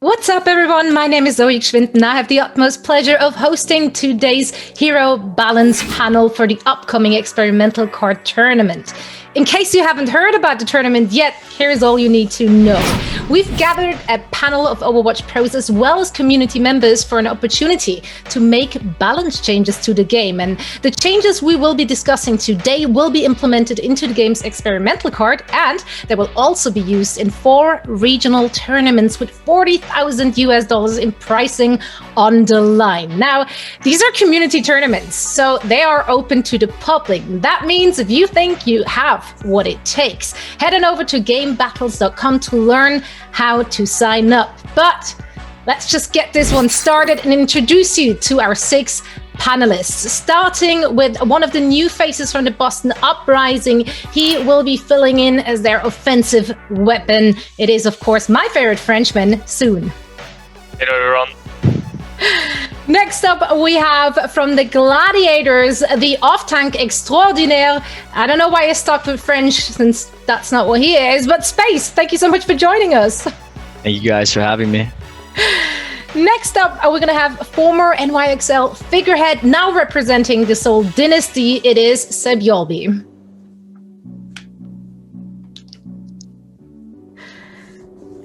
What's up, everyone? My name is Zoe Schwind, and I have the utmost pleasure of hosting today's Hero Balance panel for the upcoming Experimental Card Tournament. In case you haven't heard about the tournament yet, here's all you need to know. We've gathered a panel of Overwatch pros as well as community members for an opportunity to make balance changes to the game. And the changes we will be discussing today will be implemented into the game's experimental card, and they will also be used in 4 regional tournaments with $40,000 in pricing on the line. Now, these are community tournaments, so they are open to the public. That means if you think you have what it takes, head on over to gamebattles.com to learn how to sign up. But let's just get this one started and introduce you to our 6 panelists, starting with one of the new faces from the Boston Uprising. He will be filling in as their offensive weapon. It is, of course, my favorite Frenchman, Soon. Hello, everyone. Next up, we have from the Gladiators, the off-tank extraordinaire. I don't know why I stuck with French since that's not what he is, but Space, thank you so much for joining us. Thank you guys for having me. Next up, we're going to have former NYXL figurehead, now representing the Seoul Dynasty. It is Seb Yolby.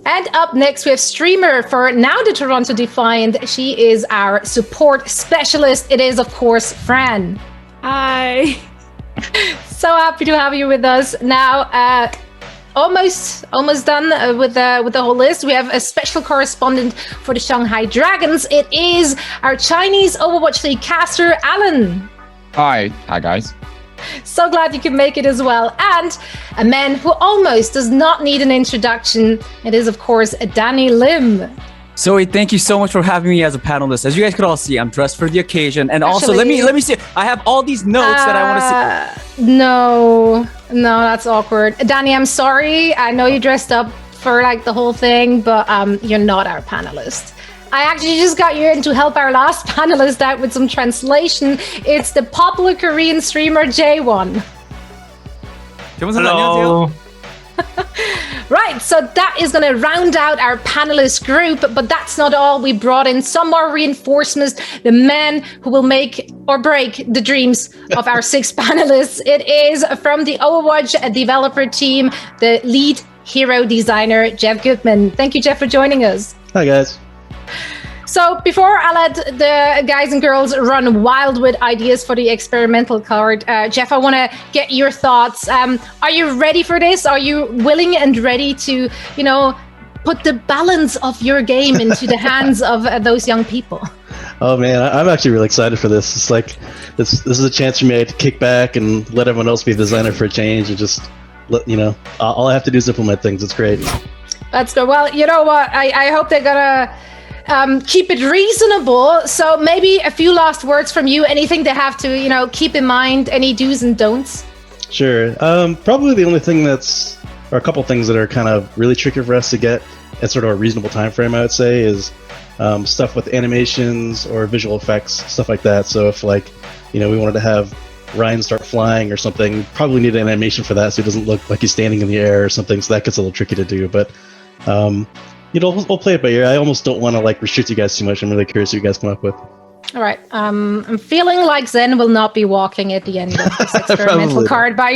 And up next, we have streamer for now the Toronto Defiant. She is our support specialist. It is, of course, Fran. Hi. So happy to have you with us. Now, almost done with the whole list. We have a special correspondent for the Shanghai Dragons. It is our Chinese Overwatch League caster, Alan. Hi guys. So glad you could make it as well. And a man who almost does not need an introduction. It is, of course, Danny Lim. Zoe, thank you so much for having me as a panelist. As you guys could all see, I'm dressed for the occasion. And Actually, also, let me see. I have all these notes that I want to see. No, that's awkward. Danny, I'm sorry. I know you dressed up for like the whole thing, but you're not our panelist. I actually just got you in to help our last panelist out with some translation. It's the popular Korean streamer J1. Hello. Right, so that is going to round out our panelist group, but that's not all. We brought in some more reinforcements, the man who will make or break the dreams of our 6 panelists. It is from the Overwatch developer team, the lead hero designer, Jeff Goodman. Thank you, Jeff, for joining us. Hi, guys. So before I let the guys and girls run wild with ideas for the experimental card, Jeff, I want to get your thoughts. Are you ready for this? Are you willing and ready to, put the balance of your game into the hands of those young people? Oh man, I'm actually really excited for this. It's like this is a chance for me to kick back and let everyone else be the designer for a change, and just let all I have to do is implement things. It's great. That's good. Well, you know what? I hope they're gonna keep it reasonable. So maybe a few last words from you. Anything they have to, keep in mind? Any do's and don'ts? Sure. Probably the only thing or a couple things that are kind of really tricky for us to get at sort of a reasonable time frame, I would say, is stuff with animations or visual effects, stuff like that. So if we wanted to have Ryan start flying or something, probably need an animation for that so he doesn't look like he's standing in the air or something. So that gets a little tricky to do, but we'll play it by ear. I almost don't want to restrict you guys too much. I'm really curious what you guys come up with. All right. I'm feeling like Zen will not be walking at the end of this experimental card, but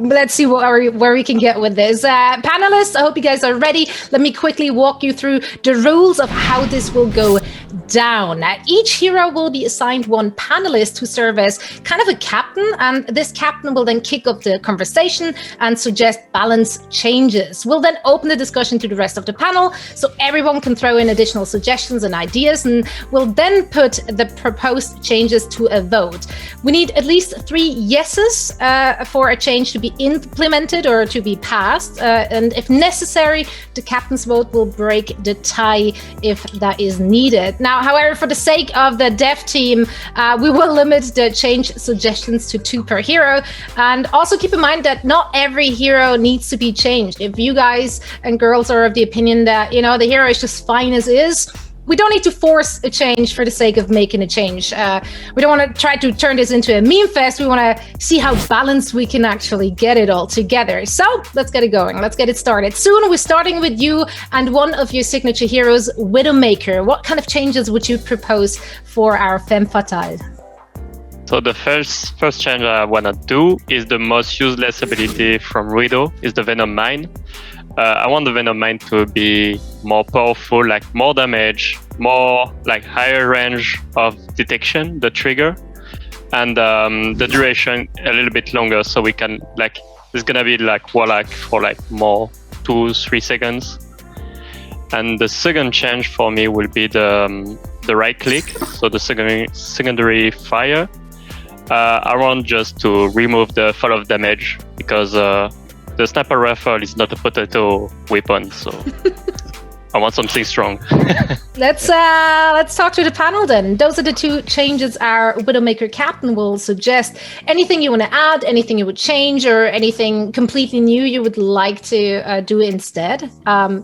let's see where we can get with this. Panelists, I hope you guys are ready. Let me quickly walk you through the rules of how this will go down. Each hero will be assigned one panelist to serve as kind of a captain, and this captain will then kick up the conversation and suggest balance changes. We'll then open the discussion to the rest of the panel so everyone can throw in additional suggestions and ideas, and we'll then put the proposed changes to a vote. We need at least 3 yeses for a change to be implemented or to be passed, and if necessary, the captain's vote will break the tie if that is needed. Now, however, for the sake of the dev team, we will limit the change suggestions to 2 per hero, and also keep in mind that not every hero needs to be changed. If you guys and girls are of the opinion that the hero is just fine as is, we don't need to force a change for the sake of making a change. We don't want to try to turn this into a meme fest. We want to see how balanced we can actually get it all together. So let's get it going. Let's get it started. Soon we're starting with you and one of your signature heroes, WIDOWMAKER. What kind of changes would you propose for our femme fatale? So the first change I want to do is the most useless ability from Widow, is the Venom Mine. I want the Venom Mine to be more powerful, like more damage, more like higher range of detection, the trigger, and the duration a little bit longer, so we can like, it's gonna be like Warlock for like more 2-3 seconds. And the second change for me will be the right click, so the secondary fire. I want just to remove the fall of damage, because the sniper rifle is not a potato weapon, so I want something strong. Let's talk to the panel then. Those are the two changes our WIDOWMAKER captain will suggest. Anything you want to add, anything you would change, or anything completely new you would like to do instead?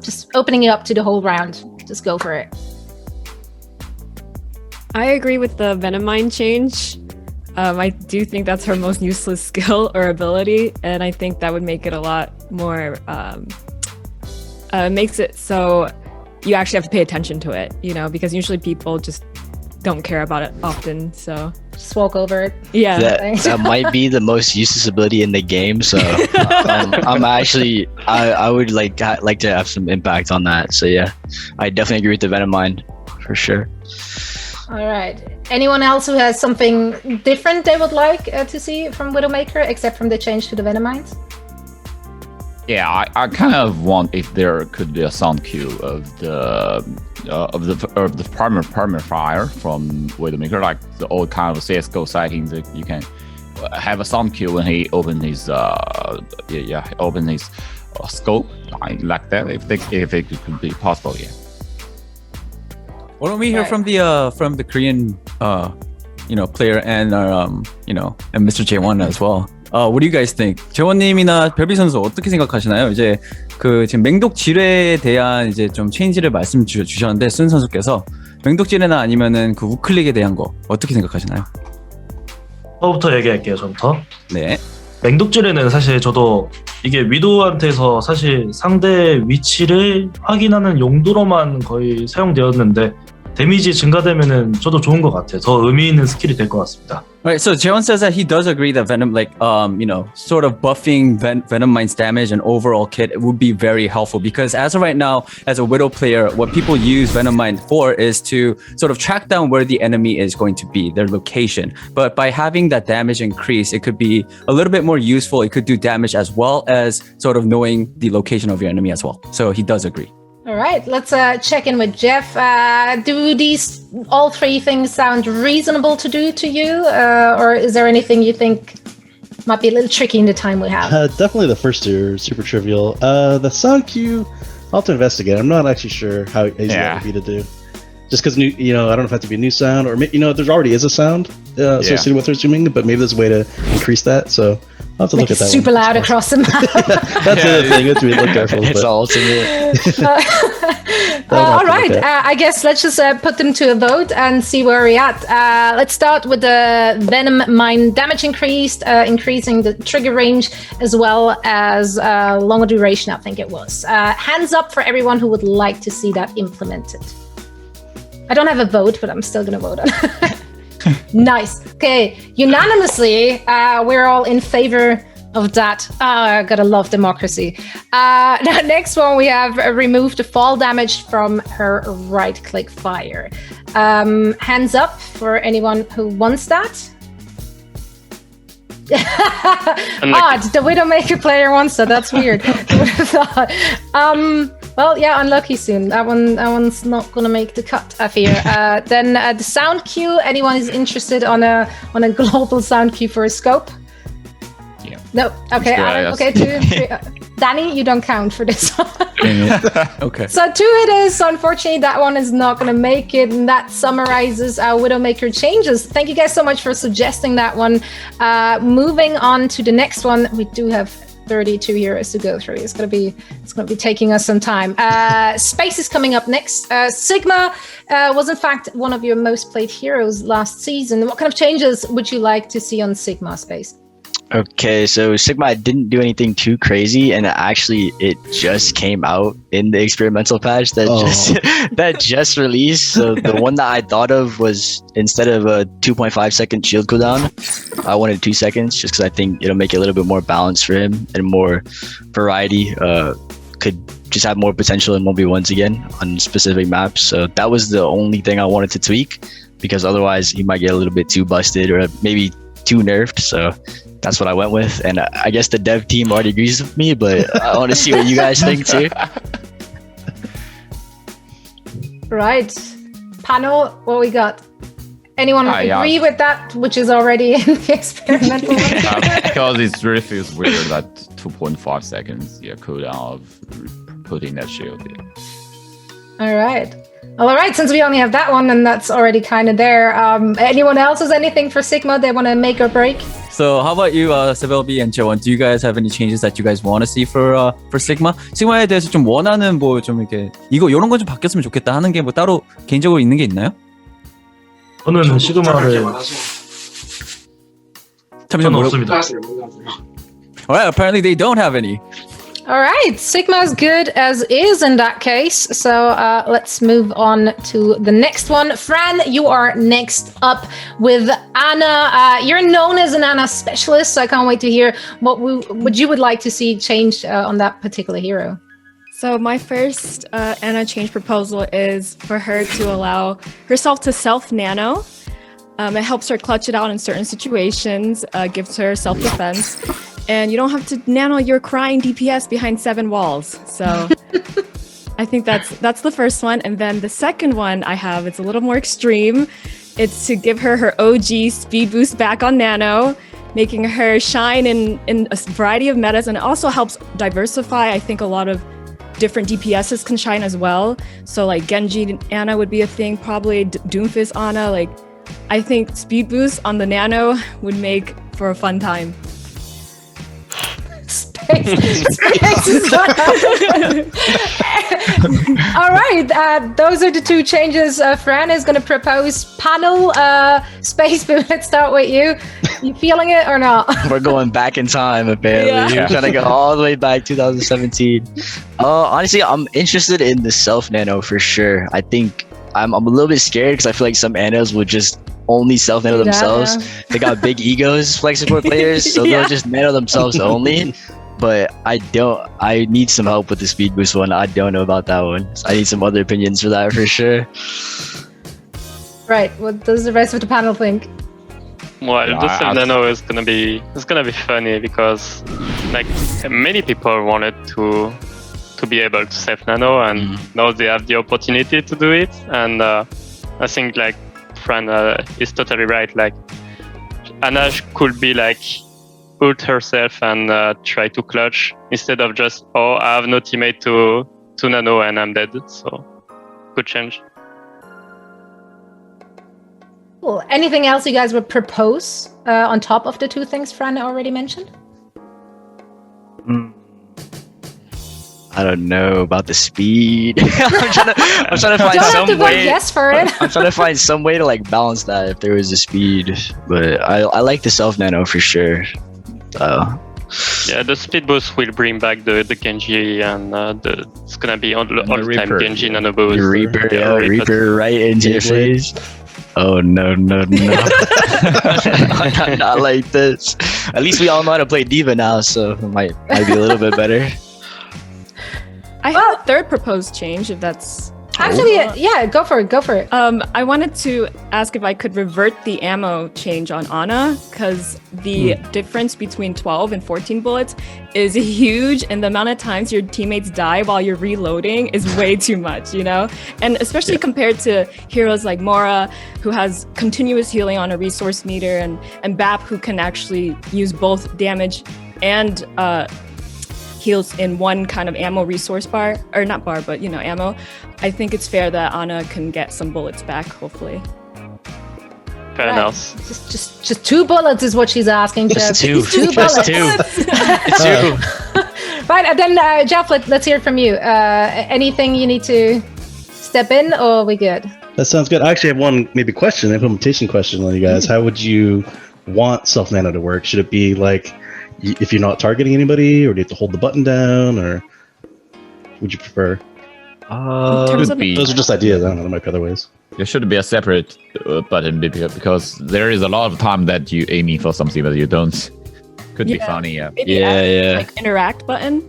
Just opening it up to the whole round. Just go for it. I agree with the Venom Mine change. I do think that's her most useless skill or ability, and I think that would make it a lot more, makes it so you actually have to pay attention to it, you know, because usually people just don't care about it often, so. Just walk over it. Yeah. That might be the most useless ability in the game, so I'm actually, I would like to have some impact on that, so yeah, I definitely agree with the Venom Mine, for sure. All right. Anyone else who has something different they would like to see from WIDOWMAKER, except from the change to the Venom Mines? Yeah, I kind of want if there could be a sound cue of the primary fire from WIDOWMAKER, like the old kind of CS:GO sightings. That you can have a sound cue when he opened his scope, like that. If it could be possible, yeah. Why don't we hear from the Korean player and and Mr. Jaewon as well. What do you guys think? 재원님이나 별비 선수 어떻게 생각하시나요? 이제 그 지금 맹독질에 대한 이제 좀 체인지를 말씀 주셨는데 순 선수께서 맹독질이나 아니면은 그 우클릭에 대한 거 어떻게 생각하시나요? 저부터 얘기할게요. 저부터. 네. 맹독질에는 사실 저도 이게 위도우한테서 사실 상대 위치를 확인하는 용도로만 거의 사용되었는데 데미지 증가되면은 저도 좋은 것 같아요. 더 의미 있는 스킬이 될 것 같습니다. Right, so Jaewon says that he does agree that Venom, sort of buffing Venom Mine's damage and overall kit would be very helpful, because as of right now, as a Widow player, what people use Venom Mine for is to sort of track down where the enemy is going to be, their location. But by having that damage increase, it could be a little bit more useful. It could do damage as well as sort of knowing the location of your enemy as well. So he does agree. All right, let's check in with Jeff. Do these all three things sound reasonable to do to you? Or is there anything you think might be a little tricky in the time we have? Definitely the first two are super trivial. The sound cue, I'll have to investigate. I'm not actually sure how easy that would be to do. Just because, I don't know if it has to be a new sound, or, there already is a sound associated with resuming, but maybe there's a way to increase that, so I'll have to look at that super one. loud across the map. That's the other thing, you have to be look careful. It's ultimate. All right, I guess let's just put them to a vote and see where we're at. Let's start with the Venom Mine damage increased, increasing the trigger range, as well as longer duration, I think it was. Hands up for everyone who would like to see that implemented. I don't have a vote, but I'm still going to vote on it. Nice. Okay, unanimously, we're all in favor of that. Gotta love democracy. Now, next one, we have removed the fall damage from her right-click fire. Hands up for anyone who wants that. Odd, the WIDOWMAKER player wants that. That's weird. Well, yeah, unlucky soon. That one's not gonna make the cut, I fear. Then the sound cue. Anyone is interested on a global sound cue for a scope? Yeah. No. Okay. Alan, okay. 2, 3. Danny, you don't count for this one. Okay. So 2 it is. So unfortunately, that one is not going to make it. And that summarizes our WIDOWMAKER changes. Thank you guys so much for suggesting that one. Moving on to the next one, we do have 32 heroes to go through. It's gonna be taking us some time. Space is coming up next. Sigma was in fact one of your most played heroes last season. What kind of changes would you like to see on Sigma, Space? Okay, so Sigma didn't do anything too crazy, and actually it just came out in the experimental patch that just released. So the one that I thought of was, instead of a 2.5 second shield cooldown, I wanted 2 seconds, just because I think it'll make it a little bit more balanced for him and more variety. Could just have more potential in 1v1s again on specific maps. So that was the only thing I wanted to tweak, because otherwise he might get a little bit too busted or maybe too nerfed. So that's what I went with, and I guess the dev team already agrees with me, but I want to see what you guys think too. Right. Panel, what we got? Anyone yeah. agree with that, which is already in the experimental one? Because it really feels weird that 2.5 seconds cooldown of putting that shield. All right. Well, all right, since we only have that one and that's already kind of there, anyone else has anything for Sigma they want to make or break? So how about you, Sevelby and Joan? Do you guys have any changes that you guys want to see for Sigma? Sig마에 대해서 좀 원하는 뭐 좀 이렇게 이런 건 좀 바뀌었으면 좋겠다 하는 게 뭐 따로 개인적으로 있는 게 있나요? 저는 시그마를 저는 없습니다. Alright, apparently they don't have any. All right, Sigma's good as is in that case. So let's move on to the next one. Fran, you are next up with Ana. You're known as an Ana specialist, so I can't wait to hear what you would like to see changed on that particular hero. So my first Ana change proposal is for her to allow herself to self-nano. It helps her clutch it out in certain situations, gives her self-defense. And you don't have to nano your crying DPS behind 7 walls. So I think that's the first one. And then the second one I have, it's a little more extreme. It's to give her OG speed boost back on nano, making her shine in a variety of metas, and it also helps diversify. I think a lot of different DPSs can shine as well. So like Genji Ana would be a thing, probably Doomfist Ana. Like, I think speed boost on the nano would make for a fun time. All right, those are the two changes Fran is going to propose. Panel, Space, let's start with you. You feeling it or not? We're going back in time, apparently. We're trying to go all the way back 2017. Honestly, I'm interested in the self nano for sure. I think I'm a little bit scared because I feel like some Anos would just only self nano themselves. They got big egos, flex support players, so they'll just nano themselves only. But I need some help with the speed boost one. I don't know about that one. So I need some other opinions for that for sure. Right. What does the rest of the panel think? Well, the self nano is gonna be funny because like many people wanted to be able to self nano, and now they have the opportunity to do it. And I think like Fran is totally right. Like Ana could be like ult herself and try to clutch instead of just, oh, I have no teammate to nano and I'm dead. So good change. Cool. Anything else you guys would propose on top of the two things Fran already mentioned? I don't know about the speed. I'm trying to find some way. Yes for it. I'm trying to find some way to like balance that if there was a speed. But I like the self nano for sure. Yeah, the speed boost will bring back the Genji, and it's gonna be all the time Genji nano boost. Reaper right into your face. Oh no! Not like this. At least we all know how to play D.Va now, so it might be a little bit better. I have a third proposed change, if that's... Actually, yeah, go for it. I wanted to ask if I could revert the ammo change on Ana, because the difference between 12 and 14 bullets is huge, and the amount of times your teammates die while you're reloading is way too much, you know? And especially compared to heroes like Mora, who has continuous healing on a resource meter, and Bap, who can actually use both damage and heals in one kind of ammo resource bar, or not bar, but ammo. I think it's fair that Ana can get some bullets back, hopefully. Fair enough. Just 2 bullets is what she's asking. Just two. Two Just bullets. two. It's you. Right, and then Jeff, let's hear from you. Anything you need to step in, or are we good? That sounds good. I actually have one maybe question, implementation question on you guys. How would you want self nano to work? Should it be like if you're not targeting anybody, or do you have to hold the button down, or would you prefer? terms of Those are just ideas. I don't know. There might be other ways. There should be a separate button because there is a lot of time that you aiming for something but you don't. Could be Yeah. funny. Yeah. maybe Yeah, add, yeah. like interact button.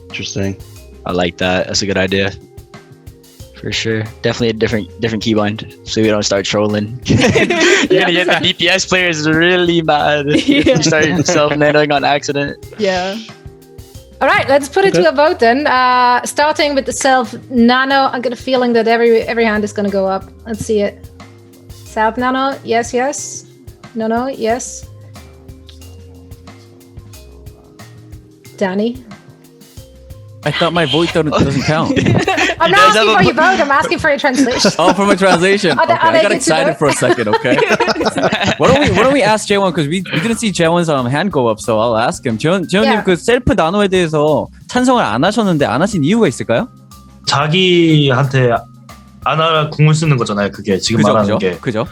Interesting. I like that. That's a good idea. For sure. Definitely a different keybind, so we don't start trolling. You're gonna get the DPS players really mad if you start self-nanoing on accident. Yeah. All right, let's put it to a vote then. Starting with the self nano, I get a feeling that every hand is going to go up. Let's see it. Self nano, yes, yes. No, yes. Danny, I thought my vote doesn't count. I'm not asking for your vote. I'm asking for your translation. Oh, for my translation. Are they- Okay, are they I got good to excited go? for a second. Okay. why don't we ask Jaewon, because we didn't see Jaewon's hand go up, so I'll ask him. 재원님 Yeah. 그 셀프 나노에 대해서 찬성을 안 하셨는데 안 하신 이유가 있을까요? 자기한테 아나 궁을 쓰는 거잖아요. 그게 지금 말하는 게. 그죠?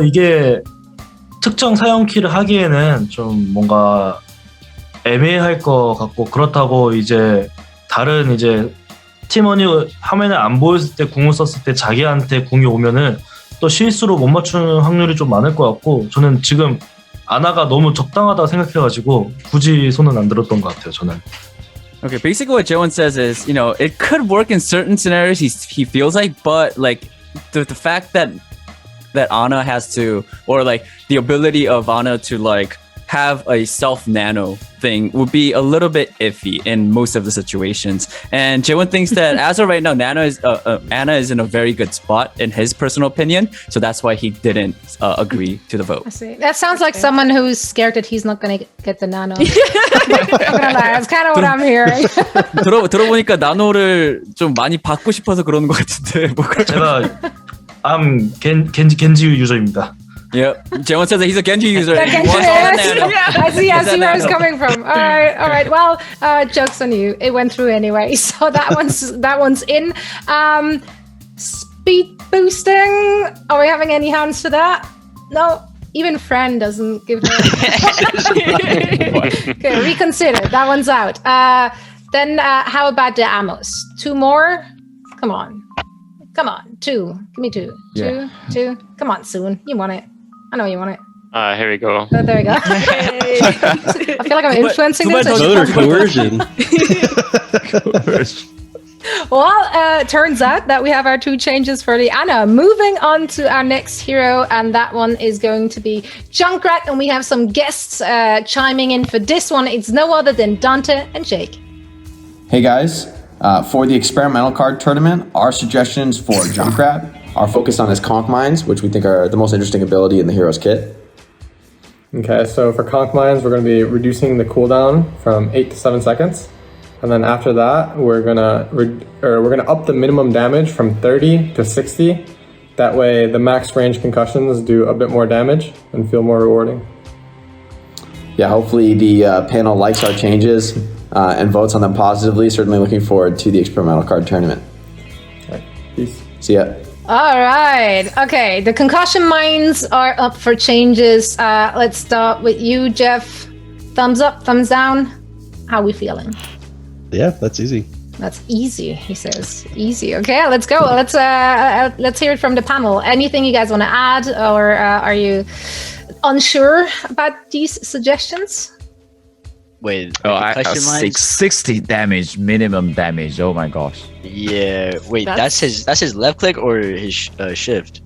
이게 특정 사용 키를 하기에는 좀 뭔가 애매할 것 같고, 그렇다고 이제 다른 이제 팀원이 화면에 안 보였을 때 궁을 썼을 때 자기한테 궁이 오면은 또 실수로 못 맞추는 확률이 좀 많을 것 같고, 저는 지금 아나가 너무 적당하다고 생각해가지고 굳이 손은 안 들었던 것 같아요. 저는. Okay, basically what Jaewon says is, it could work in certain scenarios he feels like, but like the fact that Ana has to, or like the ability of Ana to like have a self nano thing would be a little bit iffy in most of the situations. And Jaewon thinks that as of right now, Ana is in a very good spot in his personal opinion, so that's why he didn't agree to the vote. I see. That sounds like someone who's scared that he's not going to get the nano. I'm gonna lie. That's kind of what I'm hearing. 들어보니까 나노를 좀 많이 받고 싶어서 그러는 것 같은데. 제가 겐지 유저입니다. Yep. Jaewon says that he's a Genji user. That He can wants all the nano. I see where it's coming from. All right. Well, joke's on you. It went through anyway, so that one's in. Speed boosting. Are we having any hands for that? No. Even Fran doesn't give her. Okay, reconsider. That one's out. Then how about the ammos? 2 more? Come on. 2. Give me 2. Yeah. 2. Come on, soon. You want it. I know you want it. Here we go. Oh, there we go. I feel like I'm influencing this. Another coercion. Well, turns out that we have our 2 changes for the Ana. Moving on to our next hero, and that one is going to be Junkrat, and we have some guests chiming in for this one. It's no other than Dante and Jake. Hey guys, for the experimental card tournament, our suggestions for Junkrat are focused on his conch mines, which we think are the most interesting ability in the hero's kit. Okay, so for conch mines, we're going to be reducing the cooldown from 8 to 7 seconds. And then after that, we're gonna up the minimum damage from 30 to 60. That way, the max range concussions do a bit more damage and feel more rewarding. Yeah, hopefully the panel likes our changes and votes on them positively. Certainly looking forward to the experimental card tournament. All right, peace. See ya. All right. Okay, the concussion mines are up for changes. Let's start with you, Jeff. Thumbs up, thumbs down. How are we feeling? Yeah, that's easy. That's easy, he says. Easy. Okay, let's go. Let's hear it from the panel. Anything you guys want to add, or are you unsure about these suggestions? Wait, I have concussion lines? 60 damage, minimum damage. Oh my gosh. Yeah, wait, that's his left click or his shift?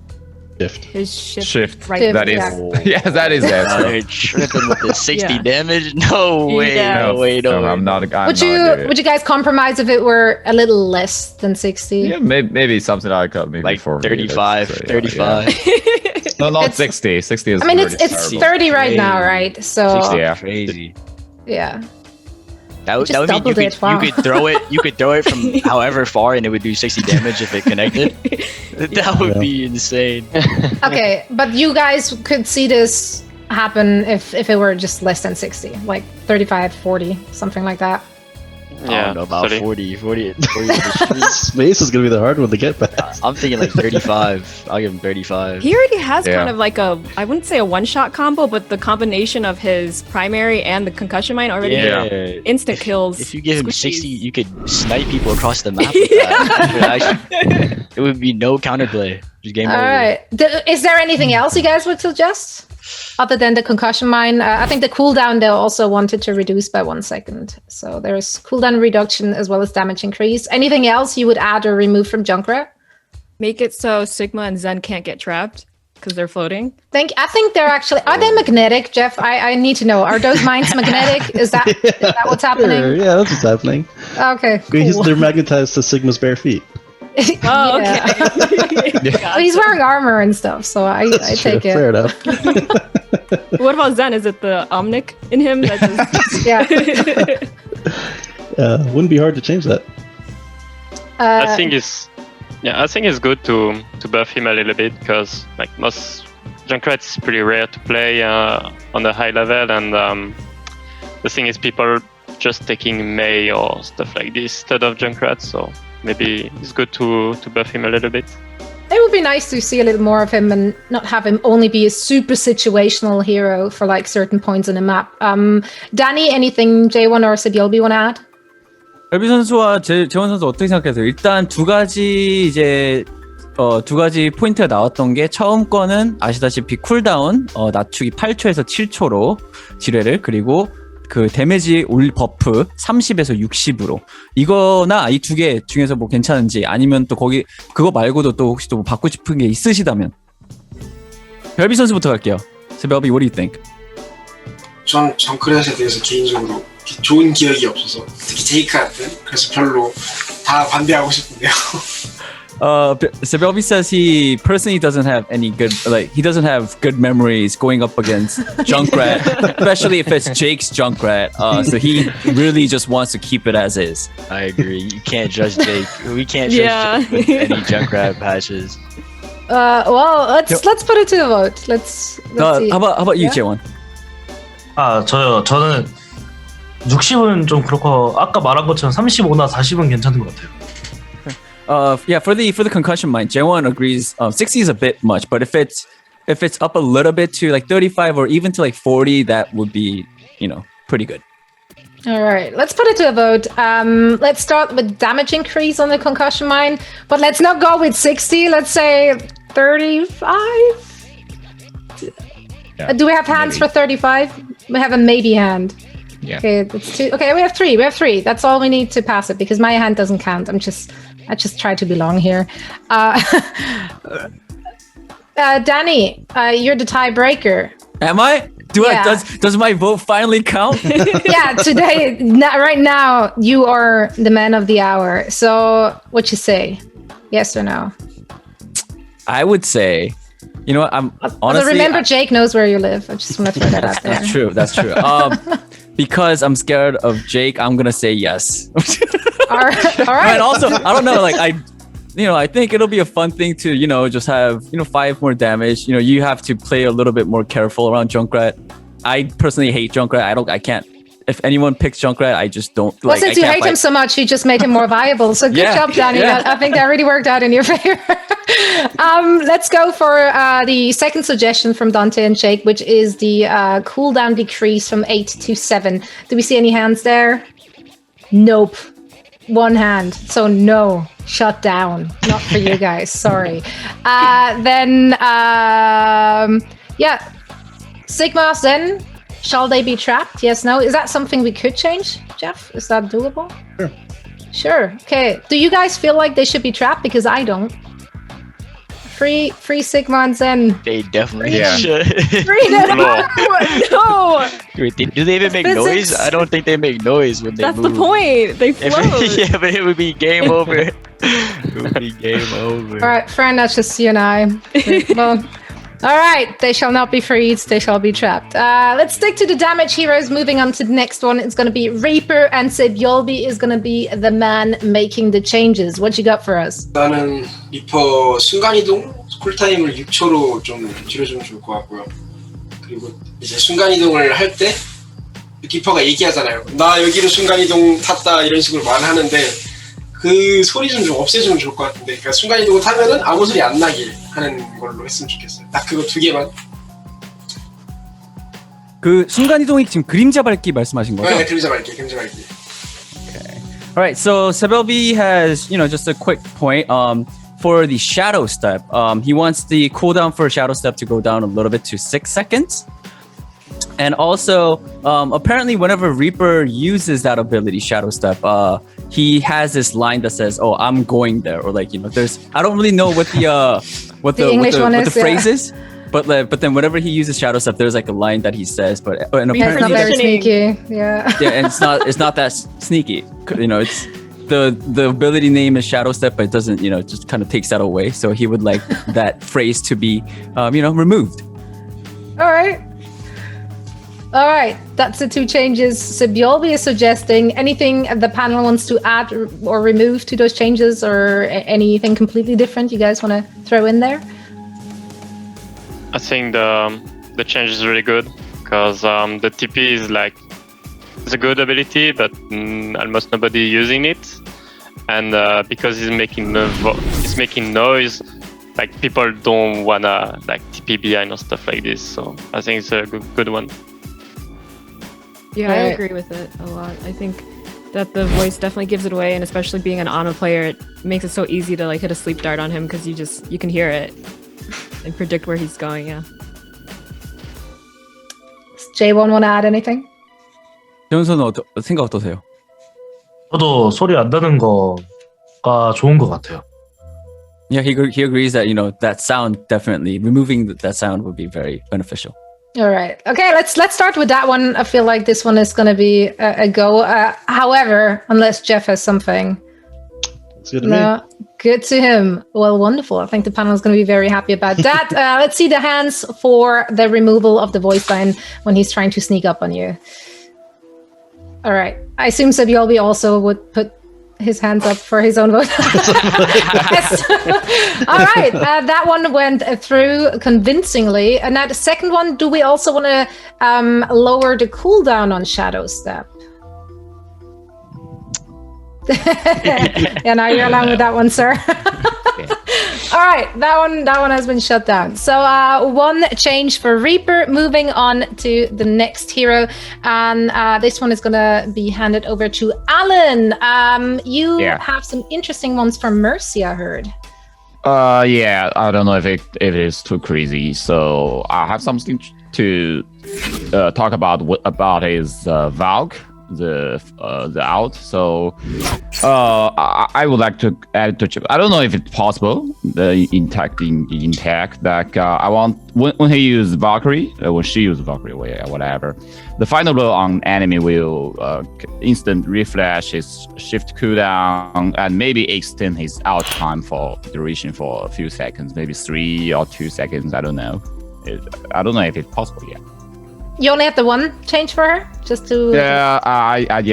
Shift. His shift. Shift. Right. That is. Yeah. Yeah, that is They're that. tripping with the 60 Yeah. damage? No way, Yeah. no way. I'm not. Would you guys compromise if it were a little less than 60? Yeah, maybe something like maybe Like 40, 35, let's say, 35. Yeah. No, not It's- 60. 60 is. I mean, really it's terrible. 30 right now, right? So 60, Yeah. crazy. yeah. That just would mean doubled it, wow. you could throw it from however far and it would do 60 damage if it connected. That would be insane. Okay, but you guys could see this happen if it were just less than 60, like 35, 40, something like that. I don't know about 40 Space is gonna be the hard one to get past. I'm thinking like 35. I'll give him 35. He already has kind of like I wouldn't say a one-shot combo, but the combination of his primary and the concussion mine already instant kills. If you give him 60, you could snipe people across the map with that. It would be no counterplay. Just game over. All right. Is there anything else you guys would suggest? Other than the concussion mine, I think the cooldown they also wanted to reduce by 1 second. So there's cooldown reduction as well as damage increase. Anything else you would add or remove from Junkrat? Make it so Sigma and Zen can't get trapped because they're floating. I think they're actually... Are they magnetic, Jeff? I need to know. Are those mines magnetic? Is that what's happening? Sure, yeah, that's what's happening. Okay, cool. They're magnetized to Sigma's bare feet. Oh, okay. Well, he's wearing armor and stuff, so I take it. Fair enough. What about Zen? Is it the Omnic in him? That just... Wouldn't be hard to change that. I think it's good to buff him a little bit because like most Junkrat is pretty rare to play on a high level, and the thing is people just taking May or stuff like this instead of Junkrat, so maybe it's good to buff him a little bit. It would be nice to see a little more of him and not have him only be a super situational hero for like certain points on the map. Danny, anything J1 or Sibyolbi want to add? 벨비 선수와 재원 선수 어떻게 생각하세요? 일단 두 가지 포인트가 나왔던 게 처음 거는 아시다시피 쿨다운 낮추기 8초에서 7초로 지뢰를, 그리고 그 데미지 버프 30에서 60으로, 이거나 이 두 개 중에서 뭐 괜찮은지, 아니면 또 그거 말고도 또 혹시 또 뭐 받고 싶은 게 있으시다면. 벨비 선수부터 갈게요. So 벨비, what do you think? 전 정크렛에 대해서 개인적으로 좋은 기억이 없어서, 특히 제이크 같은, 그래서 별로 다 반대하고 싶은데요. So Belby says he personally doesn't have any good, he doesn't have good memories going up against Junkrat, especially if it's Jake's Junkrat. So he really just wants to keep it as is. I agree. You can't judge Jake. We can't judge Jake with any Junkrat patches. Well, let's put it to a vote. Let's see. How about you, Jaewon? 저는 60은 좀 그렇고 아까 말한 것처럼 35나 40은 괜찮은 것 같아요. For the concussion mine, Jaewon agrees. 60 is a bit much, but if it's up a little bit to like 35 or even to like 40, that would be, pretty good. All right, let's put it to a vote. Let's start with damage increase on the concussion mine, but let's not go with 60. Let's say 35. Yeah, Do we have hands for 35? We have a maybe hand. Yeah. Okay, that's two. Okay, we have three. That's all we need to pass it because my hand doesn't count. I just try to belong here. Danny, you're the tiebreaker. Am I? Does my vote finally count? Yeah, today, right now, you are the man of the hour. So, what you say? Yes or no? I would say, I'm honestly. Remember, Jake knows where you live. I just want to throw that out there. That's true. Because I'm scared of Jake, I'm gonna say yes. All right. And also, I don't know, I think it'll be a fun thing to, just have, 5 more damage. You have to play a little bit more careful around Junkrat. I personally hate Junkrat. I can't. If anyone picks Junkrat, I just don't. Well, since you hate him so much, you just made him more viable. So good job, Danny. Yeah. I think that really worked out in your favor. Let's go for the second suggestion from Dante and Jake, which is the cooldown decrease from 8 to 7. Do we see any hands there? Nope. One hand. So no. Shut down. Not for you guys. Sorry. Sigma, Zen. Shall they be trapped? Yes, no. Is that something we could change, Jeff? Is that doable? Sure. Okay. Do you guys feel like they should be trapped? Because I don't. Free Sigma and Zen. They definitely should. No. Wait, do they even make noise? I don't think they make noise when they move. That's the point. They float. But it would be game over. It would be game over. All right, friend, that's just you and I. Well, all right, they shall not be freed, they shall be trapped. Let's stick to the damage heroes. Moving on to the next one, it's going to be Reaper, and Sibyolbi is going to be the man making the changes. What you got for us? 나는 리퍼 순간이동 쿨타임을 6초로 좀 줄여주면 좋을 것 같고요. 그리고 이제 순간이동을 할 때 리퍼가 얘기하잖아요. 나 여기로 순간이동 탔다 이런 식으로 말하는데 그 소리 좀 없애주면 좋을 것 같은데 그러니까 순간이동을 타면은 아무 소리 안 나게 하는 걸로 했으면 좋겠어요. 딱 그거 2개만. 그 순간이동이 지금 그림자 밟기 말씀하신 거죠? 네, 그림자 밟기. All right, so Sebelby has, just a quick point. For the shadow step, he wants the cooldown for shadow step to go down a little bit to 6 seconds. And also, apparently, whenever Reaper uses that ability, shadow step, he has this line that says, "Oh, I'm going there," or there's. I don't really know what the phrase is. But then whenever he uses shadow step, there's like a line that he says, and apparently it's not very sneaky. Yeah. Yeah, and it's not that sneaky. It's the ability name is shadow step, but it doesn't just kind of takes that away. So he would like that phrase to be removed. All right, that's the 2 changes Sebelby is suggesting. Anything the panel wants to add or remove to those changes, or anything completely different you guys want to throw in there? I think the change is really good because the TP is it's a good ability, but almost nobody using it, and because it's making noise, people don't wanna TP behind or stuff like this. So I think it's a good one. Yeah, I agree with it a lot. I think that the voice definitely gives it away, and especially being an Ana player, it makes it so easy to hit a sleep dart on him because you can hear it and predict where he's going. Yeah. Does J1 want to add anything? 정선은 생각 어떠세요? 저도 소리 안 나는 거가 좋은 것 같아요. Yeah, he agrees that that sound definitely removing that sound would be very beneficial. All right. Okay, let's start with that one. I feel like this one is going to be a go. However, unless Jeff has something. It's good to me. Good to him. Well, wonderful. I think the panel is going to be very happy about that. Let's see the hands for the removal of the voice line when he's trying to sneak up on you. All right. I assume Sebelby also would put his hands up for his own vote. Yes. All right. That one went through convincingly. And now the second one, do we also want to lower the cooldown on Shadow Step? Yeah, now you're along with that one, sir. All right, that one has been shut down. So one change for Reaper. Moving on to the next hero, and this one is gonna be handed over to Alan. You have some interesting ones from Mercy, I heard. Yeah, I don't know if it is too crazy. So I have something to talk about his Valk. The out, so I would like to add to. I don't know if it's possible in tech that I want when he uses Valkyrie, when she uses Valkyrie, whatever. The final blow on enemy will instant refresh his shift cooldown and maybe extend his out time for duration for a few seconds, maybe 3 or 2 seconds. I don't know. I don't know if it's possible yet. You only have the one change for her, just to. Yeah, I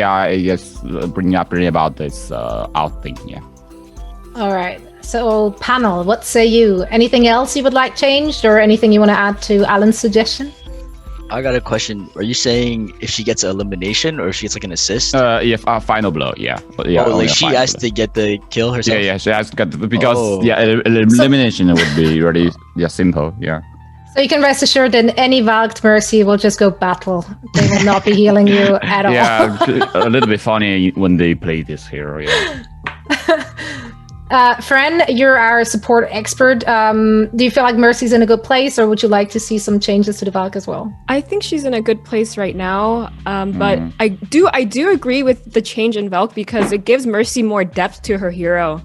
just bring up about this out thing. Yeah. All right. So, panel, what say you? Anything else you would like changed, or anything you want to add to Alan's suggestion? I got a question. Are you saying if she gets an elimination or if she gets an assist? Yeah, final blow. Yeah. She has to get the kill herself. Yeah, she has to get because elimination would be really simple. Yeah. So you can rest assured that any Valked Mercy will just go battle. They will not be healing you at all. Yeah, a little bit funny when they play this hero. Yeah. Fren, you're our support expert. Do you feel like Mercy's in a good place, or would you like to see some changes to the Valk as well? I think she's in a good place right now, but I do agree with the change in Valk because it gives Mercy more depth to her hero,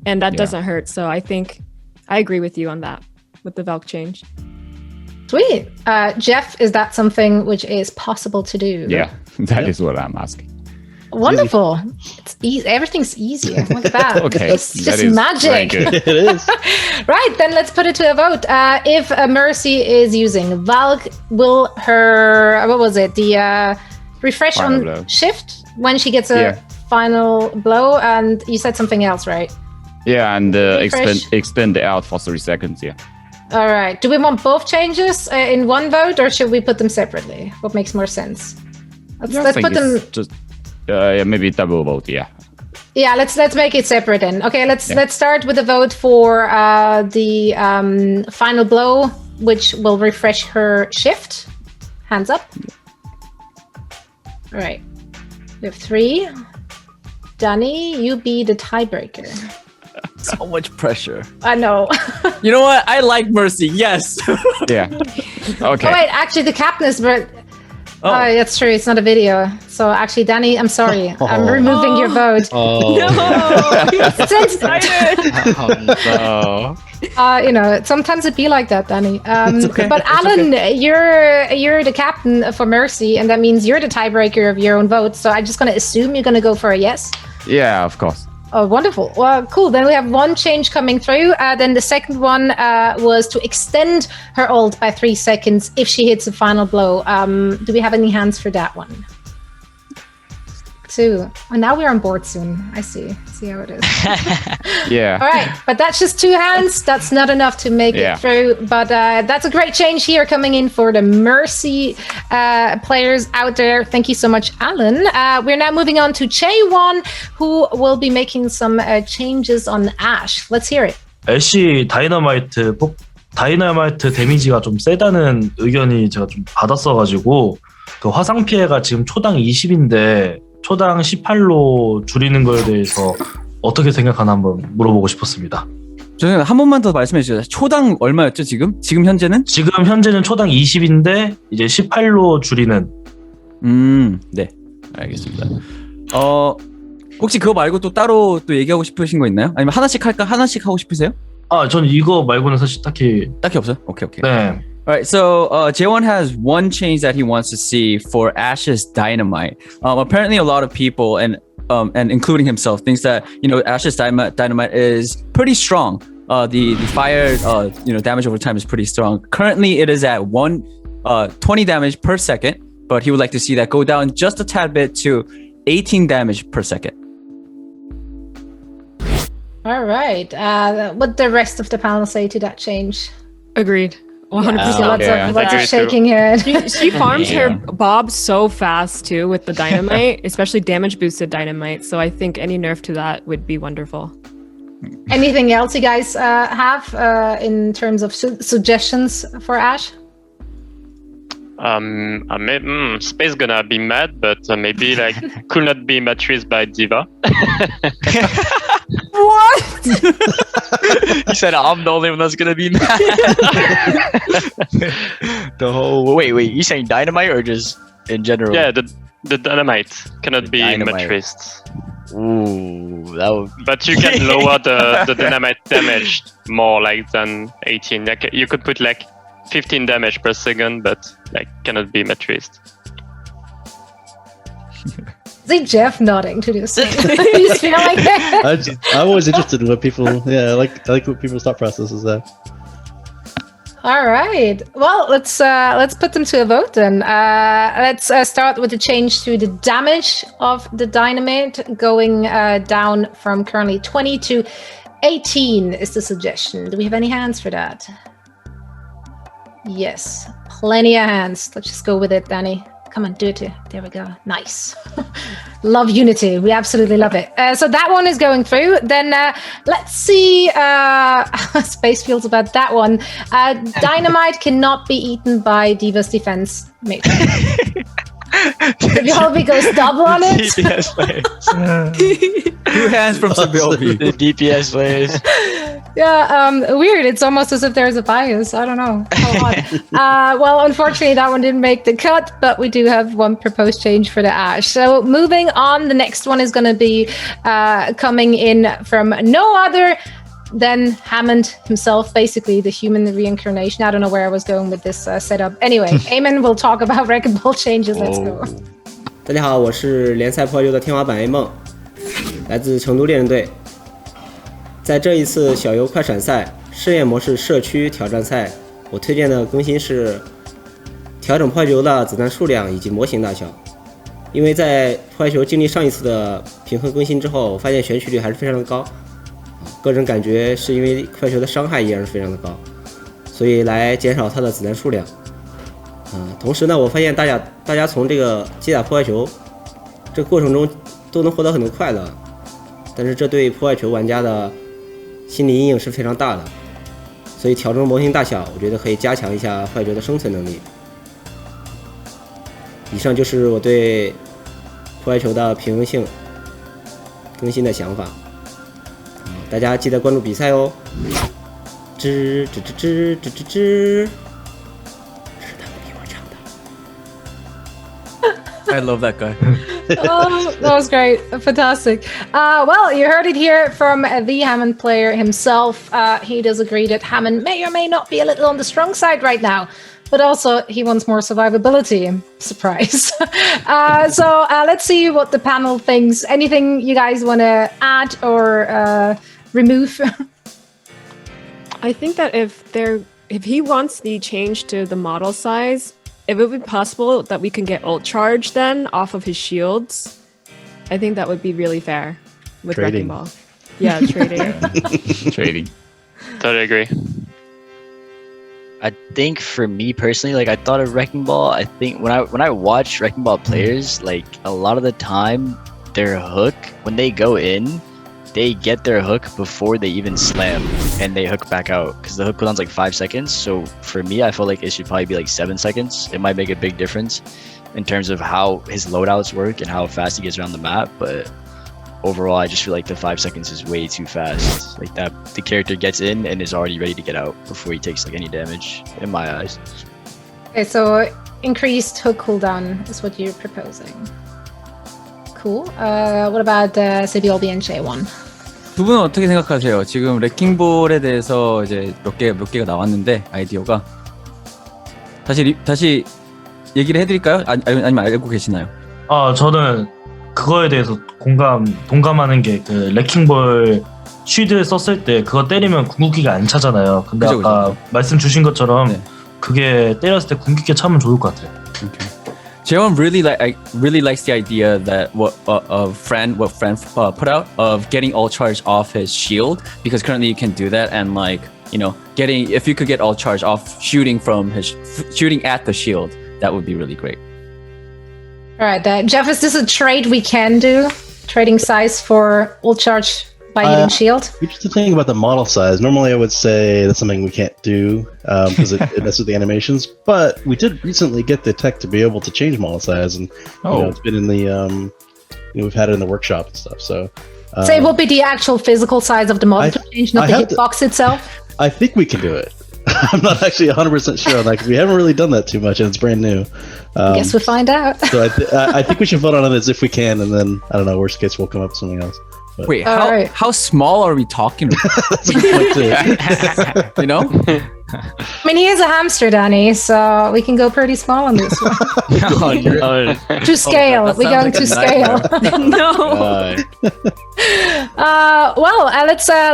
and that doesn't hurt. So I think I agree with you on that with the Valk change. Sweet. Jeff, is that something which is possible to do? Yeah, that is what I'm asking. Wonderful. It's easy. Everything's easier. Look at that. Okay. It's just magic. It is. Right, then let's put it to a vote. If Mercy is using Valk, will her, what was it? The refresh final on blow. shift when she gets a final blow? And you said something else, right? Yeah, and extend the out for 3 seconds. Yeah. All right. Do we want both changes in one vote, or should we put them separately? What makes more sense? Let's put them. Just maybe double vote. Yeah. Yeah, let's make it separate then. Okay, let's start with a vote for the final blow, which will refresh her shift. Hands up. All right. We have 3. Danny, you be the tiebreaker. So much pressure. I know. You know what? I like Mercy. Yes. Yeah. Okay. Oh wait, actually the captain is Oh, that's true. It's not a video. So actually, Danny, I'm sorry. I'm removing your vote. Oh. No, Since, no. sometimes it be like that, Danny. okay. But Alan, you're the captain for Mercy, and that means you're the tiebreaker of your own vote. So I'm just gonna assume you're gonna go for a yes. Yeah, of course. Oh, wonderful. Well, cool. Then we have one change coming through. Then the second one was to extend her ult by 3 seconds if she hits a final blow. Do we have any hands for that one? 2. Oh, now we're on board soon. I see. See how it is. Yeah. All right. But that's just 2 hands. That's not enough to make it through. But that's a great change here coming in for the Mercy players out there. Thank you so much, Alan. We're now moving on to Chaewon, who will be making some changes on Ashe. Let's hear it. 애쉬 다이너마이트 데미지가 좀 세다는 의견이 제가 좀 받았어가지고 그 화상 피해가 지금 초당 20인데 초당 18로 줄이는 거에 대해서 어떻게 생각하나 한번 물어보고 싶었습니다. 저는 한 번만 더 말씀해 주세요. 초당 얼마였죠 지금? 지금 현재는? 지금 현재는 초당 20인데 이제 18로 줄이는. 네, 알겠습니다. 혹시 그거 말고 또 따로 또 얘기하고 싶으신 거 있나요? 아니면 하나씩 할까? 하나씩 하고 싶으세요? 저는 이거 말고는 사실 딱히 없어요? 오케이. 네. All right, so Jaewon has one change that he wants to see for Ashe's Dynamite. Apparently, a lot of people and including himself thinks that Ashe's Dynamite is pretty strong. The fire damage over time is pretty strong. Currently, it is at 20 damage per second, but he would like to see that go down just a tad bit to 18 damage per second. All right. What the rest of the panel say to that change? agreed. 100%. Lots of shaking head. She farms her Bob so fast too with the dynamite, especially damage boosted dynamite. So I think any nerf to that would be wonderful. Anything else you guys have in terms of suggestions for Ashe? Space gonna be mad, but maybe like could not be matrixed by Diva. What? He said I'm the only one that's gonna be mad. The whole wait, you saying dynamite or just in general? Yeah, the dynamite cannot be matrixed. Ooh, that would. But you can lower the dynamite damage more like than 18. Like you could put like 15 damage per second, but like cannot be matrixed. See Jeff nodding to this. He's feeling like that. I'm always interested in what people. Yeah, I like what people's thought process is there. All right. Well, let's put them to a vote then. Let's start with the change to the damage of the dynamite, going down from currently 20 to 18 is the suggestion. Do we have any hands for that? Yes, plenty of hands. Let's just go with it, Danny. Come on, do it. There we go. Nice. Love Unity. We absolutely love it. So that one is going through. Then let's see Space feels about that one. Dynamite cannot be eaten by Diva's defense. If you hope he goes double on it. DPS players. 2 hands from Sylvie. The DPS players. Yeah, weird. It's almost as if there's a bias. I don't know. Well, unfortunately, that one didn't make the cut, but we do have one proposed change for the Ashe. So moving on, the next one is going to be coming in from no other than Hammond himself, basically the human reincarnation. I don't know where I was going with this setup. Anyway, Eamon will talk about Wrecking Ball changes. Let's go. 大家好，我是联赛破球的天花板 A 梦，来自成都猎人队。在这一次小游快闪赛试验模式社区挑战赛，我推荐的更新是调整破坏球的子弹数量以及模型大小。因为在破坏球经历上一次的平衡更新之后，我发现选取率还是非常的高。个人感觉是因为破坏球的伤害依然是非常的高，所以来减少它的子弹数量。同时呢，我发现大家从这个击打破坏球这个过程中都能获得很多快乐，但是这对破坏球玩家的心理阴影是非常大的。所以调整模型大小，我觉得可以加强一下破坏球的生存能力。以上就是我对破坏球的平衡性更新的想法。大家记得关注比赛哦。吱吱吱吱吱吱吱。I love that guy. Oh, that was great. Fantastic. Well, you heard it here from the Hammond player himself. He does agree that Hammond may or may not be a little on the strong side right now, but also he wants more survivability. Surprise. So let's see what the panel thinks. Anything you guys want to add or remove? I think that if he wants the change to the model size, if it would be possible that we can get ult charge then off of his shields, I think that would be really fair with Wrecking Ball. Yeah, trading. Trading. Totally agree. I think for me personally, like I thought of Wrecking Ball. I think when I watch Wrecking Ball players, like a lot of the time, their hook when they go in, they get their hook before they even slam, and they hook back out because the hook cooldown's like 5 seconds. So for me, I feel like it should probably be like 7 seconds. It might make a big difference in terms of how his loadouts work and how fast he gets around the map. But overall, I just feel like the 5 seconds is way too fast. Like that, the character gets in and is already ready to get out before he takes like any damage, in my eyes. Okay, so increased hook cooldown is what you're proposing. Cool. What about CBLB J1? 두 분은 어떻게 생각하세요? 지금 레킹볼에 대해서 이제 몇 개가 나왔는데 아이디어가 다시 얘기를 해드릴까요? 아니면 알고 계시나요? 저는 그거에 대해서 동감하는 게 그 레킹볼 쉴드 썼을 때 그거 때리면 궁극기가 안 차잖아요. 근데 아까 말씀 주신 것처럼 그게 때렸을 때 궁극기 차면 좋을 것 같아요. Okay. J1 really likes the idea that what Fran put out of getting all charge off his shield, because currently you can do that, and like, you know, if you could get all charge off shooting at the shield, that would be really great. All right, Jeff, is this a trade we can do? Trading size for all charge by hitting shield? Here's the thing about the model size. Normally I would say that's something we can't do because it messes with the animations, but we did recently get the tech to be able to change model size, and you know, it's been in the we've had it in the workshop and stuff. So say what would be the actual physical size of the model to change, not the hitbox itself? I think we can do it. I'm not actually 100% sure on that because we haven't really done that too much and it's brand new. Guess we'll find out. So I think we should vote on it as if we can, and then I don't know, worst case we'll come up with something else. But wait, how small are we talking about? You know? I mean, he is a hamster, Danny, so we can go pretty small on this one. To scale. We're going to scale. No.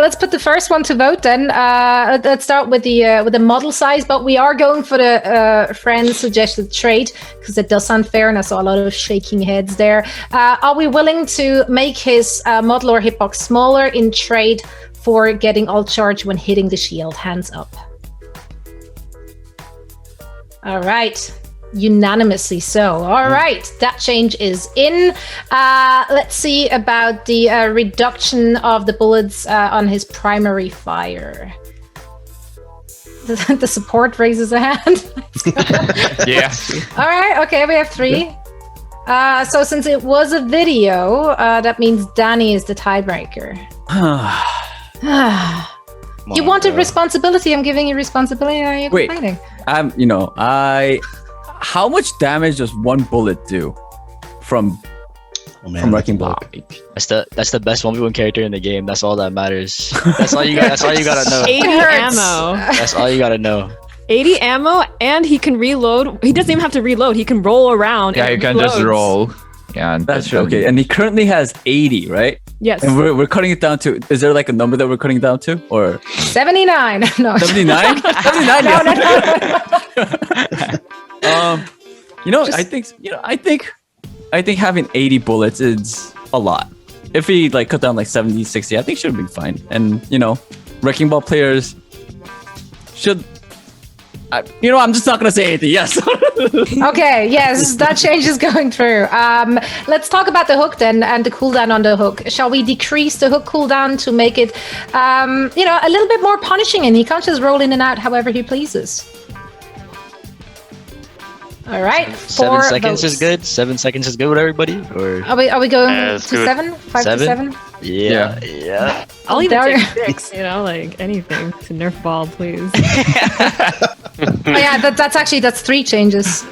Let's put the first one to vote then. Let's start with the model size, but we are going for the friend suggested trade because it does sound fair, and I saw a lot of shaking heads there. Are we willing to make his model or hitbox smaller in trade for getting all charge when hitting the shield? Hands up. All right, unanimously so. All right, that change is in. Let's see about the reduction of the bullets on his primary fire. The support raises a hand. Yeah. All right, okay, we have 3. So since it was a video, that means Danny is the tiebreaker. You wanted responsibility. I'm giving you responsibility. Are you complaining? How much damage does one bullet do from Wrecking Ball? That's the best 1v1 character in the game. That's all that matters. That's all you gotta know. 80 ammo. That's all you gotta know. 80 ammo, and he can reload. He doesn't even have to reload. He can roll around. Yeah, he can just roll. Yeah, that's true. Okay, and he currently has 80, right? Yes. And we're cutting it down to. Is there like a number that we're cutting down to, or 79? No. 79. 79. No. I think having 80 bullets is a lot. If he like cut down like 70, 60, I think should be fine. And Wrecking Ball players should I'm just not gonna say anything. Yes. Okay, yes, that change is going through. Let's talk about the hook then and the cooldown on the hook. Shall we decrease the hook cooldown to make it, a little bit more punishing, and he can't just roll in and out however he pleases? All right, 7 seconds votes. is good. 7 seconds is good with everybody. Or Are we going to it's good. 7? 5 to 7? yeah. I'll even There- take 6, like anything to nerf ball, please. Oh yeah, that's 3 changes.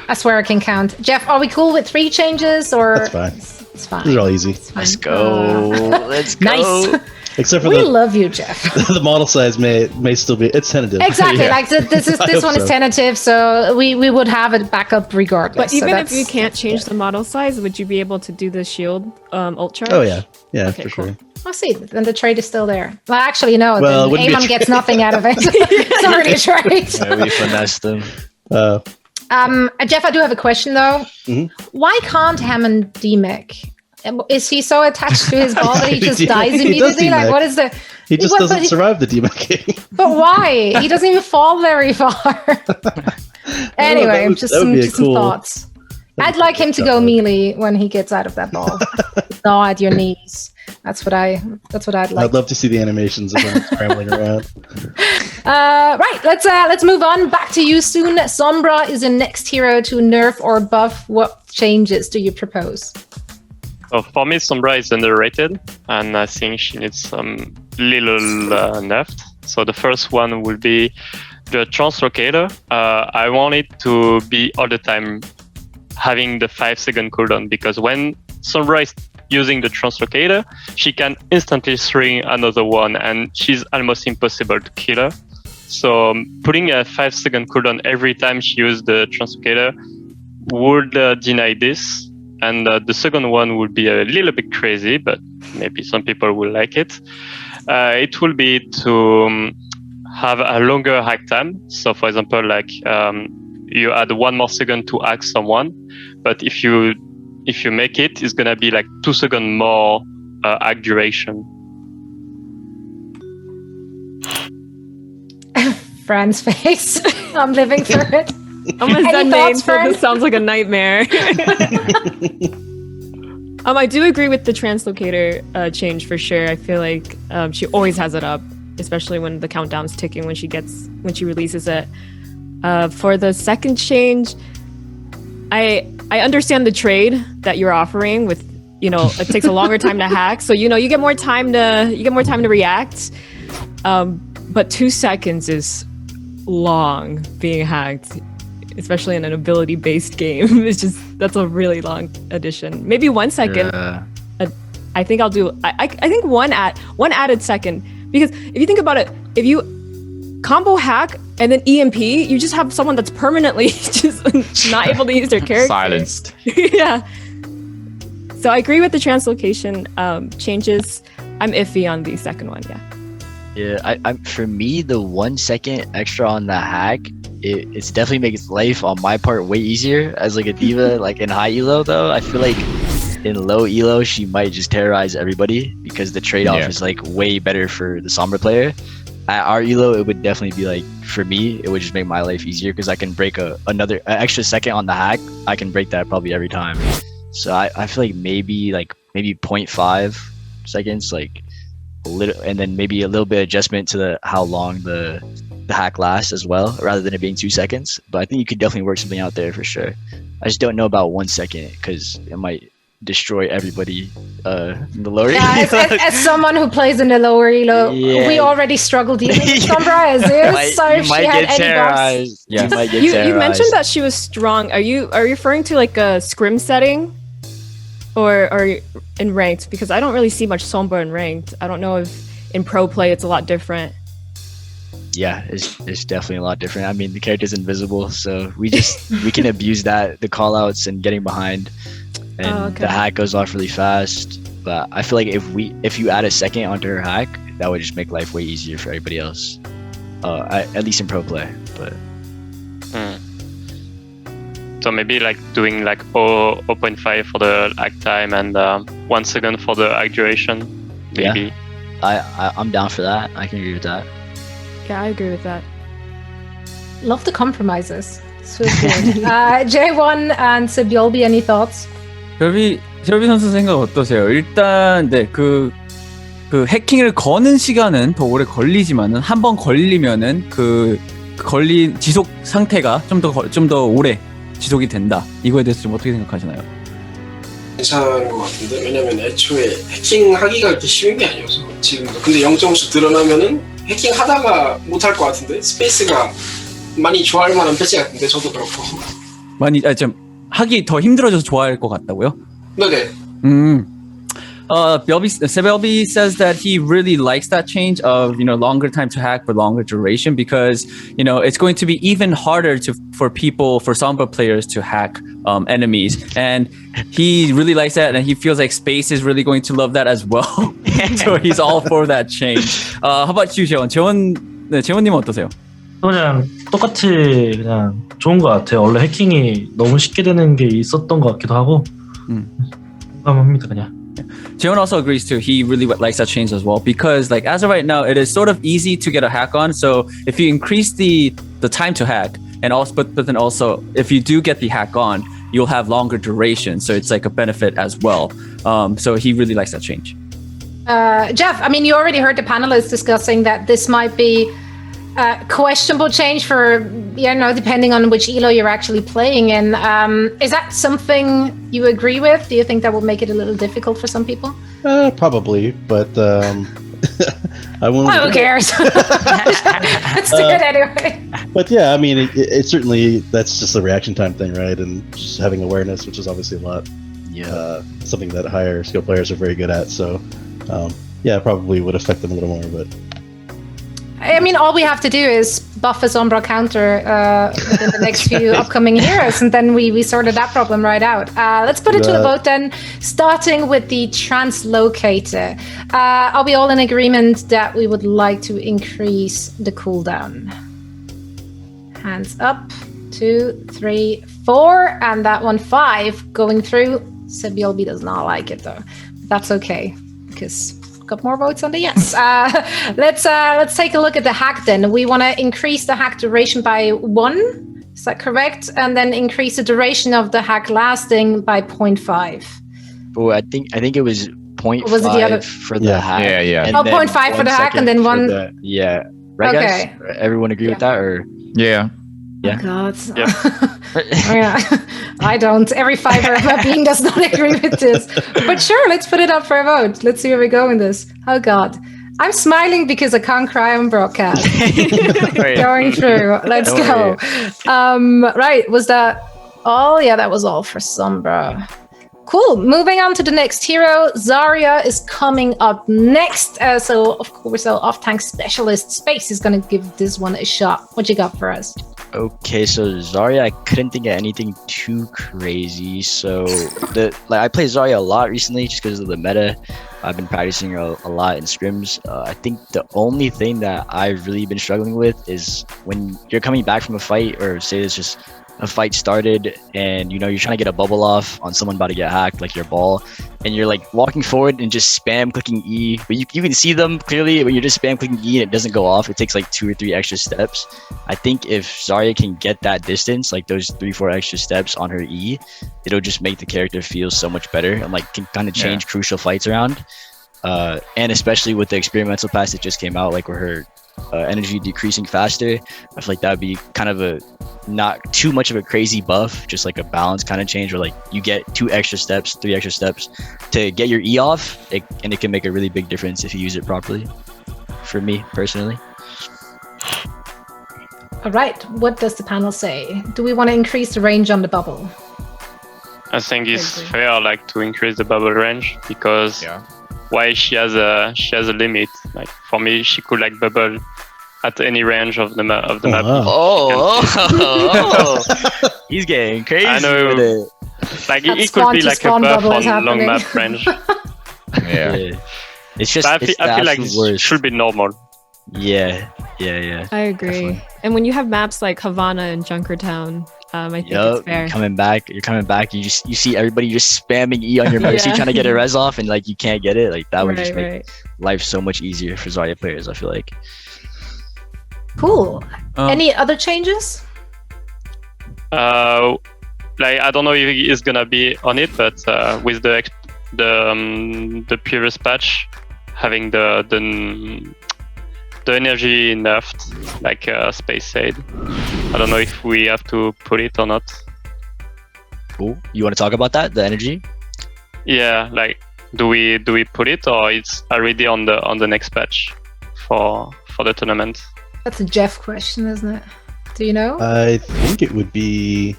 I swear I can count. Jeff, are we cool with 3 changes or? That's fine. It's fine. These are all easy. Let's go. Let's go. Nice. Except for We the love you, Jeff. the model size may still be it's tentative. Exactly. Yeah. Like this I this hope one is so. tentative, so we would have it back up regardless. But even so if you can't change the model size, would you be able to do the shield ult charge? Oh yeah, Okay, for cool. sure. I'll see. Then the trade is still there. Well, actually, no. Well, it Then wouldn't be a Amon gets trade. nothing out of it. It's already a trade. Yeah, we finessed them. Jeff, I do have a question though. Mhm. Why can't Hammond demech? Is he so attached to his ball that he just dies He does immediately? Like, demech. what is the? He just What- doesn't but he- survive the demecking. But why? He doesn't even fall very far. Anyway, that would be a some cool- thoughts. I'd like him to go melee when he gets out of that ball. Gnaw at your knees. That's what I'd like. I'd love to see the animations of him scrambling around. Right, let's move on. Back to you soon. Sombra is the next hero to nerf or buff. What changes do you propose? So for me, Sombra is underrated, and I think she needs some little nerfed. So the first one will be the translocator. I want it to be all the time having the 5-second cooldown, because when Sombra is using the translocator, she can instantly string another one, and she's almost impossible to kill her. So putting a 5-second cooldown every time she uses the translocator would deny this. And the second one would be a little bit crazy, but maybe some people will like it. It will be to have a longer hack time. So, for example, like you add 1 more second to hack someone, but if you make it, it's gonna be like 2 seconds more hack duration. Fran's face. I'm living through it. Almost Any done thoughts, names, so Fern? this sounds like a nightmare. I do agree with the translocator change for sure. I feel like she always has it up, especially when the countdown's ticking when she releases it. For the second change, I understand the trade that you're offering with, it takes a longer time to hack, so you get more time to react. But 2 seconds is long being hacked, especially in an ability-based game. That's a really long addition. Maybe 1 second. I think I'll do. I think one added second, because if you think about it, if you combo hack and then EMP, you just have someone that's permanently just not able to use their character. Silenced. Yeah. So I agree with the translocation changes. I'm iffy on the second one. Yeah. Yeah, I for me, the 1 second extra on the hack, it's definitely makes life on my part way easier as like a diva. Like in high elo though, I feel like in low elo she might just terrorize everybody because the trade-off is like way better for the Sombra player. At our elo, it would definitely be like, for me, it would just make my life easier because I can break another extra second on the hack. I can break that probably every time. So I feel like maybe 0.5 seconds, like a little, and then maybe a little bit of adjustment to how long the hack lasts as well, rather than it being 2 seconds. But I think you could definitely work something out there for sure. I just don't know about 1 second because it might destroy everybody in the lower elo. As someone who plays in the lower elo, we already struggle dealing with Sombra as is. So if she had any buffs, You might get You terrorized. mentioned that she was strong. Are you referring to like a scrim setting, or in ranked? Because I don't really see much Sombra in ranked. I don't know if in pro play it's a lot different. Yeah, it's definitely a lot different. I mean, the character's invisible, so we can abuse that, the call outs and getting behind, and the hack goes off really fast. But I feel like if you add a second onto her hack, that would just make life way easier for everybody else. At least in pro play. But so maybe like doing like 0.5 for the hack time and 1 second for the hack duration. Maybe. Yeah, I'm down for that. I can agree with that. Yeah, I agree with that. Love the compromises. So good. J1 and Sebyolbi, any thoughts? 별비 선수 생각 어떠세요? 일단 네, 그 해킹을 거는 시간은 더 오래 걸리지만은 한 번 걸리면은 그 걸린 지속 상태가 좀 더 오래 지속이 된다. 이거에 대해서 좀 어떻게 생각하시나요? 괜찮은 것 같은데, 왜냐면 애초에 해킹하기가 그렇게 쉬운 게 아니어서 지금도. 근데 0.5씩 드러나면은 해킹하다가 못할 것 같은데, 스페이스가 많이 좋아할 만한 패치 같은데, 저도 그렇고. 많이 좀 하기 더 힘들어져서 좋아할 것 같다고요? 네네. Sebelbi says that he really likes that change of, longer time to hack but longer duration because, it's going to be even harder for Sombra players to hack enemies. And he really likes that, and he feels like Space is really going to love that as well. So he's all for that change. How about you, 재원? 재원님 어떠세요? 그냥 똑같이 그냥 좋은 것 같아요. 원래 해킹이 너무 쉽게 되는 게 있었던 것 같기도 하고 공감합니다 그냥. Jeon also agrees too. He really likes that change as well because, like, as of right now, it is sort of easy to get a hack on. So if you increase the time to hack, and also, but then also, if you do get the hack on, you'll have longer duration. So it's like a benefit as well. So he really likes that change. Jeff, I mean, you already heard the panelists discussing that this might be a questionable change for, depending on which elo you're actually playing in. Is that something you agree with? Do you think that will make it a little difficult for some people? Probably, but I won't. Who cares? Let's do it anyway. But yeah, I mean, it certainly, that's just a reaction time thing, right? And just having awareness, which is obviously a lot. Yeah. Something that higher skill players are very good at. So, yeah, probably would affect them a little more, but. I mean, all we have to do is buff a Sombra counter within the next few upcoming heroes, and then we sorted that problem right out. Let's put it to a vote then, starting with the translocator. Are we all in agreement that we would like to increase the cooldown? Hands up. 2, 3, 4, and that one 5 going through. Sebyolbi does not like it though. That's okay, because got more votes on the yes. Let's take a look at the hack then. We want to increase the hack duration by 1. Is that correct? And then increase the duration of the hack lasting by 0.5. Oh, I think it was 0.5 was it the other? for the hack. Yeah. Oh, 0.5 for the hack and then 1. Yeah. Right, okay. Guys? Everyone agree with that, or? Yeah. Yeah. Oh God. Yeah. I don't. Every fiber of my being does not agree with this. But sure, let's put it up for a vote. Let's see where we go in this. Oh God. I'm smiling because I can't cry on broadcast. Going through. Let's go. Right. Was that all? Yeah, that was all for Sombra. Cool. Moving on to the next hero. Zarya is coming up next. So, of course, our off-tank specialist Space is going to give this one a shot. What you got for us? Okay, so Zarya, I couldn't think of anything too crazy. So I played Zarya a lot recently just because of the meta. I've been practicing her a lot in scrims. I think the only thing that I've really been struggling with is when you're coming back from a fight, or say it's just a fight started and you're trying to get a bubble off on someone about to get hacked, like your ball, and you're like walking forward and just spam clicking E, but you can see them clearly, but you're just spam clicking E and it doesn't go off. It takes like 2 or 3 extra steps. I think if Zarya can get that distance, like those 3-4 extra steps on her E, it'll just make the character feel so much better and like can kind of change crucial fights around. And especially with the experimental pass that just came out, like where her energy decreasing faster, I feel like that would be kind of a not too much of a crazy buff, just like a balance kind of change where like you get 2 extra steps, 3 extra steps to get your E off, and it can make a really big difference if you use it properly, for me personally. All right, what does the panel say? Do we want to increase the range on the bubble? I think it's fair, like, to increase the bubble range, because why she has a limit. Like, for me, she could like bubble at any range of the map. Oh, he's getting crazy. I know. With it. Like it could be like a buff on long map range. Yeah. It's just. I feel like it should be normal. Yeah. I agree. Definitely. And when you have maps like Havana and Junkertown, I think it's fair. You're coming back. You see everybody just spamming E on your Mercy trying to get a res off, and like you can't get it. Like that would just make life so much easier for Zarya players, I feel like. Cool. Any other changes? Like I don't know if it's gonna be on it, but with the previous patch, having the energy nerfed, like Space Aid. I don't know if we have to put it or not. Cool. You want to talk about that? The energy? Yeah, like do we put it, or it's already on the next patch for the tournament? That's a Jeff question, isn't it? Do you know? I think it would be.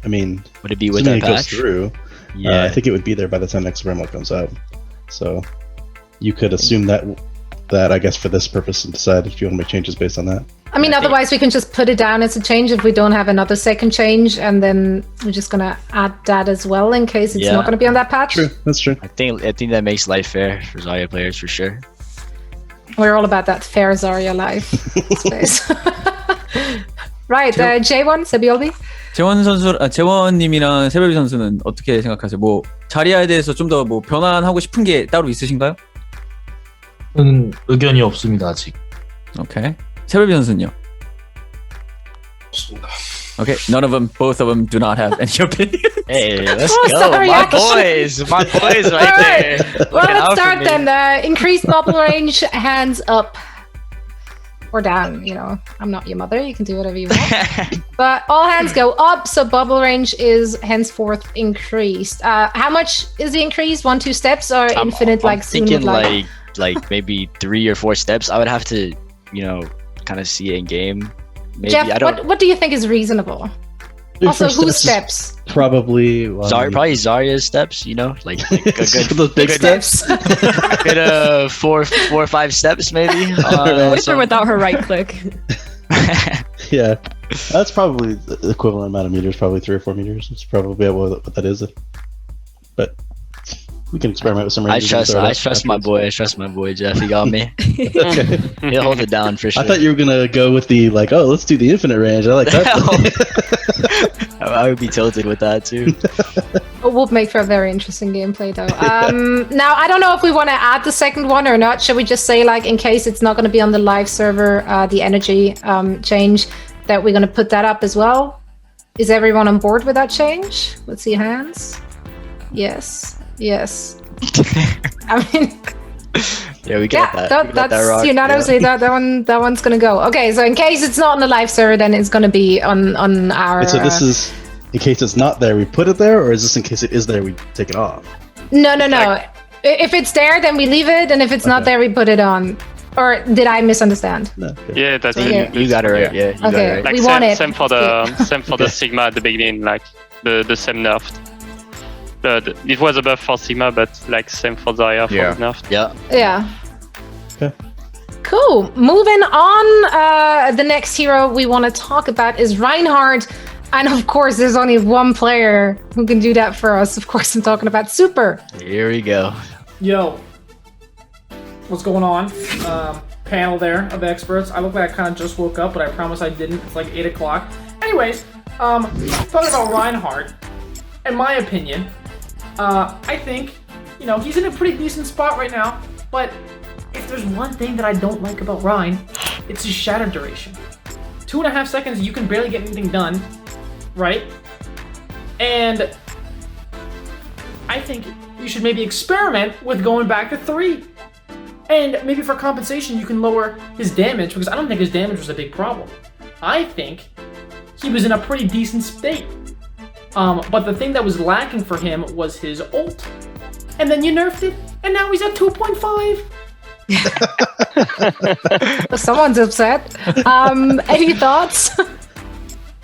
I mean, would it be with assuming that it goes patch? through? Yeah, I think it would be there by the time next Experimental comes out. So you could assume that I guess for this purpose and decide if you want to make changes based on that. I mean, otherwise we can just put it down as a change if we don't have another second change, and then we're just gonna add that as well in case it's not gonna be on that patch. True, that's true. I think that makes life fair for Zarya players for sure. We're all about that fair Zarya life space. Right, J1, 세비올비? 재원님이랑 세별비 선수는 어떻게 생각하세요? 뭐 자리아에 대해서 좀 더 뭐 변환하고 싶은 게 따로 있으신가요? 저는 의견이 없습니다 아직. 오케이. 세별비 선수는요? 없습니다. Okay, none of them, both of them do not have any opinion. Hey, let's Oh, go, sorry, my actually. boys right there. Well, Looking out let's for start me. then. Increased bubble range, hands up or down. You know, I'm not your mother. You can do whatever you want. But all hands go up, so bubble range is henceforth increased. How much is the increase? 1-2 steps or infinite? I'm Like soon thinking would like maybe 3 or 4 steps. I would have to, kind of see it in game. Maybe Jeff, I don't. what do you think is reasonable? Your Also, first whose steps steps? is probably Probably Zarya's steps. Like a good those big steps. good 4 or 5 steps maybe. With or without her right click. Yeah, that's probably the equivalent amount of meters. Probably 3 or 4 meters. It's probably what that is. But we can experiment with some I ranges. trust my boy. I trust my boy Jeff. He got me. He'll hold it down for sure. I thought you were gonna go with the let's do the infinite range. I like that. I would be tilted with that too. It would make for a very interesting gameplay, though. Now, I don't know if we want to add the second one or not. Should we just say, like, in case it's not going to be on the live server, the energy change, that we're going to put that up as well? Is everyone on board with that change? Let's see hands. Yes. I mean, yeah, we got that. That's unanimously that one's gonna go. Okay, so in case it's not on the live server, then it's gonna be on our. Wait, so this is in case it's not there, we put it there, or is this in case it is there, we take it off? No. If it's there, then we leave it, and if it's not there, we put it on. Or did I misunderstand? No. Yeah, that's You got it right. Yeah, you got it right. Like we want it. Same for the Sigma at the beginning, like the same nerf. It was a buff for Sigma, but like same for Zarya for the nerf. Yeah. Okay. Cool. Moving on, the next hero we want to talk about is Reinhardt. And of course, there's only one player who can do that for us. Of course, I'm talking about Super. Here we go. Yo. What's going on? Panel there of experts. I look like I kind of just woke up, but I promise I didn't. It's like 8 o'clock. Anyways, talking about Reinhardt, in my opinion, I think, he's in a pretty decent spot right now, but if there's one thing that I don't like about Rein, it's his shatter duration. 2.5 seconds, you can barely get anything done, right? And I think you should maybe experiment with going back to 3. And maybe for compensation, you can lower his damage, because I don't think his damage was a big problem. I think he was in a pretty decent state. But the thing that was lacking for him was his ult. And then you nerfed it, and now he's at 2.5. Someone's upset. Any thoughts?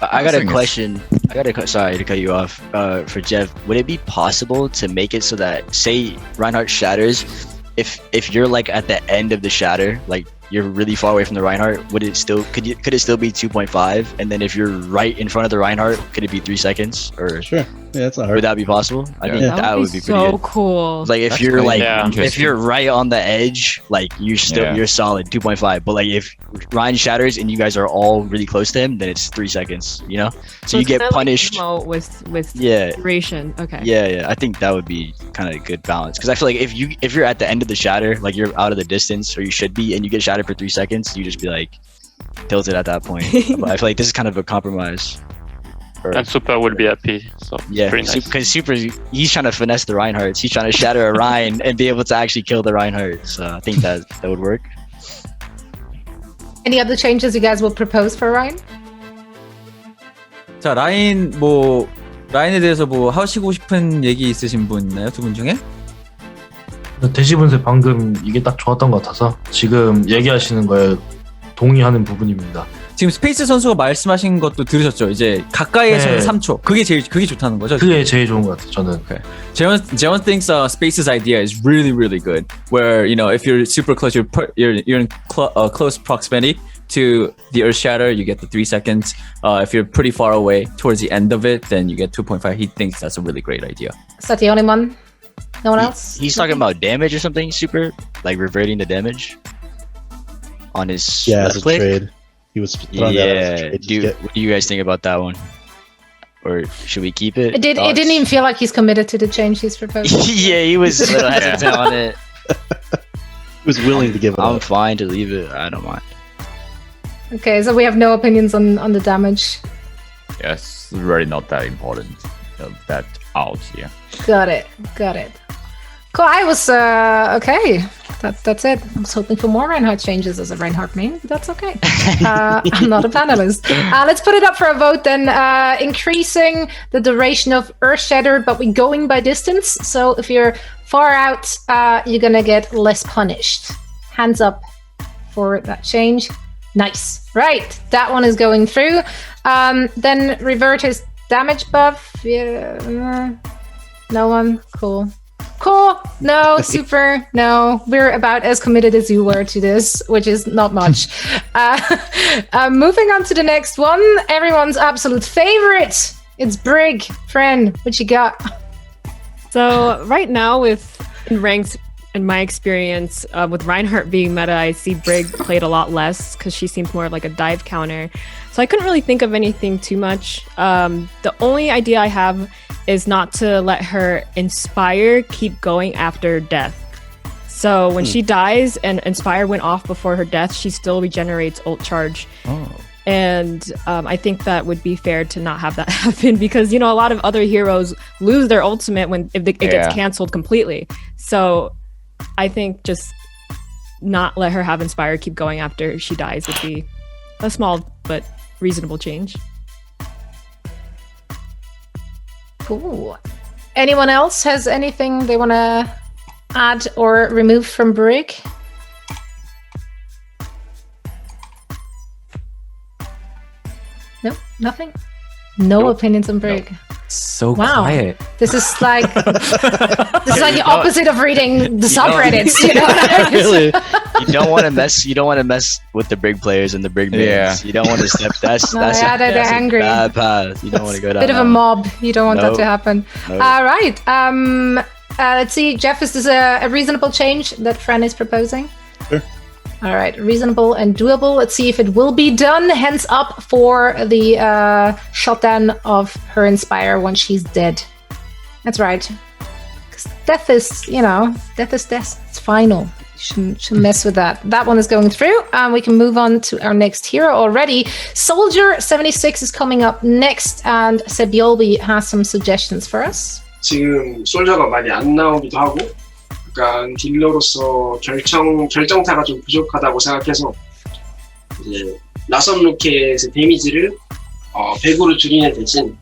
I got a question. Sorry to cut you off. For Jeff, would it be possible to make it so that, say, Reinhardt shatters, if you're like at the end of the shatter, like you're really far away from the Reinhardt, could it still be 2.5? And then if you're right in front of the Reinhardt, could it be 3 seconds? Or sure, yeah, that's not hard. Would that be possible? I think that would be pretty so good. cool. Like if That's you're crazy. like if you're right on the edge, like you're solid 2.5. But like if Ryan shatters and you guys are all really close to him, then it's 3 seconds. So you get punished. Like with Yeah. duration. Okay. Yeah. I think that would be kind of a good balance, because I feel like if you're at the end of the shatter, like you're out of the distance, or you should be, and you get shattered for 3 seconds, you just be like, tilted at that point. But I feel like this is kind of a compromise. And Super will be happy. So Yeah, pretty nice. because Super, he's trying to finesse the Reinhardts. He's trying to shatter a Rein and be able to actually kill the Reinhardt. So I think that would work. Any other changes you guys will propose for Ryan? 자, 라인에 대해서 뭐 하시고 싶은 얘기 있으신 분 있나요? 두 분 중에? 대시분세 방금 이게 딱 좋았던 것 같아서 지금 얘기하시는 거에 동의하는 부분입니다. 지금 스페이스 선수가 말씀하신 것도 들으셨죠? 이제 가까이에서는 네. 3초. 그게 좋다는 거죠? 그게 제일 좋은 것 같아요. 저는. Okay. Jeon thinks Space's idea is really, really good. Where, you know, if you're super close, you're in close proximity to the Earth Shatter, you get the 3 seconds. If you're pretty far away towards the end of it, then you get 2.5. He thinks that's a really great idea. Is that the only one? No one else? He's talking about damage or something, Super? Like reverting the damage on his as a click? trade. He was throwing that as a trade. What do you guys think about that one? Or should we keep it? It didn't even feel like he's committed to the change he's proposing. Yeah, he was a little hesitant on it. He was willing to give it I'm up. fine to leave it. I don't mind. Okay, so we have no opinions on the damage. Yes, really not that important. That out, yeah. Got it. Cool. I was okay. That's it. I was hoping for more Reinhardt changes as a Reinhardt main, but that's okay. I'm not a panelist. Let's put it up for a vote then. Increasing the duration of Earth Shatter, but we're going by distance. So if you're far out, you're gonna get less punished. Hands up for that change. Nice. Right. That one is going through. Then revert his damage buff. Yeah. No one. Cool. No. Super. No. We're about as committed as you were to this, which is not much. Moving on to the next one. Everyone's absolute favorite. It's Brig. Friend, what you got? So right now in ranked, in my experience, with Reinhardt being meta, I see Brig played a lot less because she seems more like a dive counter. So I couldn't really think of anything too much. The only idea I have is not to let her Inspire keep going after death. So when she dies and Inspire went off before her death, she still regenerates ult charge. Oh. And I think that would be fair to not have that happen because, you know, a lot of other heroes lose their ultimate if it gets canceled completely. So I think just not let her have Inspire keep going after she dies would be a small but reasonable change. Cool. Anyone else has anything they want to add or remove from Brig? No, nothing. No opinions on Brig. So Wow. quiet. This is like the opposite of reading the subreddits. You know what I mean? Really? You don't want to mess. You don't want to mess with the Brig players and the Brig mains. Yeah. You don't want to step. That's No, that's yeah, they're angry. a bad path. You don't want to go down. Bit of a that. mob. You don't want that Nope. to happen. Nope. All right. Let's see. Jeff, is this a reasonable change that Fran is proposing? Sure. All right. Reasonable and doable. Let's see if it will be done. Hands up for the shutdown of her Inspire once she's dead. That's right. Because death is, death is death. It's final. You shouldn't mess with that. That one is going through. We can move on to our next hero already. Soldier 76 is coming up next, and Sebiolbi has some suggestions for us. 지금 솔저가 많이 안 나오기도 하고 약간 딜러로서 결정타가 좀 부족하다고 생각해서 이제 낯선 로켓의 데미지를 100으로 줄이는 대신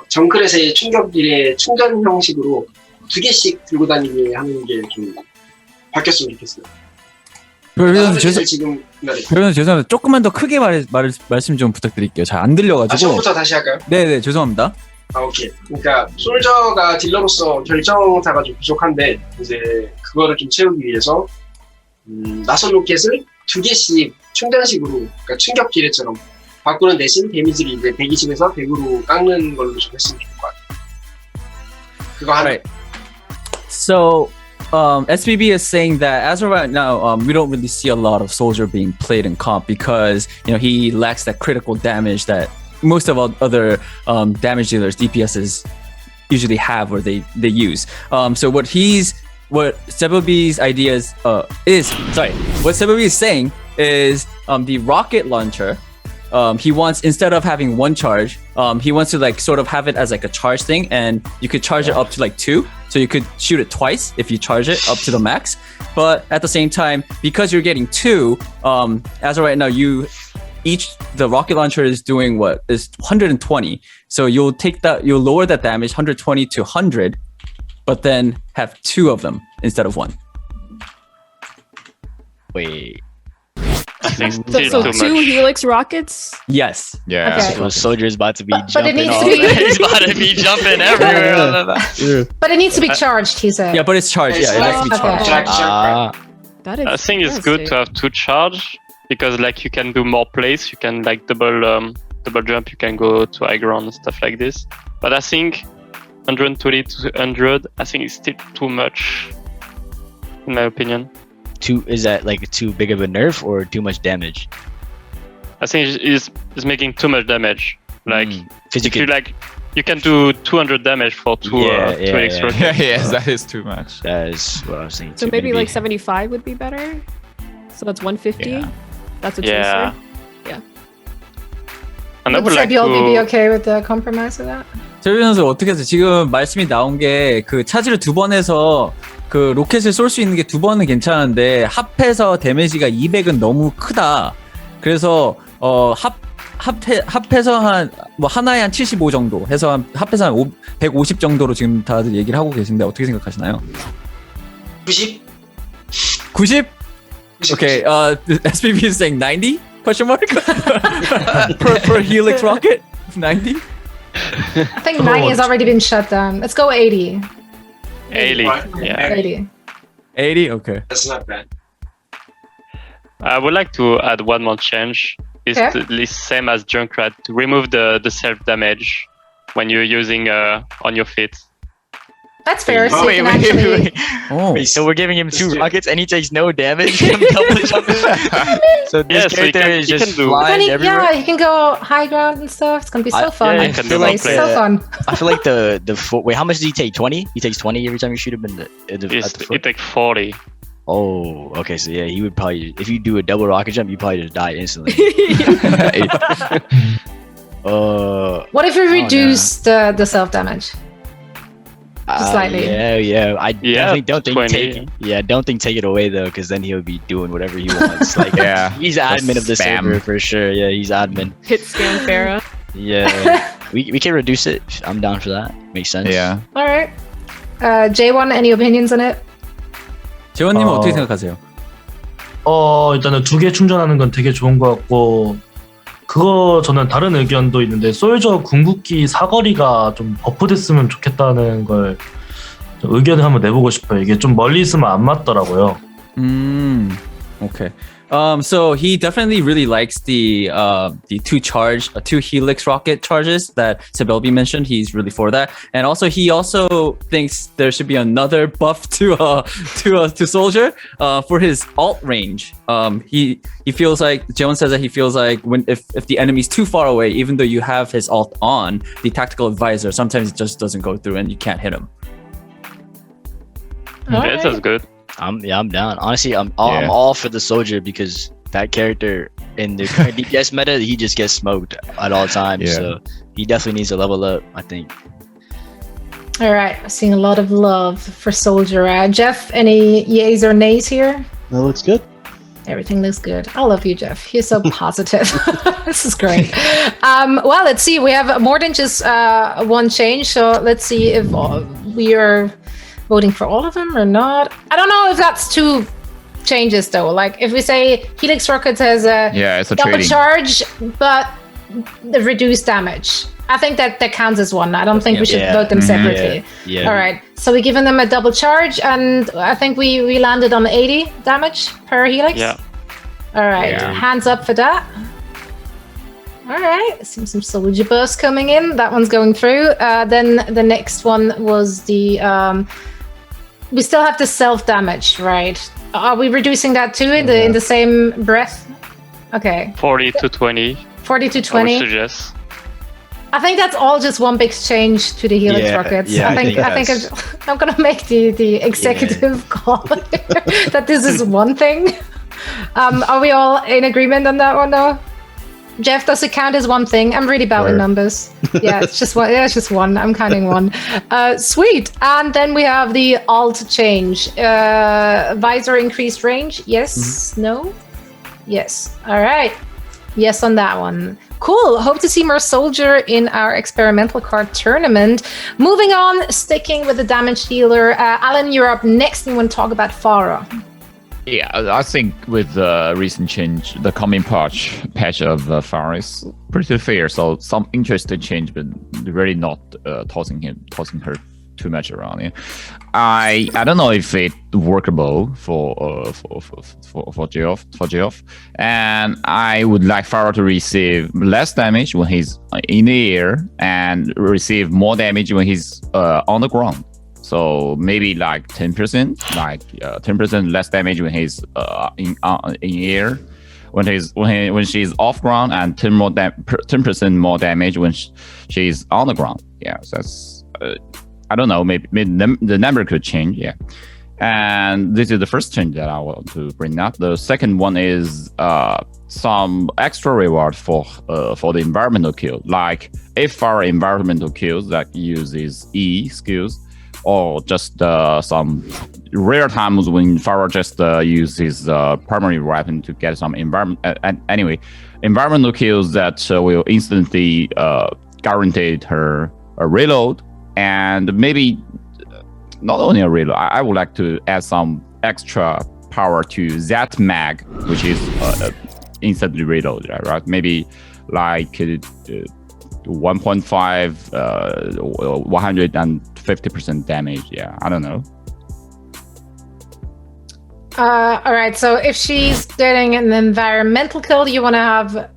정크렛의 충격딜의 충전 형식으로 2개씩 들고 다니게 하는 게 좀 바뀌었으면 좋겠어요. 별로는 지금 죄송합니다. 조금만 더 크게 말씀 좀 부탁드릴게요. 잘 안 들려가지고. 처음부터 다시 할까요? 네네, 죄송합니다. 오케이. 그러니까 솔저가 딜러로서 결정타가 좀 부족한데 이제 그거를 좀 채우기 위해서 낯선 로켓을 2개씩 충전식으로, 그러니까 충격 기뢰처럼 바꾸는 대신 데미지를 이제 120에서 100으로 깎는 걸로 좀 했으면 좋을 것 같아요. 그거 하나. Right. So, SBB is saying that as of right now, we don't really see a lot of Soldier being played in comp because he lacks that critical damage that most of other damage dealers, DPSs, usually have or they use. So what Sebabi's idea what Sebabi is saying is the rocket launcher. He wants, instead of having one charge, he wants to like sort of have it as like a charge thing, and you could charge it up to like 2. So you could shoot it twice if you charge it up to the max. But at the same time, because you're getting 2, as of right now, the rocket launcher is doing what is 120. So you'll lower that damage 120 to 100, but then have 2 of them instead of 1. Wait. So 2 Helix rockets? Yes. Yeah. Okay. So soldier's about to be But it jumping needs all to be- over. He's about to be jumping everywhere. But it needs to be charged, he said. Yeah, but it's charged. Yeah, it has to be Okay. charged. That is I think it's good to have 2 charge because like you can do more plays. You can like double jump. You can go to high ground and stuff like this. But I think 120 to 100, I think it's still too much, in my opinion. Is that like too big of a nerf or too much damage? I think it's making too much damage. Like Physically. you can do 200 damage for 2 extra. Yes, that is too much. That is what I was thinking. So too. maybe like 75 would be better. So that's 150. Yeah. That's a Yeah. chaser. And I Would would like Sebiol be to. okay with the compromise of that? 세비 선수 어떻게 하세요? 지금 말씀이 나온 게 그 차지를 2번 해서 그 로켓을 쏠 수 있는 게 2번은 괜찮은데 합해서 데미지가 200은 너무 크다. 그래서 합해서 한 뭐 하나에 한 75 정도 해서 합해서 한 150 정도로 지금 다들 얘기를 하고 계신데 어떻게 생각하시나요? 90? 90? Okay, the SPB is saying 90? Question mark? per Helix rocket? 90? I think 90 has already been shut down. Let's go 80. 80. Yeah. 80. 80? Okay. That's not bad. I would like to add one more change. It's Yeah. the same as Junkrat. To remove the self damage when you're using on your feet. That's fair. So Oh, you wait, can wait, actually... wait. Oh. Wait, so we're giving him 2 rockets and he takes no damage from double jumping? So this Yeah, so he character can- is he just can do- flying Yeah, everywhere? he can go high ground and stuff. It's gonna be so fun. yeah, I can feel do like no play. So fun. I feel like wait, how much does he take? 20? He takes 20 every time you shoot him at the It foot? takes 40. Oh, okay. So yeah, he would probably, if you do a double rocket jump, you probably just die instantly. What if we reduce the self damage? Slightly. Yeah. I definitely don't think 20. don't think take it away though, because then he'll be doing whatever he wants. Like, Yeah. he's admin of the spam. server for sure. Yeah, he's admin. Hit scan Farah. Yeah, we can reduce it. I'm down for that. Makes sense. Yeah. All right. J1, any opinions on it? 재원님은 어떻게 생각하세요? 일단은 2개 충전하는 건 되게 좋은 것 같고, 그거 저는 다른 의견도 있는데, 솔저 궁극기 사거리가 좀 버프됐으면 좋겠다는 걸 의견을 한번 내보고 싶어요. 이게 좀 멀리 있으면 안 맞더라고요. Okay. So he definitely really likes the 2 Helix rocket charges that Sebelby mentioned. He's really for that, and also he thinks there should be another buff to Soldier for his alt range. He feels like Jones says that he feels like if the enemy's too far away, even though you have his alt on, the tactical advisor sometimes it just doesn't go through and you can't hit him. Yeah, that's good. I'm down. Honestly, I'm all for the soldier because that character in the current DPS meta, he just gets smoked at all times. Yeah. So he definitely needs to level up, I think. All right. Seeing a lot of love for Soldier. Jeff, any yays or nays here? That looks good. Everything looks good. I love you, Jeff. You're so positive. This is great. Well, let's see. We have more than just one change. So let's see if we are voting for all of them or not. I don't know if that's 2 changes though. Like if we say Helix Rockets has a It's a double trading. charge, but the reduced damage. I think that counts as one. I don't think we should vote them separately. Yeah. All right. So we're giving them a double charge, and I think we landed on 80 damage per Helix. Yeah. All right. Yeah. Hands up for that. All right. Seeing some soldier bursts coming in. That one's going through. Then the next one was the. We still have the self damage, right? Are we reducing that too in the same breath? Okay. 40 to 20. 40 to I would 20. suggest. I think that's all just one big change to the Helix Yeah, rockets. yeah, I think I'm gonna make the executive call here that this is one thing. Are we all in agreement on that one, though? Jeff, does it count as one thing? I'm really bad with numbers. Yeah, it's just one. Yeah, it's just one. I'm counting one. Sweet. And then we have the alt change. Visor increased range. Yes. No. Yes. All right. Yes on that one. Cool. Hope to see more soldier in our experimental card tournament. Moving on, sticking with the damage dealer. Alan, you're up next. You want to talk about Farah? Yeah, I think with the recent change, the coming patch of Farah is pretty fair. So some interesting change, but really not tossing her too much around. Yeah. I don't know if it's workable for Geoff, and I would like Farah to receive less damage when he's in the air and receive more damage when he's on the ground. So maybe like 10%, 10% less damage when he's in air, when she's off ground, and 10% more damage when she's on the ground. Yeah, so that's I don't know. Maybe the number could change. Yeah, and this is the first change that I want to bring up. The second one is some extra reward for the environmental kill, like if Farah environmental kills that uses E skills. Or just some rare times when Farah just uses primary weapon to get some environmental kills that will instantly guarantee her a reload, and maybe not only a reload. I would like to add some extra power to that mag, which is instantly reload, right? Maybe like 1.5, 150% damage. Yeah, I don't know. All right. So if she's getting an environmental kill, you want to have a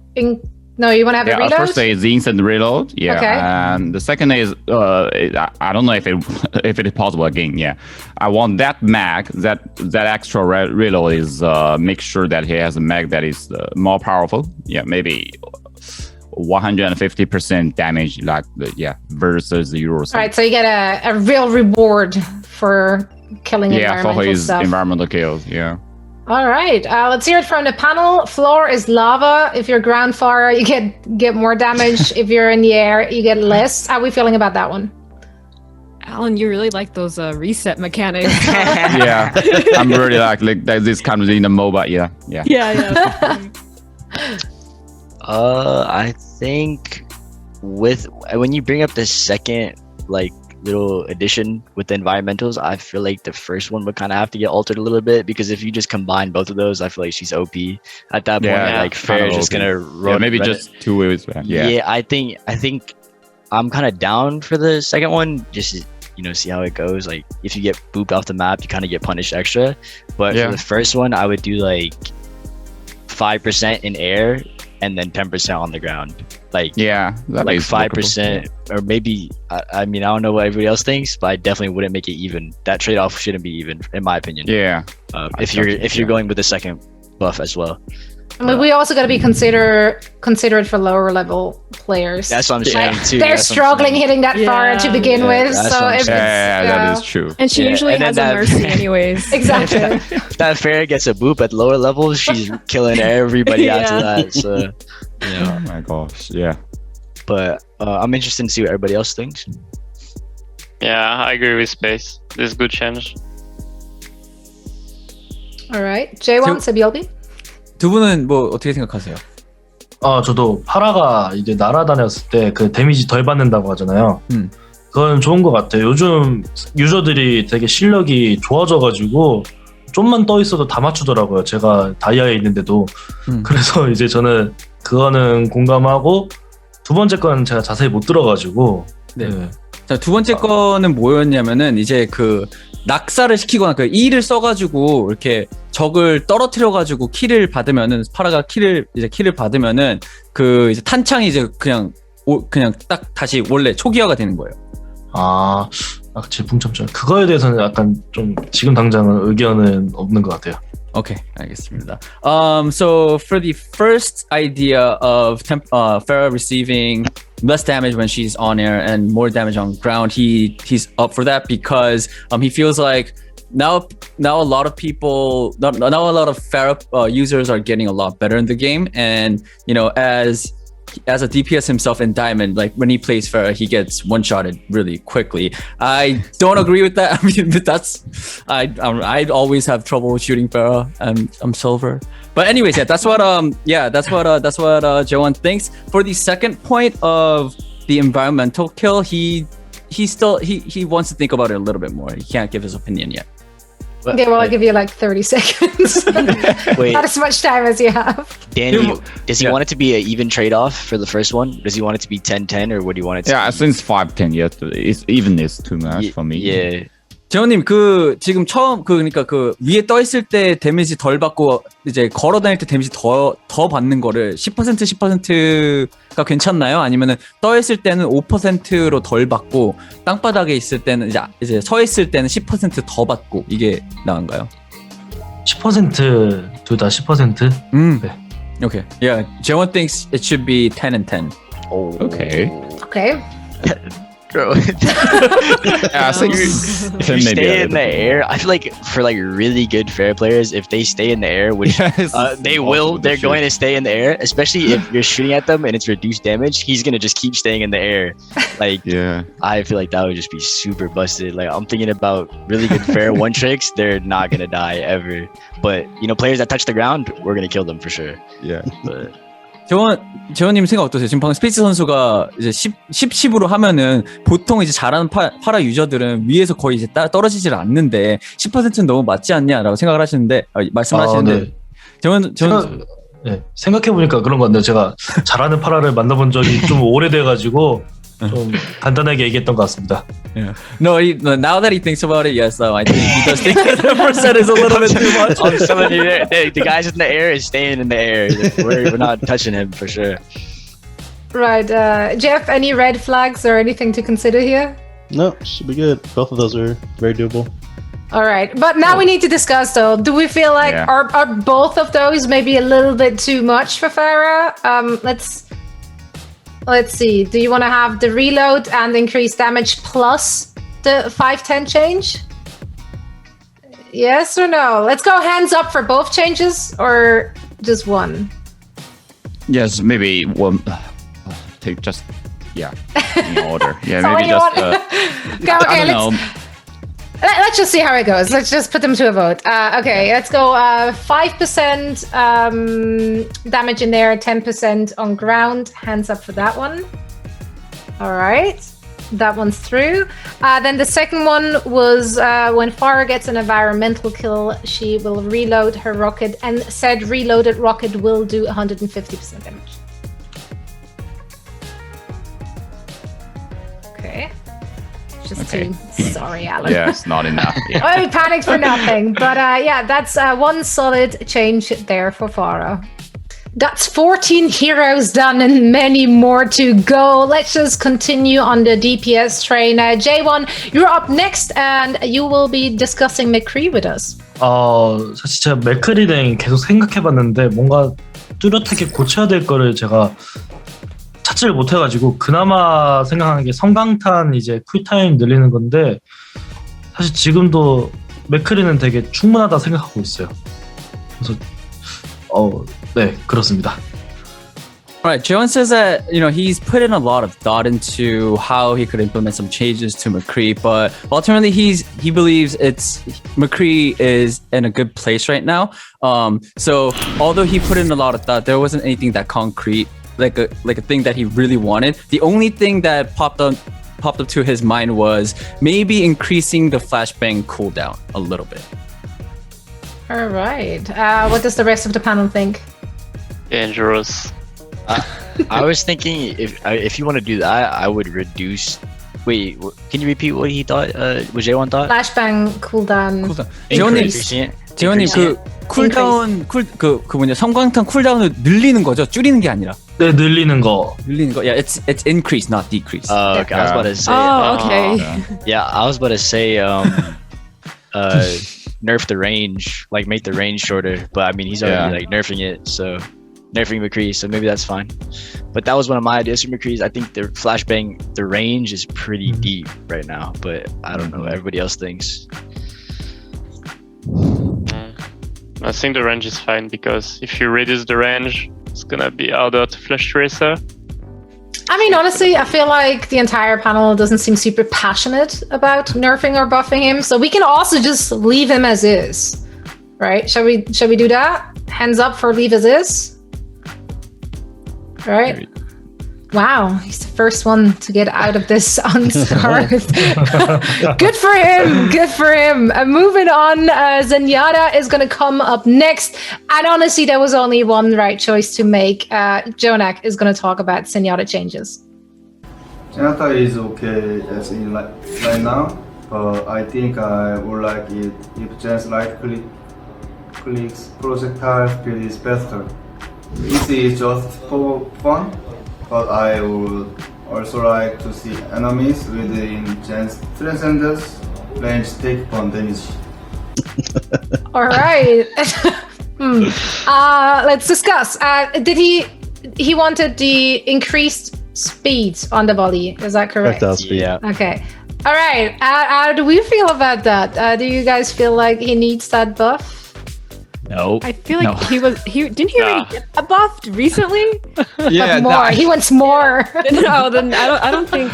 reload? First is the instant reload. Yeah. Okay. And the second is I don't know if it is possible again. Yeah. I want that mag that extra reload is make sure that he has a mag that is more powerful. Yeah, maybe 150% damage, versus the Euro. All right, so you get a real reward for killing environmental for his stuff. environmental kills. Yeah. All right, let's hear it from the panel. Floor is lava. If you're ground fire, you get more damage. If you're in the air, you get less. How are we feeling about that one? Alan, you really like those reset mechanics. Yeah, I'm really like this comes in the mobile. Yeah. I think when you bring up the second little addition with the environmentals, I feel like the first one would kind of have to get altered a little bit, because if you just combine both of those, I feel like she's OP at that point. Fair is just gonna run. Maybe just 2 ways. Yeah, I think I'm kind of down for the second one. Just see how it goes. Like if you get booped off the map, you kind of get punished extra. But for the first one, I would do 5% in air and then 10% on the ground. That 5%, or maybe I don't know what everybody else thinks, but I definitely wouldn't make it even. That trade-off shouldn't be even, in my opinion. Yeah. If you're going with the second buff as well. I mean, we also got to be considerate for lower level players. That's what I'm saying too. They're struggling hitting that far to begin with, so that is true. And she usually has a mercy, anyways. Exactly. If that Farah gets a boop at lower levels, she's killing everybody after that. So, Oh my gosh, yeah. But I'm interested to see what everybody else thinks. Yeah, I agree with Space. This is good change. All right, J1, 세비얼비? 두 분은 뭐 어떻게 생각하세요? 저도 파라가 이제 날아다녔을 때 그 데미지 덜 받는다고 하잖아요. 그건 좋은 것 같아요. 요즘 유저들이 되게 실력이 좋아져가지고 좀만 떠 있어도 다 맞추더라고요. 제가 다이아에 있는데도. 그래서 이제 저는 그거는 공감하고, 두 번째 건 제가 자세히 못 들어가지고. 네. 자, 두 번째 거는 뭐였냐면은 이제 그 낙사를 시키거나 그 E를 써가지고 이렇게 적을 떨어뜨려가지고 킬을 받으면은, 파라가 킬을 받으면은 그 이제 탄창이 이제 그냥 딱 다시 원래 초기화가 되는 거예요. 제 분점점. 그거에 대해서는 약간 좀 지금 당장은 의견은 없는 것 같아요. Okay, 알겠습니다. So for the first idea of Farah receiving less damage when she's on air and more damage on ground, he's up for that because he feels like now a lot of people, now a lot of Pharah users are getting a lot better in the game, and as a DPS himself in Diamond, like when he plays Pharah, he gets one-shotted really quickly. I don't agree with that. I mean, I always have trouble shooting Pharah, and I'm silver. But anyways, that's what Joan thinks. For the second point of the environmental kill, he wants to think about it a little bit more. He can't give his opinion yet. Okay, well, I'll give you like 30 seconds. Wait. Not as much time as you have. Danny, does he want it to be an even trade-off for the first one? Does he want it to be 10-10, or what do you want it to be? Yeah, since 5-10, yes, it's even is too much for me. Yeah. 재원님 지금 처음 그러니까 위에 떠 있을 때 데미지 덜 받고 이제 걸어 다닐 때 데미지 더 받는 거를 10%가 괜찮나요? 아니면은 떠 있을 때는 5%로 덜 받고 땅바닥에 있을 때는 이제 서 있을 때는 10% 더 받고 이게 나은가요? 10% 둘 다 10%? 네. Okay. Yeah. Joan thinks it should be 10 and 10. Oh. Okay. Okay. Bro. Yeah, so if you stay in the air, I feel like for like really good fair players, if they stay in the air, which they're going to stay in the air, especially if you're shooting at them and it's reduced damage, he's going to just keep staying in the air. Like, I feel like that would just be super busted. Like, I'm thinking about really good fair one tricks, they're not going to die ever. But, players that touch the ground, we're going to kill them for sure. Yeah. But 재원님 생각 어떠세요? 지금 방금 스피츠 선수가 이제 10으로 하면은 보통 이제 잘하는 파라 유저들은 위에서 거의 이제 떨어지질 않는데 10%는 너무 맞지 않냐라고 생각을 하시는데 말씀하시는데 재원 생각해보니까 그런 것 같네요. 제가 잘하는 파라를 만나본 적이 좀 오래돼가지고 좀 간단하게 얘기했던 것 같습니다. Yeah. No, now that he thinks about it, yes, though, I think he does think that 10% is a little bit too much. I'm telling you, the guys in the air is staying in the air. We're not touching him for sure. Right. Jeff, any red flags or anything to consider here? No, should be good. Both of those are very doable. All right. But now we need to discuss, though. Do we feel like are both of those maybe a little bit too much for Pharah? Let's see. Do you want to have the reload and increase damage plus the 5-10 change? Yes or no? Let's go hands up for both changes or just one? Yes, maybe one. Take just in order. Yeah, So maybe you just. Go, okay, I don't know. Let's just see how it goes. Let's just put them to a vote. Okay, let's go 5% damage in there, 10% on ground. Hands up for that one. All right, that one's through. Then the second one was when Pharah gets an environmental kill, she will reload her rocket, and said reloaded rocket will do 150% damage. Okay. Sorry, Alan. Yeah, it's not enough. Yeah. I panicked for nothing. But that's one solid change there for Pharah. That's 14 heroes done and many more to go. Let's just continue on the DPS train. J1, you're up next and you will be discussing McCree with us. 사실 제가 맥크리는 계속 생각해봤는데 뭔가 뚜렷하게 고쳐야 될 거를 제가 찾지를 못해가지고 그나마 생각하는 게 성강탄 이제 쿨타임 늘리는 건데 사실 지금도 맥크리는 되게 충분하다 생각하고 있어요. 그래서 네 그렇습니다. Right, Joan says that he's put in a lot of thought into how he could implement some changes to McCree, but ultimately he believes McCree is in a good place right now. So although he put in a lot of thought, there wasn't anything that concrete. Like a thing that he really wanted. The only thing that popped up to his mind was maybe increasing the flashbang cooldown a little bit. All right. What does the rest of the panel think? Dangerous. I was thinking if you want to do that, I would reduce. Wait, can you repeat what he thought? What J1 thought? Flashbang cooldown. 재원님 쿨다운 성광탄 쿨다운을 늘리는 거죠? 줄이는 게 아니라. 네, 늘리는 거. Yeah, it's increase, not decrease. Okay. I was about to say. Okay. Yeah, I was about to say nerf the range, like make the range shorter. But I mean, he's already like nerfing it, so nerfing McCree, so maybe that's fine. But that was one of my ideas for McCree's. I think the flashbang, the range is pretty deep right now, but I don't know what everybody else thinks. I think the range is fine because if you reduce the range, it's gonna be harder to flash Tracer. I mean, honestly, I feel like the entire panel doesn't seem super passionate about nerfing or buffing him, so we can also just leave him as is, right? Shall we do that? Hands up for leave as is. All right. Wow, he's the first one to get out of this unscarred. Good for him. Good for him. Moving on, Zenyatta is going to come up next. And honestly, there was only one right choice to make. Jonak is going to talk about Zenyatta changes. Zenyatta is okay as in right now, but I think I would like it if Zen's clicks projectile speed is faster. This is just for fun. But I would also like to see enemies within Zen's Transcendence range take on damage. All right. Let's discuss. Did he wanted the increased speed on the volley? Is that correct? Yeah. Okay. All right. How do we feel about that? Do you guys feel like he needs that buff? No. I feel like he didn't he already get a buffed recently? Yeah, more. He wants more. No, then I don't think.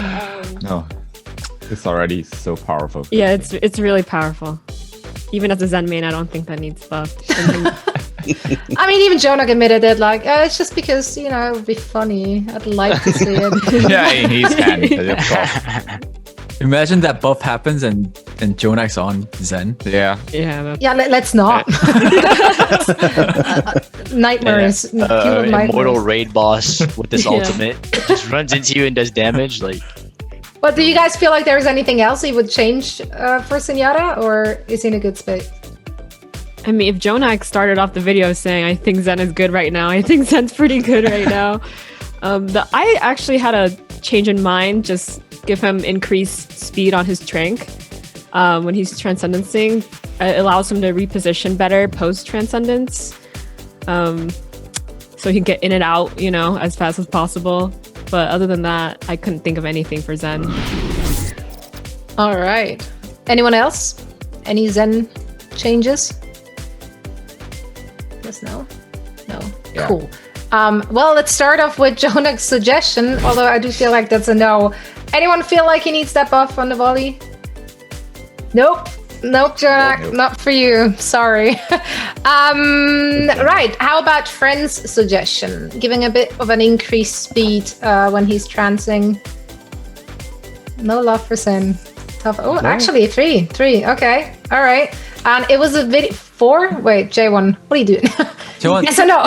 No, it's already so powerful. Yeah, it's really powerful. Even as a Zen main, I don't think that needs buffed. I mean, even Jonak admitted it. Like, it's just because it would be funny. I'd like to see it. Yeah, in his hand. Imagine that buff happens and Jonak's on Zen. Yeah. Yeah, let's not. Nightmares. Immortal raid boss with this ultimate just runs into you and does damage. Like, but do you guys feel like there's anything else he would change for Zenyatta, or is he in a good space? I mean, if Jonak started off the video saying, I think Zen is good right now, I think Zen's pretty good right now. I actually had a change in mind, just give him increased speed on his trank. When he's transcendencing, it allows him to reposition better post transcendence. So he can get in and out, as fast as possible. But other than that, I couldn't think of anything for Zen. All right. Anyone else? Any Zen changes? Yes, no? No. Yeah. Cool. Well, let's start off with Jonak's suggestion, although I do feel like that's a no. Anyone feel like he needs that buff on the volley? Nope, Jonak, nope. Not for you. Sorry. Right. How about Friend's suggestion? Giving a bit of an increased speed when he's trancing. No love for Zen. Tough. Oh, no. Actually, three. Okay. All right. And it was a video 4. Wait, J1. What are you doing? J1. Yes or no?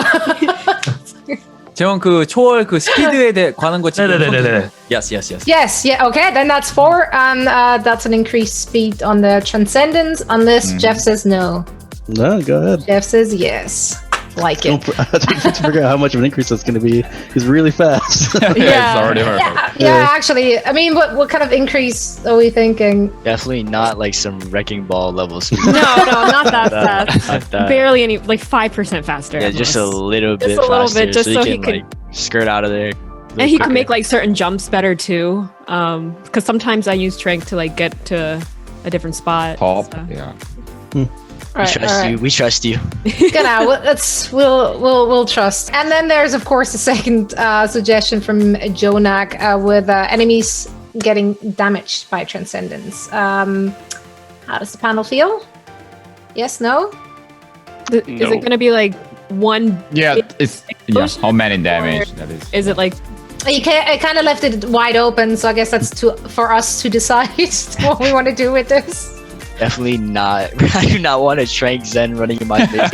재원 그 초월 그 스피드에 관한 거 지금 네네네네. Yes. Yes, yeah, okay, then that's 4, and that's an increased speed on the Transcendence, unless Jeff says no. No, go ahead. Jeff says yes. Like it. I think to figure out how much of an increase that's going to be is really fast. It's already hard. Yeah, actually, I mean, what kind of increase are we thinking? Definitely not like some wrecking ball level speed. No, not that fast. Not that. Barely any, like 5% faster. Yeah, just a little bit just a little faster, bit, just so he could like skirt out of there. And he can make like certain jumps better too. Because sometimes I use strength to like get to a different spot. Top, so. yeah. We trust you. Genau, we'll trust. And then there's of course a second suggestion from Jonak with enemies getting damaged by Transcendence. How does the panel feel? Yes, no? Is it going to be like one? Yeah, it's how many damage that is. Is it like? I kind of left it wide open, so I guess that's for us to decide what we want to do with this. Definitely not. I do not want to trank Zen running in my face.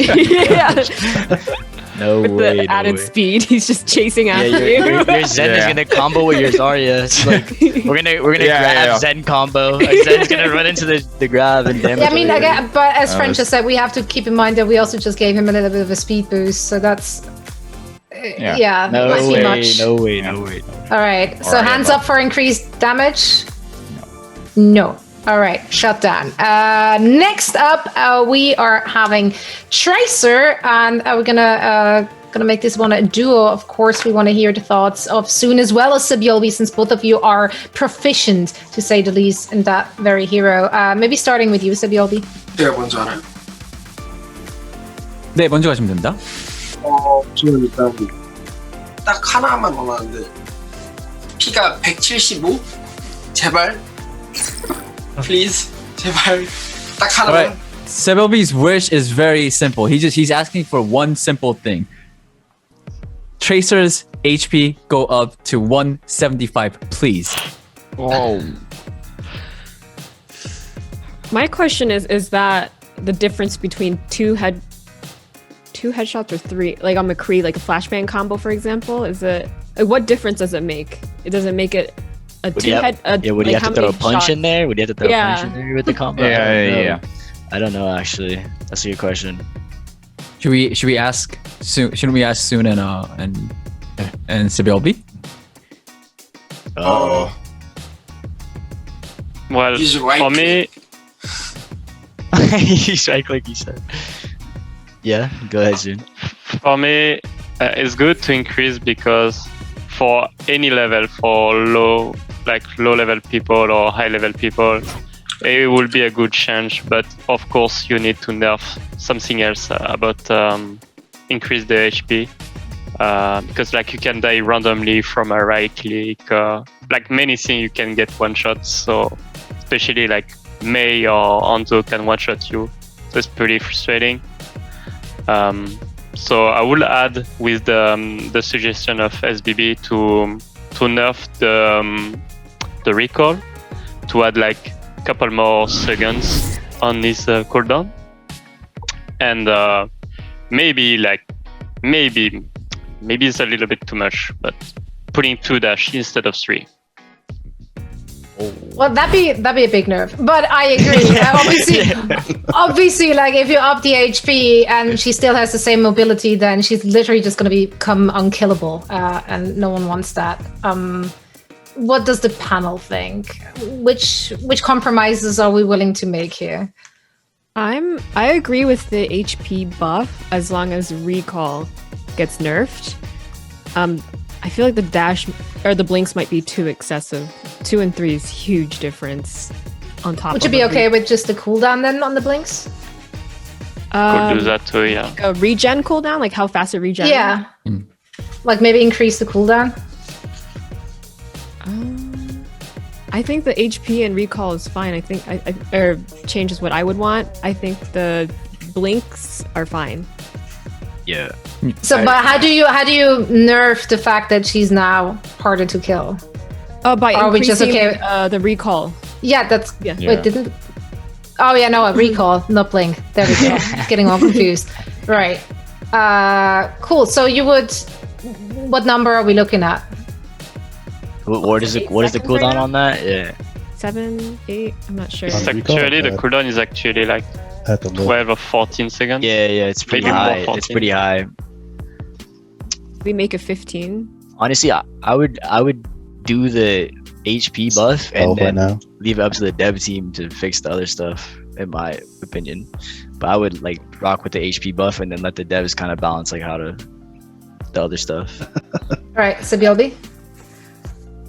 No with way. The added speed, he's just chasing after you. Your Zen is gonna combo with your Zarya. It's like we're gonna grab Zen combo. Like, Zen's gonna run into the grab and damage. Yeah, I mean, but as French just said, we have to keep in mind that we also just gave him a little bit of a speed boost, so that's no way. All right, so hands up for increased damage. No. All right, shut down. Next up, we are having Tracer, and we're gonna make this one a duo. Of course, we want to hear the thoughts of Soon as well as Sabiolbi, since both of you are proficient, to say the least, in that very hero. Maybe starting with you, Sabiolbi. 제가 먼저 하나요? 네, 먼저 가시면 됩니다. 저는 일단 딱 하나만 원하는데 피가 175? 제발 please 제발 딱 하나만. Alright, Sebelby's wish is very simple. He's asking for one simple thing. Tracer's HP go up to 175, please. Oh. My question is that the difference between two headshots or three? Like on McCree, like a flashbang combo, for example, is it what difference does it make? It doesn't make it a Would two you have, head. would you like have to throw a punch shots? in there? Would you have to throw a Yeah. punch in there with the combo? Yeah. I don't know actually. That's a good question. Should we ask Soon? Shouldn't we ask Soon and Sebelby? Oh. Well, He's right for me, He's right click, he said. Yeah, go ahead, Soon. for me, it's good to increase because for any level, for low level people or high level people, it will be a good change. But of course, you need to nerf something else about increase the HP because like you can die randomly from a right click, like many things you can get one shot. So especially like May or Anzo can one shot you. That's pretty frustrating. So I will add with the suggestion of SBB to nerf the recall, to add like a couple more seconds on this cooldown, and maybe it's a little bit too much, but putting 2 dash instead of 3. Well, that'd be a big nerf. But I agree. Obviously, like if you up the HP and she still has the same mobility, then she's literally just going to become unkillable, and no one wants that. What does the panel think? Which compromises are we willing to make here? I agree with the HP buff as long as recall gets nerfed. I feel like the dash or the blinks might be too excessive. 2 and 3 is huge difference on top. Would you be okay with just the cooldown then on the blinks? Could do that too, yeah. Like a regen cooldown, like how fast it regen? Yeah. Like maybe increase the cooldown? I think the HP and recall is fine. I think or changes what I would want. I think the blinks are fine. Yeah. So, but how do you nerf the fact that she's now harder to kill? By are we just increasing okay? The recall. Yeah, that's. Yeah. Wait, didn't. Oh yeah, no, a recall, not blink. There we go. Getting all confused. Right. Cool. So you would. What number are we looking at? What is the cooldown on that? Yeah. 7, 8. I'm not sure. It's actually the cooldown is actually like 12 or 14 seconds. Yeah, it's pretty Maybe high. more It's pretty high. We make it 15. Honestly, I would do the HP buff and then leave it up to the dev team to fix the other stuff, in my opinion. But I would like rock with the HP buff and then let the devs kind of balance like how to the other stuff. Right, Sebelby?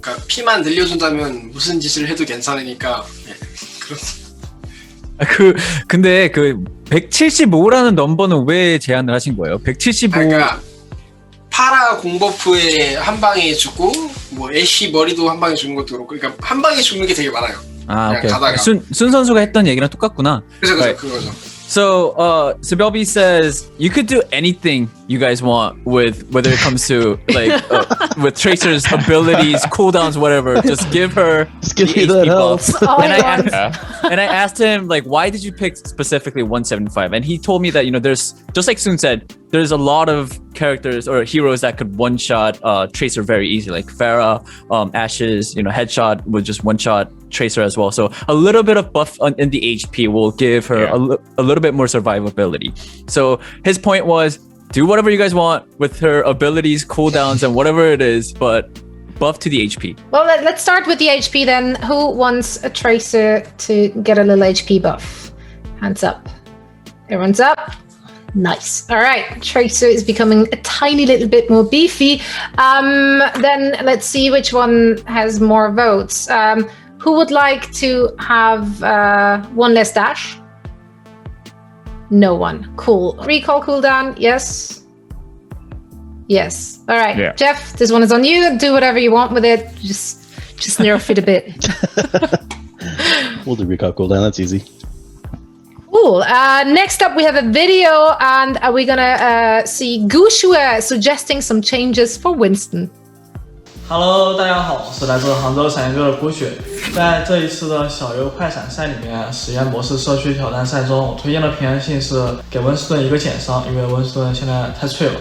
그러니까 피만 늘려준다면 무슨 짓을 해도 괜찮으니까. 근데 그 175라는 넘버는 왜 제안을 하신 거예요? 175. 그러니까 파라 공버프에 한 방에 죽고 뭐 애쉬 머리도 한 방에 죽는 것도 그렇고, 그러니까 한 방에 죽는 게 되게 많아요. 아, 오케이. 가다가. 순 선수가 했던 얘기랑 똑같구나. 그죠, Right. 그거죠. So, Sebelby says you could do anything you guys want with whether it comes to like with Tracer's abilities, cooldowns, whatever. Just give her the health. And I asked him like, why did you pick specifically 175? And he told me that there's just like Soon said, there's a lot of characters or heroes that could one shot Tracer very easily, like Pharah, Ashes. Headshot with just one shot Tracer as well. So a little bit of buff in the HP will give her a little bit more survivability. So his point was, do whatever you guys want with her abilities, cooldowns, and whatever it is, but buff to the HP. Well, let's start with the HP then. Who wants a Tracer to get a little HP buff? Hands up. Everyone's up. Nice. All right. Tracer is becoming a tiny little bit more beefy. Then let's see which one has more votes. Who would like to have one less dash? No one. Cool. Recall cooldown, yes. Yes. All right. Yeah. Jeff, this one is on you. Do whatever you want with it. Just nerf it a bit. We'll do recall cooldown. That's easy. Cool. Next up, we have a video, and we're gonna see Gushue suggesting some changes for Winston. Hello， 大家好，我是来自杭州产业队的郭雪。在这一次的小游快闪赛里面，实验模式社区挑战赛中，我推荐的平衡性是给温斯顿一个减伤，因为温斯顿现在太脆了。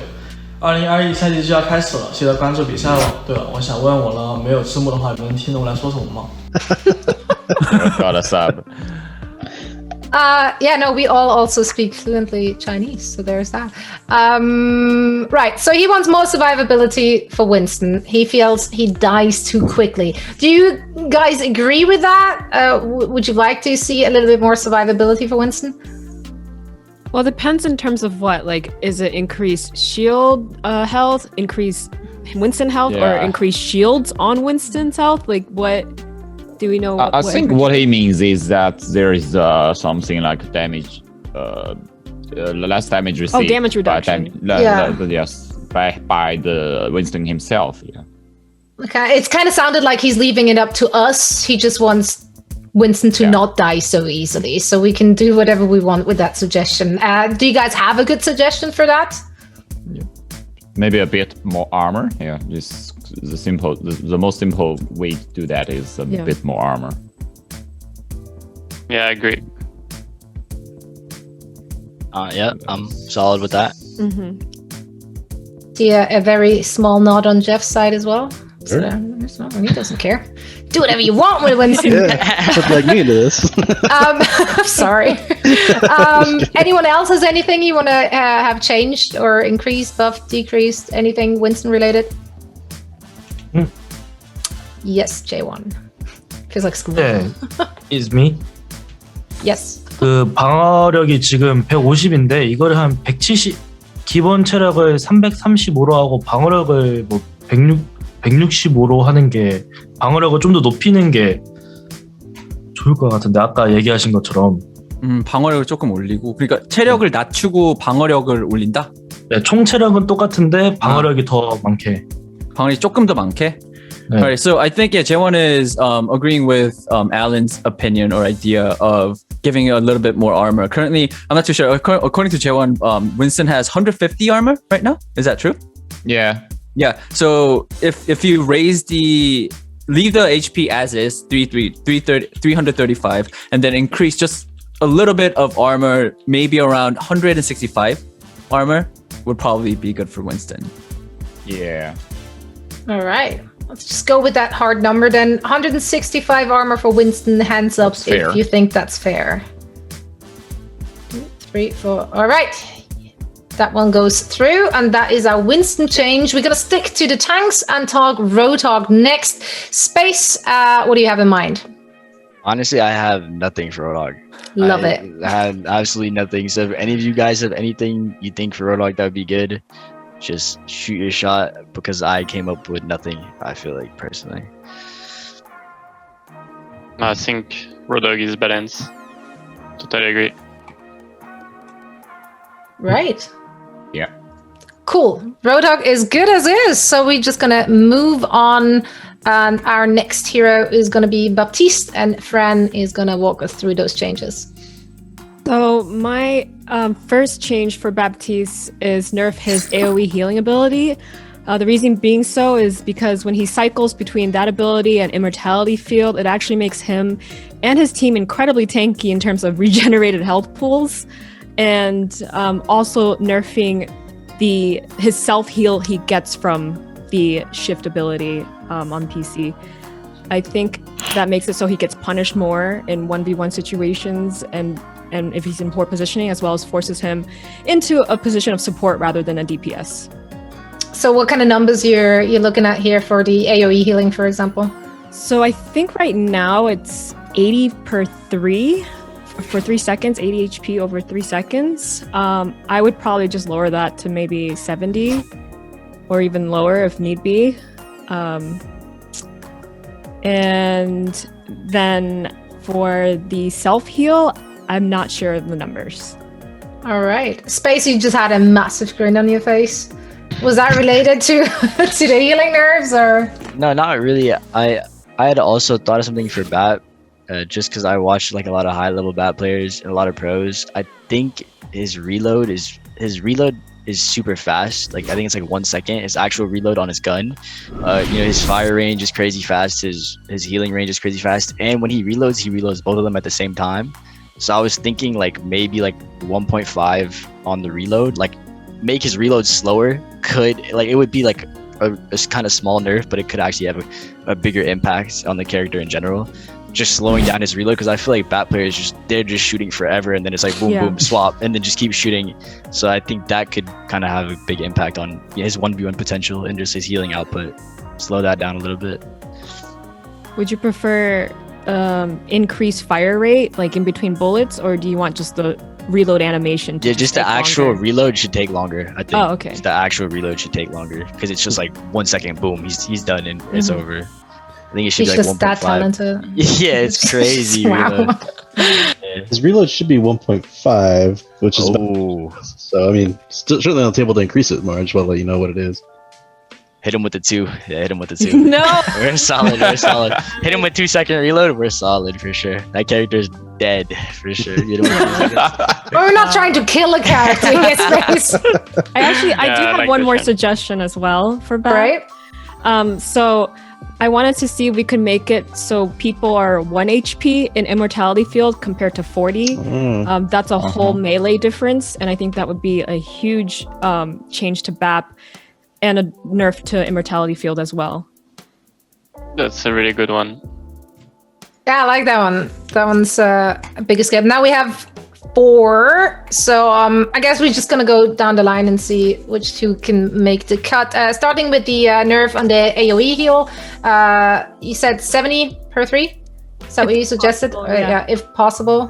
2021赛季就要开始了，记得关注比赛哦。对了，我想问我呢，没有字幕的话，你们能听懂我来说什么吗？Got a sub. Yeah, no, we all also speak fluently Chinese, so there's that. Right, so he wants more survivability for Winston. He feels he dies too quickly. Do you guys agree with that? Would you like to see a little bit more survivability for Winston? Well, it depends in terms of what. Like, is it increased shield health, increased Winston health, or increased shields on Winston's health? Like, what... Do we know? I think what he means is that there is something like damage, less damage received. Oh, damage reduction. Yes, by the Winston himself. Yeah. Okay, it's kind of sounded like he's leaving it up to us. He just wants Winston to not die so easily, so we can do whatever we want with that suggestion. Do you guys have a good suggestion for that? Maybe a bit more armor. Yeah, just the most simple way to do that is a bit more armor. Yeah, I agree. Yeah, I'm solid with that. See a very small nod on Jeff's side as well. Sure. So, he doesn't care. Do whatever you want with Winston. Put like me into this. Sorry. Anyone else has anything you want to have changed or increased, buffed, decreased, anything Winston related? Yes, J1. Feels like school. 네, is me. Yes. 그 방어력이 지금 150인데 이거를 한 170 기본 체력을 335로 하고 방어력을 뭐 165로 하는 게 방어력을 좀 더 높이는 게 좋을 것 같은데 아까 얘기하신 것처럼 방어력을 조금 올리고 그러니까 체력을 낮추고 방어력을 올린다? 네, 총 체력은 똑같은데 방어력이 더 많게 방어력이 조금 더 많게? Alright, so I think Jaewon is agreeing with Alan's opinion or idea of giving a little bit more armor. Currently, I'm not too sure. According to Jaewon, Winston has 150 armor right now. Is that true? Yeah. Yeah. So if you leave the HP as is, 335, and then increase just a little bit of armor, maybe around 165 armor, would probably be good for Winston. Yeah. All right. Let's just go with that hard number then. 165 armor for Winston. Hands up if you think that's fair. 2, 3, 4. All right. That one goes through, and that is our Winston change. We're going to stick to the tanks and talk Roadhog next. Space, what do you have in mind? Honestly, I have nothing for Roadhog. Love it. I have absolutely nothing. So if any of you guys have anything you think for Roadhog that would be good, just shoot your shot, because I came up with nothing, I feel like, personally. I think Roadhog is balanced. Totally agree. Right. Yeah. Cool. Roadhog is good as is. So we're just going to move on. And our next hero is going to be Baptiste, and Fran is going to walk us through those changes. So my first change for Baptiste is nerf his AoE healing ability. The reason being so is because when he cycles between that ability and Immortality Field, it actually makes him and his team incredibly tanky in terms of regenerated health pools, and also nerfing his self-heal he gets from the shift ability on PC. I think that makes it so he gets punished more in 1v1 situations and if he's in poor positioning, as well as forces him into a position of support rather than a DPS. So what kind of numbers you're looking at here for the AoE healing, for example? So I think right now it's 80 per 3 for 3 seconds, 80 HP over 3 seconds. I would probably just lower that to maybe 70 or even lower if need be. And then for the self-heal, I'm not sure of the numbers. All right. Space, you just had a massive grin on your face. Was that related to to the healing nerves, or? No, not really. I had also thought of something for Bat, just because I watched like a lot of high level Bat players and a lot of pros. I think his reload is super fast. Like I think it's like 1 second. His actual reload on his gun. His fire range is crazy fast. His healing range is crazy fast. And when he reloads both of them at the same time. So I was thinking like maybe like 1.5 on the reload, like make his reload slower. It would be like a kind of small nerf, but it could actually have a bigger impact on the character in general. Just slowing down his reload, because I feel like Bat players they're just shooting forever, and then it's like boom boom swap, and then just keep shooting. So I think that could kind of have a big impact on his 1v1 potential and just his healing output. Slow that down a little bit. Would you prefer increased fire rate, like in between bullets, or do you want just the reload animation to just the actual reload should take longer, I think. Oh, okay. Just the actual reload should take longer, because it's just like 1 second, boom, he's done and it's over. I think it should be like 1.5. that talented. Yeah, it's crazy. Wow. His reload should be 1.5, which is so. I mean, certainly on the table to increase it more. I just want to let you know what it is. Hit him with the 2. Yeah, hit him with the 2. No! We're solid. Hit him with 2 second reload. We're solid for sure. That character's dead for sure. Hit him with 2 seconds. We're not trying to kill a character here, Space. I do have one more suggestion as well for Bat. Right. So I wanted to see if we could make it so people are 1 HP in Immortality Field compared to 40. That's a whole melee difference, and I think that would be a huge change to BAP and a nerf to Immortality Field as well. That's a really good one. Yeah, I like that one. That one's a big escape. Now we have 4. So I guess we're just gonna go down the line and see which 2 can make the cut. Starting with the nerf on the AoE heal. You said 70 per 3? Is that what you suggested? Possible, yeah, if possible.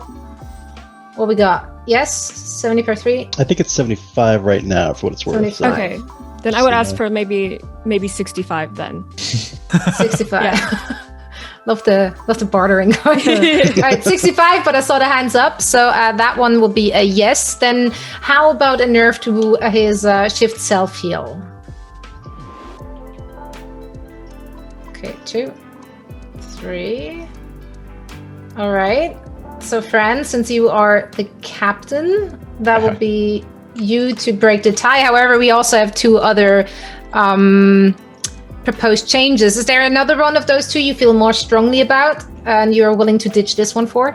What we got? Yes, 70 per 3. I think it's 75 right now, for what it's worth. So. Okay. Then I would ask for maybe 65 then. 65. Yeah. Love the bartering. All right, 65, but I saw the hands up, so that one will be a yes. Then how about a nerf to his shift self heal? Okay, 2, 3. All right. So Fran, since you are the captain, that will be you to break the tie. However, we also have 2 other proposed changes. Is there another one of those 2 you feel more strongly about and you're willing to ditch this one for?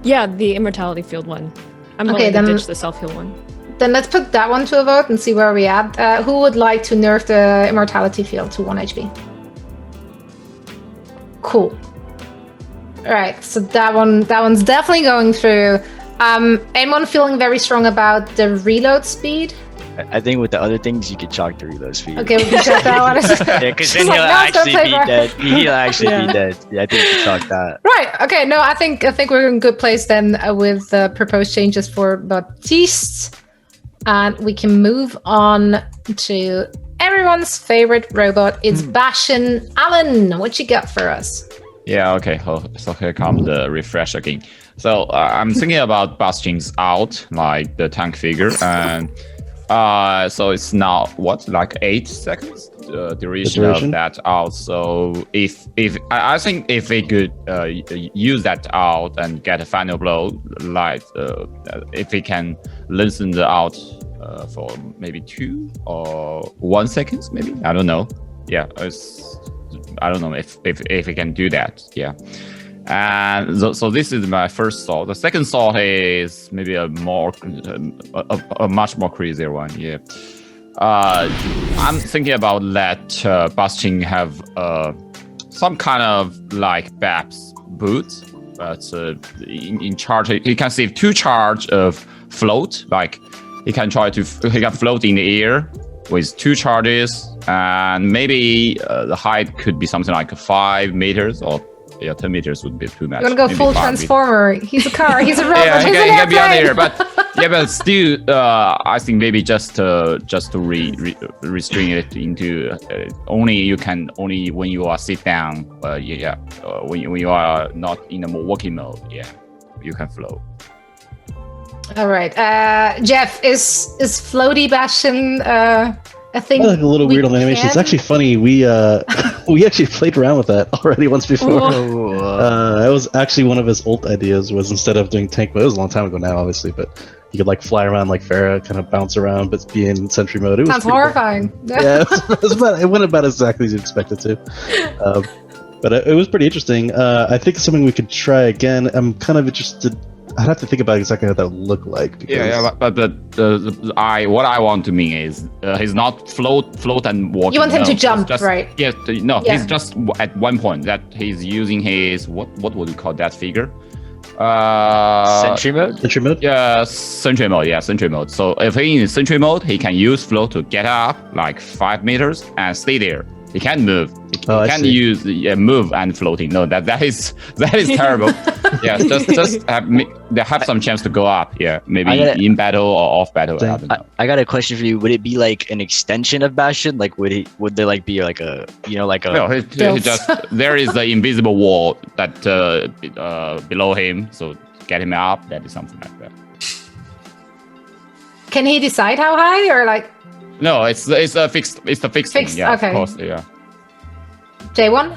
Yeah, the Immortality Field one. I'm willing to ditch the self-heal one. Then let's put that one to a vote and see where we're at. Who would like to nerf the Immortality Field to 1 HP? Cool. All right, so that one's definitely going through. Anyone feeling very strong about the reload speed? I think with the other things, you could chalk the reload speed. Okay, we can check that one. Yeah, because then he'll actually be dead. He'll actually be dead. Yeah, I think we can chalk that. Right. Okay. No, I think we're in a good place then with the proposed changes for Baptiste, and we can move on to everyone's favorite robot. It's Bashan. Alan, what you got for us? Yeah, okay. So here comes the refresh again. So I'm thinking about Bastion's out, like the tank figure, and so it's now like 8 seconds duration of that out. So if I think if we could use that out and get a final blow, like if we can lengthen the out for maybe 2 or 1 seconds, maybe, I don't know. Yeah, I don't know if we can do that. Yeah. And so this is my first thought. The second thought is maybe a much more crazier one. Yeah, I'm thinking about let Bastion have some kind of like BAPS boot, but in charge he can save 2 charge of float. Like he can float in the air with 2 charges, and maybe the height could be something like 5 meters or. Yeah, 10 meters would be too much. You're gonna go full transformer. He's a car. He's a robot. Yeah, he's he can be on the air, but still, I think maybe just to restrain it into only when you are sit down. When you are not in a walking mode, yeah, you can flow. All right. Jeff, is floaty Bastion a thing? I like a little weird on animation. It's actually funny. We actually played around with that already once before. That was actually one of his old ideas. Was instead of doing tank mode, it was a long time ago now, obviously, but you could like fly around like Pharah, kind of bounce around, but be in sentry mode. It was Sounds horrifying. Cool. Yeah, it went about exactly as you expected to. But it was pretty interesting. I think it's something we could try again. I'm kind of interested. I'd have to think about exactly how that would look like. But what I want to mean is he's not float and walk. You want him to jump, right? Yes. No, he's just at one point that he's using his what would you call that figure? Sentry mode? Sentry mode? Yeah, sentry mode. Yeah, sentry mode. So if he's in sentry mode, he can use float to get up like 5 meters and stay there. He can't move. He can't use move and floating. No, that is terrible. Yeah, just have some chance to go up. Yeah, maybe in battle or off battle. I don't know. I got a question for you. Would it be like an extension of Bastion? Like would there like be like a like a? No, he just there is the invisible wall that below him. So get him up. That is something like that. Can he decide how high or like? No, it's a fixed. It's the fixed thing. Yeah, okay. Of course. Yeah. J1?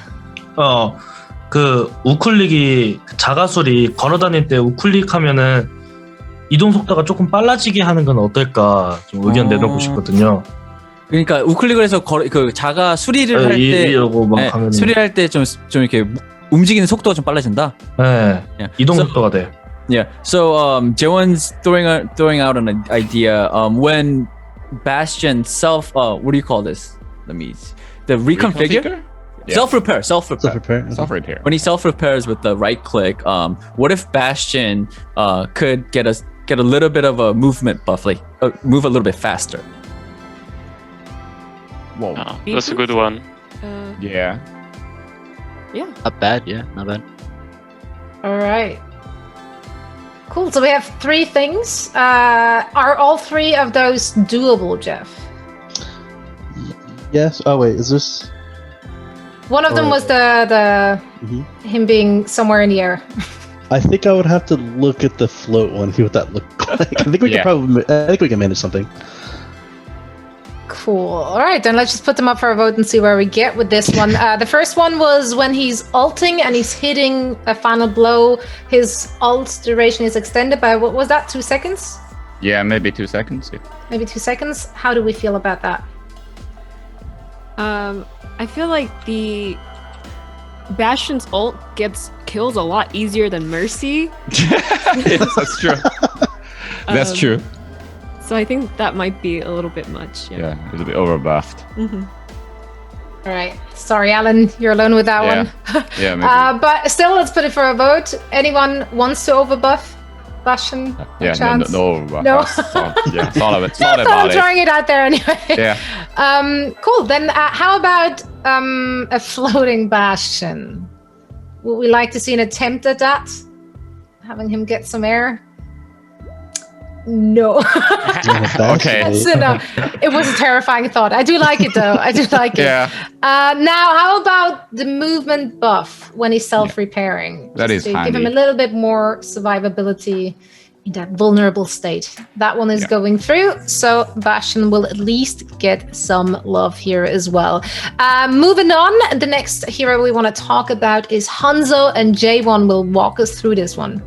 그 우클릭이 자가술이 걸어다닐 때 우클릭하면은 이동 속도가 조금 빨라지게 하는 건 어떨까 좀 의견 내놓고 싶거든요. 그러니까 우클릭을 해서 그 자가 수리를 할 때 수리할 때 좀 이렇게 움직이는 속도가 좀 빨라진다. 네. 이동 속도가 돼. Yeah. So Jaewon's throwing out an idea. When Bastion what do you call this? The reconfigure? Yeah. Self-repair. When he self-repairs with the right click, what if Bastion could get a little bit of a movement buff, like move a little bit faster? Whoa, that's a good one. Yeah. Not bad. Yeah, not bad. All right. Cool. So we have 3 things. Are all 3 of those doable, Jeff? Yes. Oh wait, is this? One of them was the him being somewhere in the air. I think I would have to look at the float one, see what that looked like. I think we can manage something. Cool. All right, then let's just put them up for a vote and see where we get with this one. The first one was when he's ulting and he's hitting a final blow. His ult duration is extended by, what was that, 2 seconds? Yeah, maybe 2 seconds. Yeah. Maybe 2 seconds. How do we feel about that? I feel like the Bastion's ult gets kills a lot easier than Mercy. Yes, that's true. That's true. So I think that might be a little bit much. Yeah, it's a bit overbuffed. All right. Sorry, Alan, you're alone with that one. Yeah, maybe. But still, let's put it for a vote. Anyone wants to overbuff Bastion? Yeah, chance? no overbuff. No. Yeah, thought of it. I'm throwing it out there anyway. Yeah. Cool. Then how about a floating Bastion? Would we like to see an attempt at that? Having him get some air? No. Okay. No. It was a terrifying thought. I do like it though. I do like it. Yeah. Now, how about the movement buff when he's self-repairing? That is to handy. give him a little bit more survivability in that vulnerable state. That one is going through, so Bastion will at least get some love here as well. Moving on, the next hero we want to talk about is Hangzhou, and J1 will walk us through this one.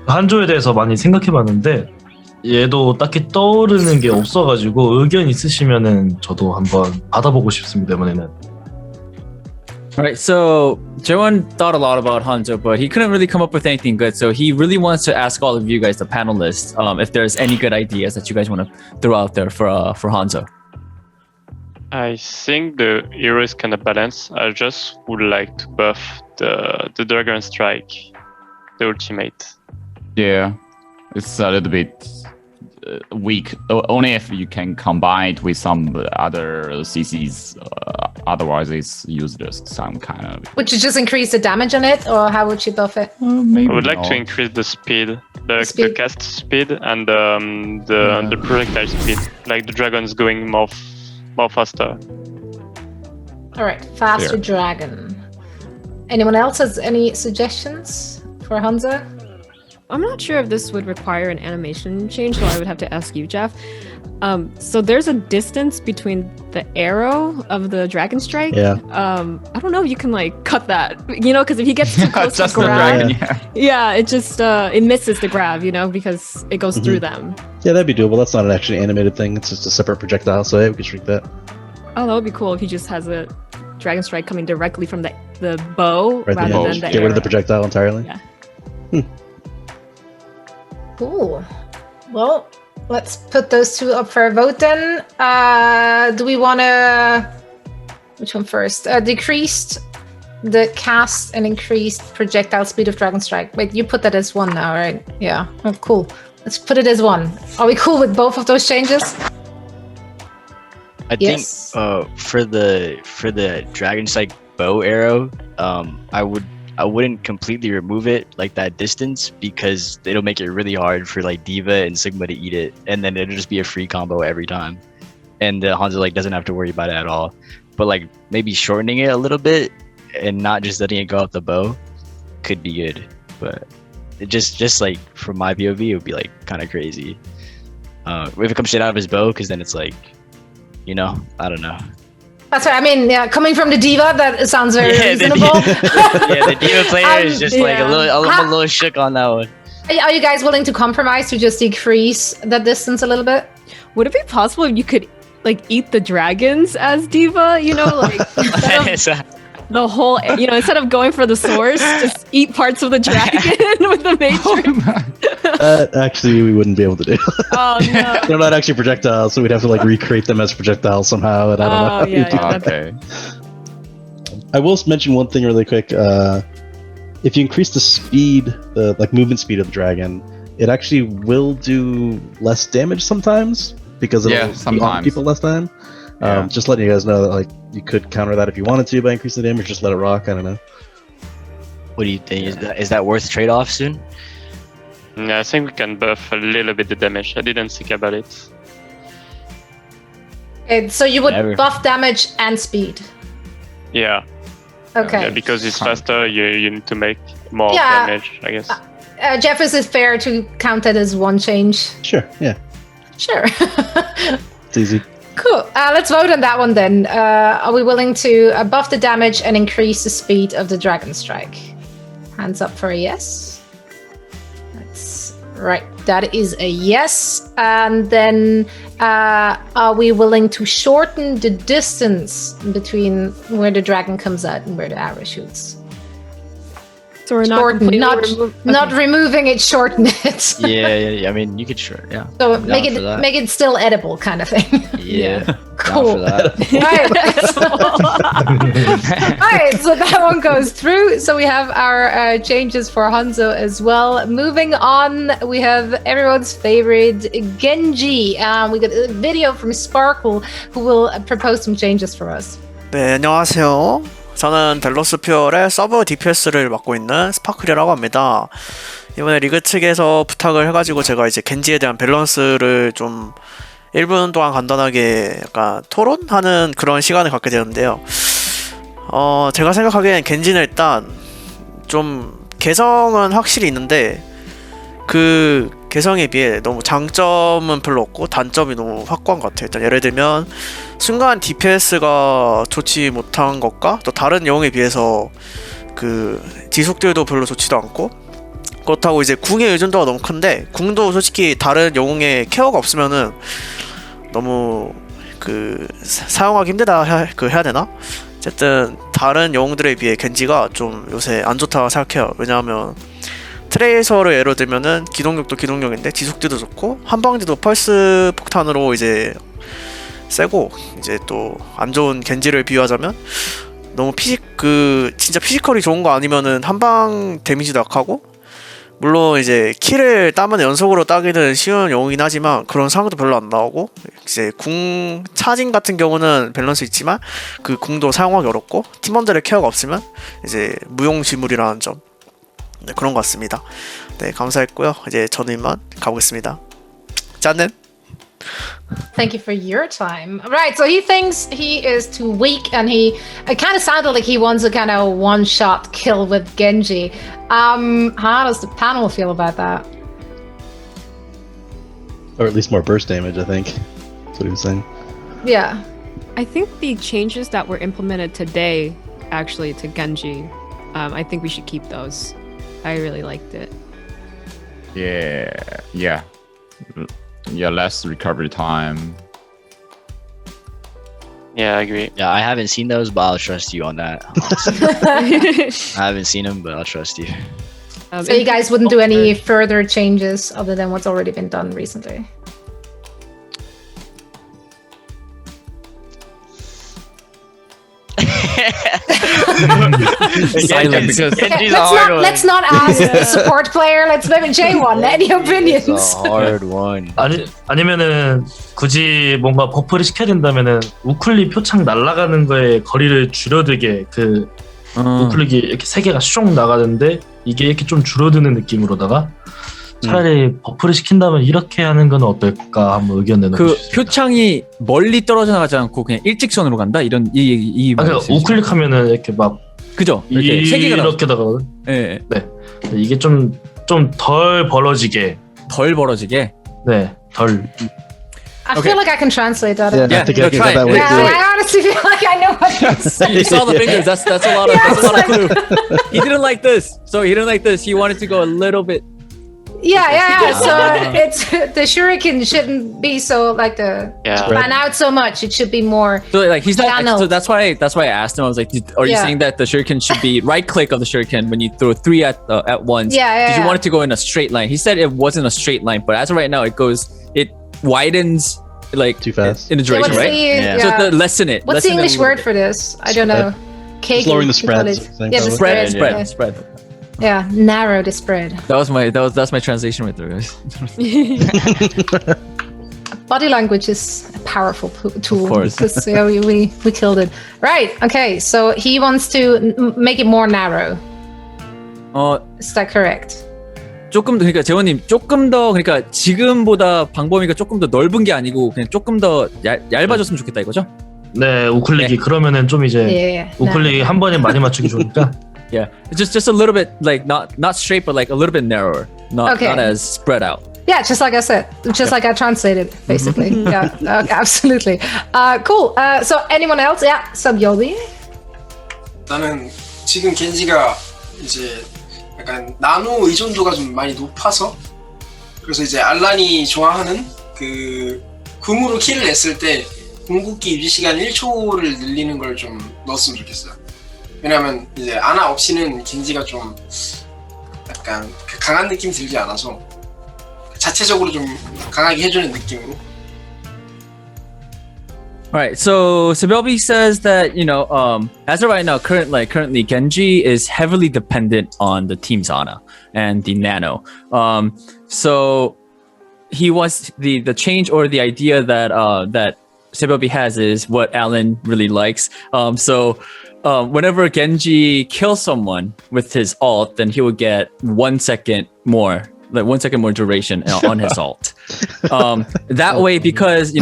한조에 대해서 많이 생각해봤는데 얘도 딱히 떠오르는 게 없어가지고 의견 있으시면은 저도 한번 받아보고 싶습니다 이번에는. Alright, so Jaewon thought a lot about Hangzhou, but he couldn't really come up with anything good. So he really wants to ask all of you guys, the panelists, if there's any good ideas that you guys want to throw out there for Hangzhou. I think the hero is kind of balanced. I just would like to buff the Dragon Strike, the ultimate. Yeah, it's a little bit weak. Only if you can combine it with some other CCs. Otherwise, it's useless. Some kind of. Would you just increase the damage on it, or how would you buff it? I would like to increase the speed, the cast speed, and the projectile speed. Like the dragon's going more faster. All right, faster dragon. Anyone else has any suggestions for Hangzhou? I'm not sure if this would require an animation change, so I would have to ask you, Jeff. So there's a distance between the arrow of the dragon strike. Yeah. I don't know if you can like cut that, you know, because if he gets too close to Just the grab, dragon, yeah, it just it misses the grab, you know, because it goes through them. Yeah, that'd be doable. That's not an actually animated thing. It's just a separate projectile, so yeah, we could shrink that. Oh, that would be cool if he just has a dragon strike coming directly from the bow Right, rather the than the Get rid of the arrow. projectile entirely. Yeah. Cool. Well, let's put those two up for a vote then. Do we want to... Which one first? Decreased the cast and increased projectile speed of Dragon Strike. Wait, you put that as 1 now, right? Yeah. Oh, cool. Let's put it as 1. Are we cool with both of those changes? I Yes. think for the Dragon Strike bow arrow, I wouldn't completely remove it like that distance because it'll make it really hard for like Diva and Sigma to eat it, and then it'll just be a free combo every time, and Hanzo like doesn't have to worry about it at all. But like maybe shortening it a little bit and not just letting it go off the bow could be good. But it just like from my POV, it would be like kind of crazy if it comes straight out of his bow, because then it's like, you know, I don't know. That's right. I mean, yeah, coming from the Diva, that sounds very reasonable. The Diva player is just like I'm a little shook on that one. Are you guys willing to compromise to just decrease that distance a little bit? Would it be possible if you could like eat the dragons as Diva? You know, like instead of the whole, you know, instead of going for the source, just eat parts of the dragon with the matrix. Actually, we wouldn't be able to do. Oh no! They're not actually projectiles, so we'd have to like recreate them as projectiles somehow, and I don't know. how yeah, we'd do yeah, that. Okay. I will mention one thing really quick. If you increase the speed, the like movement speed of the dragon, it actually will do less damage sometimes because it'll be on sometimes. people less time. Just letting you guys know that like you could counter that if you wanted to by increasing the damage. Just let it rock. I don't know. What do you think? Is that worth trade-off soon? Yeah, I think we can buff a little bit the damage. I didn't think about it. Okay, so you would Never. buff damage and speed. Yeah. Okay. Yeah, because it's faster, you need to make more Yeah. damage, I guess. Jeff, is it fair to count that as 1 change? Sure. Yeah. Sure. It's easy. Cool. Let's vote on that one then. Are we willing to buff the damage and increase the speed of the Dragon Strike? Hands up for a yes. That's right. That is a yes. And then are we willing to shorten the distance between where the dragon comes out and where the arrow shoots? So we're not Shorten, completely not removing it, shorten it. Yeah. I mean, you could sure. Yeah. So I'm make down for that. it still edible kind of thing. Yeah. Cool. Down for that. Alright, so that one goes through. So we have our changes for Hanzo as well. Moving on, we have everyone's favorite Genji. We got a video from Sparkle who will propose some changes for us. 네, 안녕하세요. 저는 밸런스 퓨얼의 서브 DPS를 맡고 있는 스파클이라고 합니다. 이번에 리그 측에서 부탁을 해가지고 제가 이제 겐지에 대한 밸런스를 좀 1분 동안 간단하게 약간 토론하는 그런 시간을 갖게 되는데요. 제가 생각하기엔 겐지는 일단 좀 개성은 확실히 있는데 그 개성에 비해 너무 장점은 별로 없고 단점이 너무 확고한 것 같아요. 일단 예를 들면 순간 DPS가 좋지 못한 것과 또 다른 영웅에 비해서 그 지속들도 별로 좋지도 않고, 그렇다고 이제 궁의 의존도가 너무 큰데 궁도 솔직히 다른 영웅의 케어가 없으면은 너무 그 사용하기 힘들다 해야 되나? 어쨌든 다른 영웅들에 비해 겐지가 좀 요새 안 좋다고 생각해요. 왜냐하면 트레이서를 예로 들면은 기동력도 기동력인데 지속도도 좋고 한방지도 펄스 폭탄으로 이제 세고, 이제 또 안 좋은 겐지를 비유하자면 너무 진짜 피지컬이 좋은 거 아니면은 한방 데미지도 약하고, 물론 이제 킬을 따면 연속으로 따기는 쉬운 영웅이긴 하지만 그런 상황도 별로 안 나오고, 이제 궁 차징 같은 경우는 밸런스 있지만 그 궁도 사용하기 어렵고 팀원들의 케어가 없으면 이제 무용지물이라는 점, 네, 그런 것 같습니다. 네, 감사했고요. 이제 저는 이만 가보겠습니다. 짠는. Thank you for your time. Right, so he thinks he is too weak, and it kind of sounded like he wants a kind of one-shot kill with Genji. How does the panel feel about that? Or at least more burst damage, I think. That's what he was saying. Yeah. I think the changes that were implemented today, actually, to Genji, I think we should keep those. I really liked it. Yeah, less recovery time. Yeah, I agree. Yeah, I haven't seen those, but I'll trust you on that. I haven't seen them, but I'll trust you. So you guys wouldn't do any further changes other than what's already been done recently? Silent because Okay, let's not ask the support player. Let's maybe J1. Any opinions? It's a hard one. 아니면은 굳이 뭔가 버프를 시켜야 된다면은 우클릭 표창 날아가는 거에 거리를 줄여들게 그 우클릭이 이렇게 세 개가 숑 나가는데 이게 이렇게 좀 줄어드는 느낌으로다가 차라리 버프를 시킨다면 이렇게 하는 건 어떨까 한번 의견 내놓고 그 표창이 멀리 떨어져 나가지 않고 그냥 일직선으로 간다 이런 이 그러니까 우클릭하면은 이렇게 막 그죠? 이렇게 세 개가 이렇게 나가거든. 네. 이게 좀 덜 벌어지게. 네, 덜. I feel like I can translate that. Yeah, try it. I honestly feel like I know what you're saying. You saw the fingers. That's a lot of clue. He didn't like this. So he didn't like this. He wanted to go a little bit. Yeah. So it's the shuriken shouldn't be so like fan out so much. It should be more. So like he's not. channeled. So that's why I asked him. I was like, are you saying that the shuriken should be right click of the shuriken when you throw 3 at once? Yeah. Did you want it to go in a straight line? He said it wasn't a straight line, but as of right now, it widens like too fast in the duration, right? So to lessen it. What's the English word for this? I don't know. Just lowering the spread. Yeah, the spread. Yeah, narrow the spread. That's my translation right there, guys. Body language is a powerful tool. Of course. Because, we killed it. Right. Okay. So he wants to make it more narrow. Is that correct? 조금 더 그러니까 재원님 조금 더 그러니까 지금보다 방범위가 조금 더 넓은 게 아니고 그냥 조금 더 얇아졌으면 좋겠다 이거죠? 네, 우클릭이 그러면은 좀 이제 우클릭이 한 번에 많이 맞추기 좋으니까. Yeah, just a little bit like not straight, but like a little bit narrower, not as spread out. Yeah, just like I said, just like I translated, basically. Yeah, absolutely. Cool. So anyone else? Yeah, Sub-Yoli? 나는 지금 겐지가 이제 약간 나노 의존도가 좀 많이 높아서 그래서 이제 알란이 좋아하는 그 궁으로 킬을 냈을 때 궁극기 유지 시간 1초를 늘리는 걸 좀 넣었으면 좋겠어요. 왜냐면 이제 아나 없이는 겐지가 좀 약간 강한 느낌 들지 않아서 자체적으로 좀 강하게 해주는 느낌으로. Right. So Sibelby says that as of right now, currently Genji is heavily dependent on the team's Ana and the Nano. So he wants the change or the idea that Sibelby has is what Alan really likes. Whenever Genji kills someone with his ult, then he would get 1 second more. Like 1 second more duration on his ult. That way, because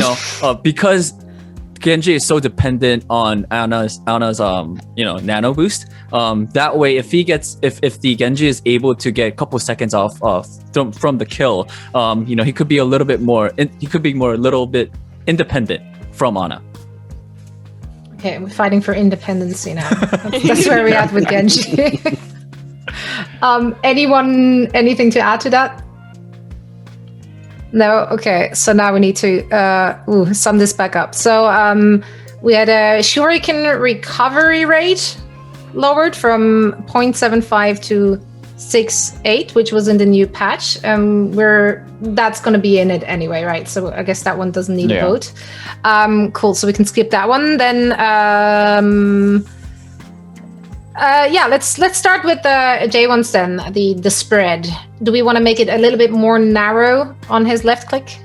Genji is so dependent on Ana's nano boost. That way, if the Genji is able to get a couple seconds off from the kill, he could be a little bit more independent from Ana. Okay, we're fighting for independency now. That's where we're at with Genji. Anything to add to that? No? Okay, so now we need to sum this back up. So we had a shuriken recovery rate lowered from 0.75 to 6.8, which was in the new patch. That's going to be in it anyway, right? So I guess that one doesn't need a vote. Cool, so we can skip that one. Then let's start with the J1s then, the spread. Do we want to make it a little bit more narrow on his left click?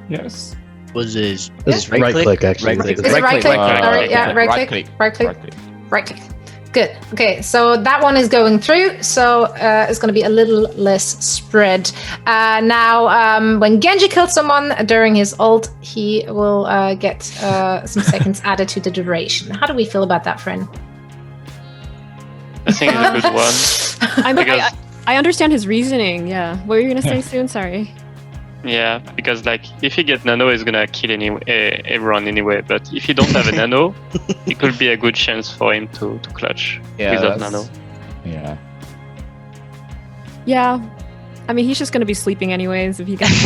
Yes. Was his right click actually? Right click. Is it right click? Right click. Right click. Good. Okay, so that one is going through. So it's going to be a little less spread. Now, when Genji kills someone during his ult, he will get some seconds added to the duration. How do we feel about that, friend? I think it's a good one. I understand his reasoning. Yeah. What were you gonna say soon? Sorry. Yeah, because like if he gets nano, he's gonna kill everyone anyway. But if he don't have a nano, it could be a good chance for him to clutch without nano. Yeah. Yeah. I mean, he's just gonna be sleeping anyways if he gets.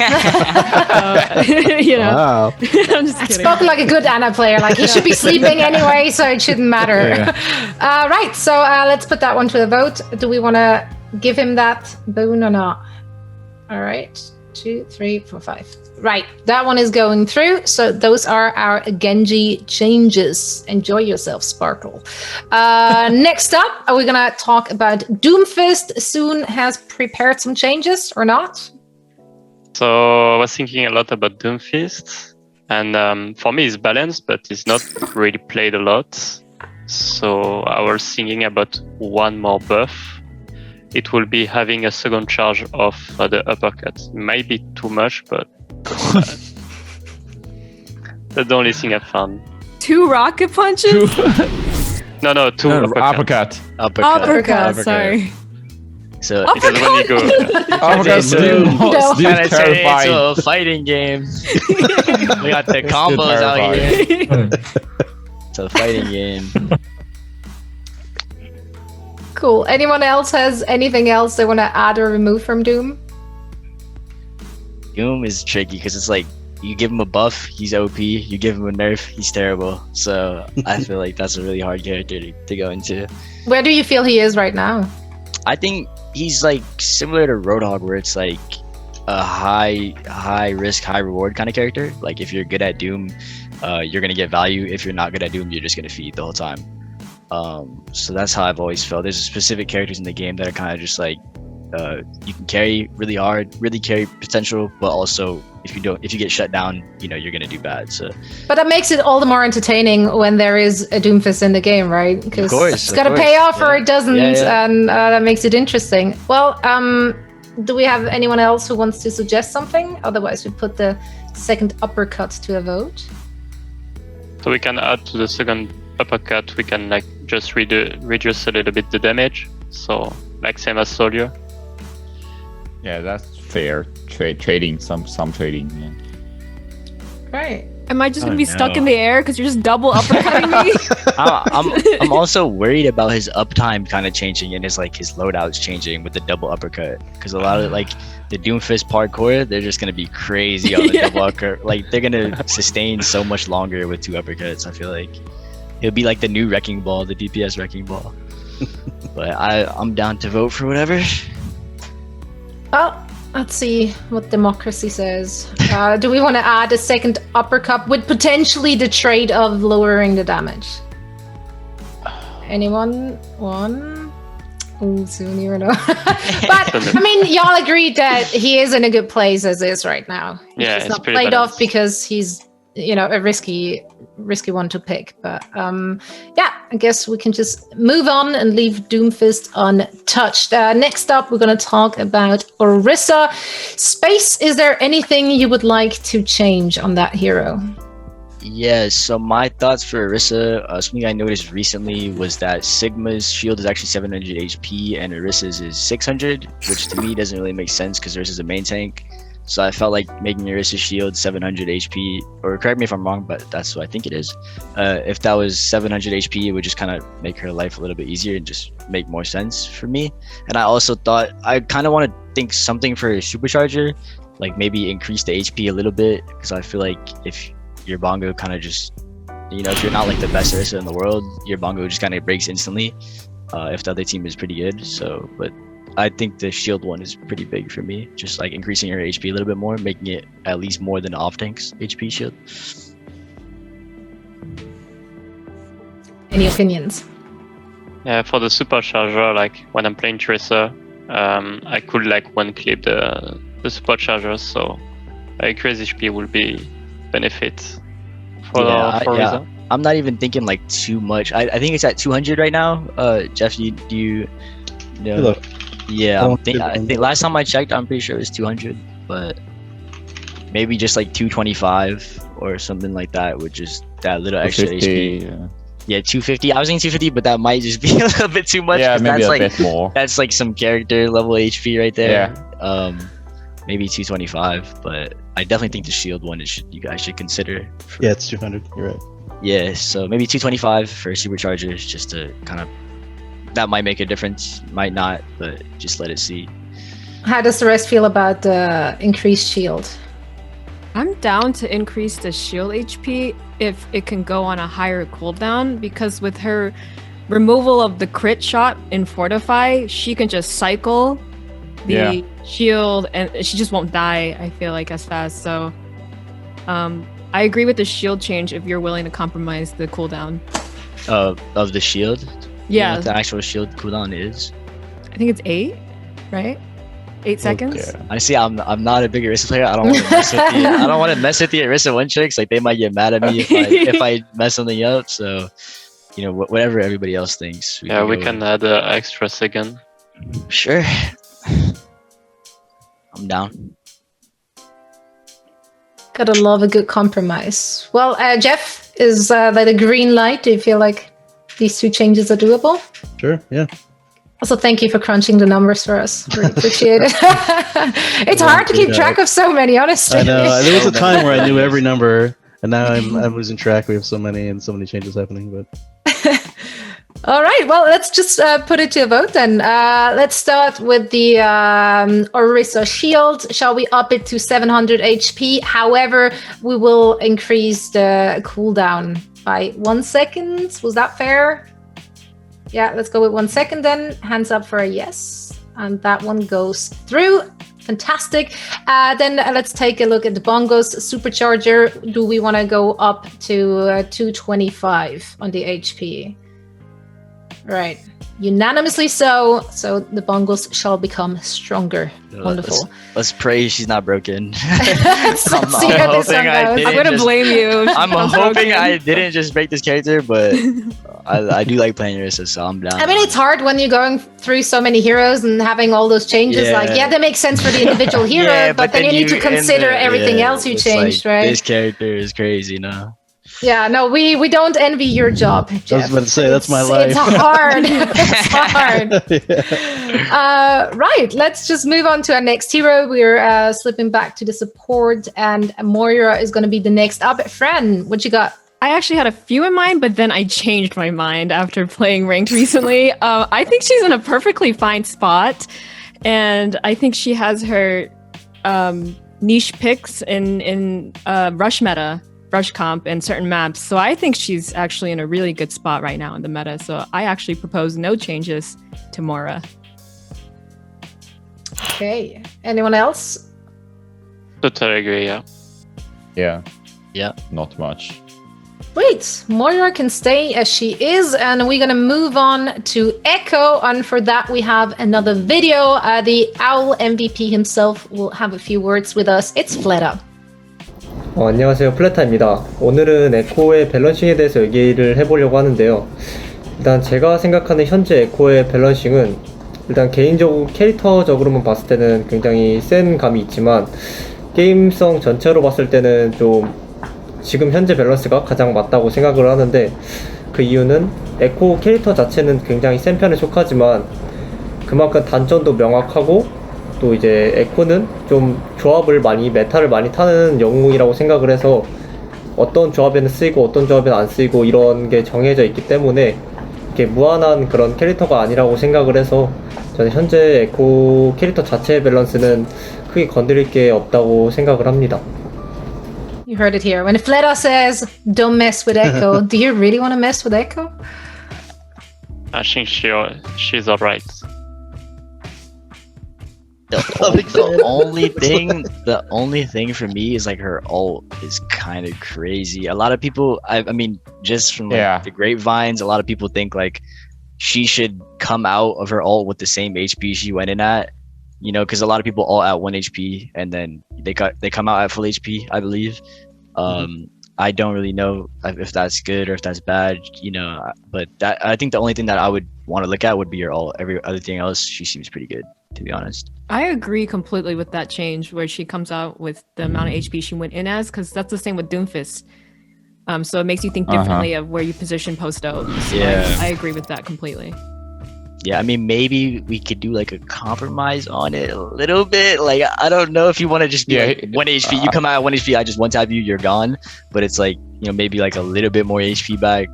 You know. Wow. I'm just kidding. Spoke like a good Ana player. Like he should be sleeping anyway, so it shouldn't matter. Right. So let's put that one to a vote. Do we want to give him that boon or not? All right. 2, 3, 4, 5. Right, that one is going through. So those are our Genji changes. Enjoy yourself, Sparkle. Next up, are we gonna talk about Doomfist? Soon has prepared some changes or not? So I was thinking a lot about Doomfist, and for me it's balanced, but it's not really played a lot. So I was thinking about one more buff. It will be having a second charge of the uppercut. Might be too much, but that's the only thing I found. 2 rocket punches? No, 2 uppercut. Uppercut, sorry. So because when you go, uppercut Dude, terrifying. into a fighting game. We got the combos out here. It's a fighting game. Cool. Anyone else has anything else they want to add or remove from Doom? Doom is tricky because it's like you give him a buff, he's OP. You give him a nerf, he's terrible. So I feel like that's a really hard character to go into. Where do you feel he is right now? I think he's like similar to Roadhog, where it's like a high risk, high reward kind of character. Like if you're good at Doom, you're gonna get value. If you're not good at Doom, you're just gonna feed the whole time. So that's how I've always felt. There's specific characters in the game that are kind of just like you can carry really hard, really carry potential, but also if you get shut down, you're gonna do bad. So, but that makes it all the more entertaining when there is a Doomfist in the game, right? Because it's got to pay off or it doesn't, and that makes it interesting. Well, do we have anyone else who wants to suggest something? Otherwise, we put the second uppercut to a vote. So we can add to the second uppercut. We can like just reduce a little bit the damage. So like same as Soldier. Yeah, that's fair. Trading some trading. Yeah. Right. Am I just gonna be stuck in the air because you're just double uppercutting me? I'm also worried about his uptime kind of changing and his loadouts changing with the double uppercut, because a lot of the Doomfist parkour, they're just gonna be crazy on the double uppercut. Like they're gonna sustain so much longer with 2 uppercuts. I feel like it'll be like the new Wrecking Ball, the DPS Wrecking Ball. But I'm down to vote for whatever. Well, let's see what democracy says. Do we want to add a second uppercut with potentially the trade of lowering the damage? Anyone? One? Oh, soon you know. But I mean, y'all agreed that he is in a good place as is right now. He's just not played off because he's a risky one to pick. But I guess we can just move on and leave Doomfist untouched. Next up, we're going to talk about Orisa. Space, is there anything you would like to change on that hero? Yeah, so my thoughts for Orisa, something I noticed recently was that Sigma's shield is actually 700 HP and Orisa's is 600, which to me doesn't really make sense because Orisa's a main tank. So I felt like making Orisa's shield 700 HP, or correct me if I'm wrong, but that's what I think it is. If that was 700 HP, it would just kind of make her life a little bit easier and just make more sense for me. And I also thought I kind of want to think something for a supercharger, like maybe increase the HP a little bit, because I feel like if your bongo kind of just, if you're not like the best Orisa in the world, your bongo just kind of breaks instantly if the other team is pretty good. So, but I think the shield one is pretty big for me, just like increasing her HP a little bit more, making it at least more than off tank's HP shield. Any opinions? Yeah, for the supercharger, like when I'm playing Tracer, I could like one clip the supercharger, so increased HP will be benefit for Orisa. I'm not even thinking like too much. I think it's at 200 right now. Jeff, do you know? Look. Yeah, I think last time I checked, I'm pretty sure it was 200, but maybe just like 225 or something like that with just that little extra 250, HP. Yeah, 250. I was thinking 250, but that might just be a little bit too much. Yeah, 'cause maybe that's a like, bit more. That's like some character level HP right there. Yeah. Maybe 225, but I definitely think the shield one you guys should consider. Yeah, it's 200. You're right. Yeah, so maybe 225 for superchargers, just to kind of, that might make a difference, might not, but just let it see. How does the rest feel about increased shield? I'm down to increase the shield HP if it can go on a higher cooldown, because with her removal of the crit shot in Fortify, she can just cycle the shield and she just won't die, I feel like, as fast. So I agree with the shield change if you're willing to compromise the cooldown. Of the shield? Yeah. You know what the actual shield cooldown is? I think it's 8, right? 8 seconds. Okay. I see. I'm not a big Orisa player. I don't want to mess with the I don't want to mess with the Orisa one tricks. Like, they might get mad at me if I mess something up. So, you know, whatever everybody else thinks. We can add an extra second. Sure. I'm down. Gotta love a good compromise. Well, Jeff, is that a green light? Do you feel like these two changes are doable? Sure, yeah. Also, thank you for crunching the numbers for us. Really appreciate it. It's hard to keep track of so many, honestly. I know. There was a time where I knew every number, and now I'm losing track. We have so many and so many changes happening. But all right, well, let's just put it to a vote then. Let's start with the Orisa Shield. Shall we up it to 700 HP? However, we will increase the cooldown by 1 second. Was that fair? Yeah, let's go with 1 second then. Hands up for a yes. And that one goes through. Fantastic. Then let's take a look at the Bongos Supercharger. Do we want to go up to 225 on the HP? Right. Unanimously so. So the Bongos shall become stronger. Wonderful. Let's pray she's not broken. I'm going to blame you. I'm hoping I didn't just break this character, but I do like playing Orisa, so I'm down. I mean, it's hard when you're going through so many heroes and having all those changes. Yeah. Like, yeah, that makes sense for the individual hero, but then you need to consider everything else you changed, right? This character is crazy, no? Yeah, no, we don't envy your job, Jeff. I was about to say, that's my life. It's hard. It's hard. Right, let's just move on to our next hero. We're slipping back to the support, and Moira is going to be the next up. Fran, what you got? I actually had a few in mind, but then I changed my mind after playing ranked recently. I think she's in a perfectly fine spot, and I think she has her niche picks in rush meta. Rush comp and certain maps. So I think she's actually in a really good spot right now in the meta. So I actually propose no changes to Moira. Okay. Anyone else? Totally agree, yeah. Yeah. Not much. Wait, Moira can stay as she is, and we're gonna move on to Echo, and for that we have another video. The Owl MVP himself will have a few words with us. It's Fleta. 안녕하세요, 플레타입니다. 오늘은 에코의 밸런싱에 대해서 얘기를 해보려고 하는데요. 일단 제가 생각하는 현재 에코의 밸런싱은 일단 개인적으로 캐릭터적으로만 봤을 때는 굉장히 센 감이 있지만 게임성 전체로 봤을 때는 좀 지금 현재 밸런스가 가장 맞다고 생각을 하는데, 그 이유는 에코 캐릭터 자체는 굉장히 센 편에 속하지만 그만큼 단점도 명확하고, 또 이제 에코는 좀 조합을 많이 메타를 많이 타는 영웅이라고 생각을 해서 어떤 조합에는 쓰이고 어떤 조합에는 안 쓰이고 이런 게 정해져 있기 때문에 이렇게 무한한 그런 캐릭터가 아니라고 생각을 해서 저는 현재 에코 캐릭터 자체의 밸런스는 크게 건드릴 게 없다고 생각을 합니다. You heard it here. When Fleta says, don't mess with Echo, do you really want to mess with Echo? I think she's alright. The only thing for me is like her ult is kind of crazy. A lot of people, I mean, just from like the grapevines, a lot of people think like she should come out of her ult with the same HP she went in at, you know, because a lot of people ult at 1 HP and then they come out at full HP, I believe. I don't really know if that's good or if that's bad, but that I think the only thing that I would want to look at would be your ult. Every other thing else, she seems pretty good, to be honest. I agree completely with that change where she comes out with the amount of HP she went in as, because that's the same with Doomfist. So it makes you think differently of where you position post-out. So Yeah. I agree with that completely. Yeah, I mean, maybe we could do like a compromise on it a little bit. Like, I don't know if you want to just be like 1 HP. You come out at 1 HP, I just one tap you, you're gone. But it's like, maybe like a little bit more HP back,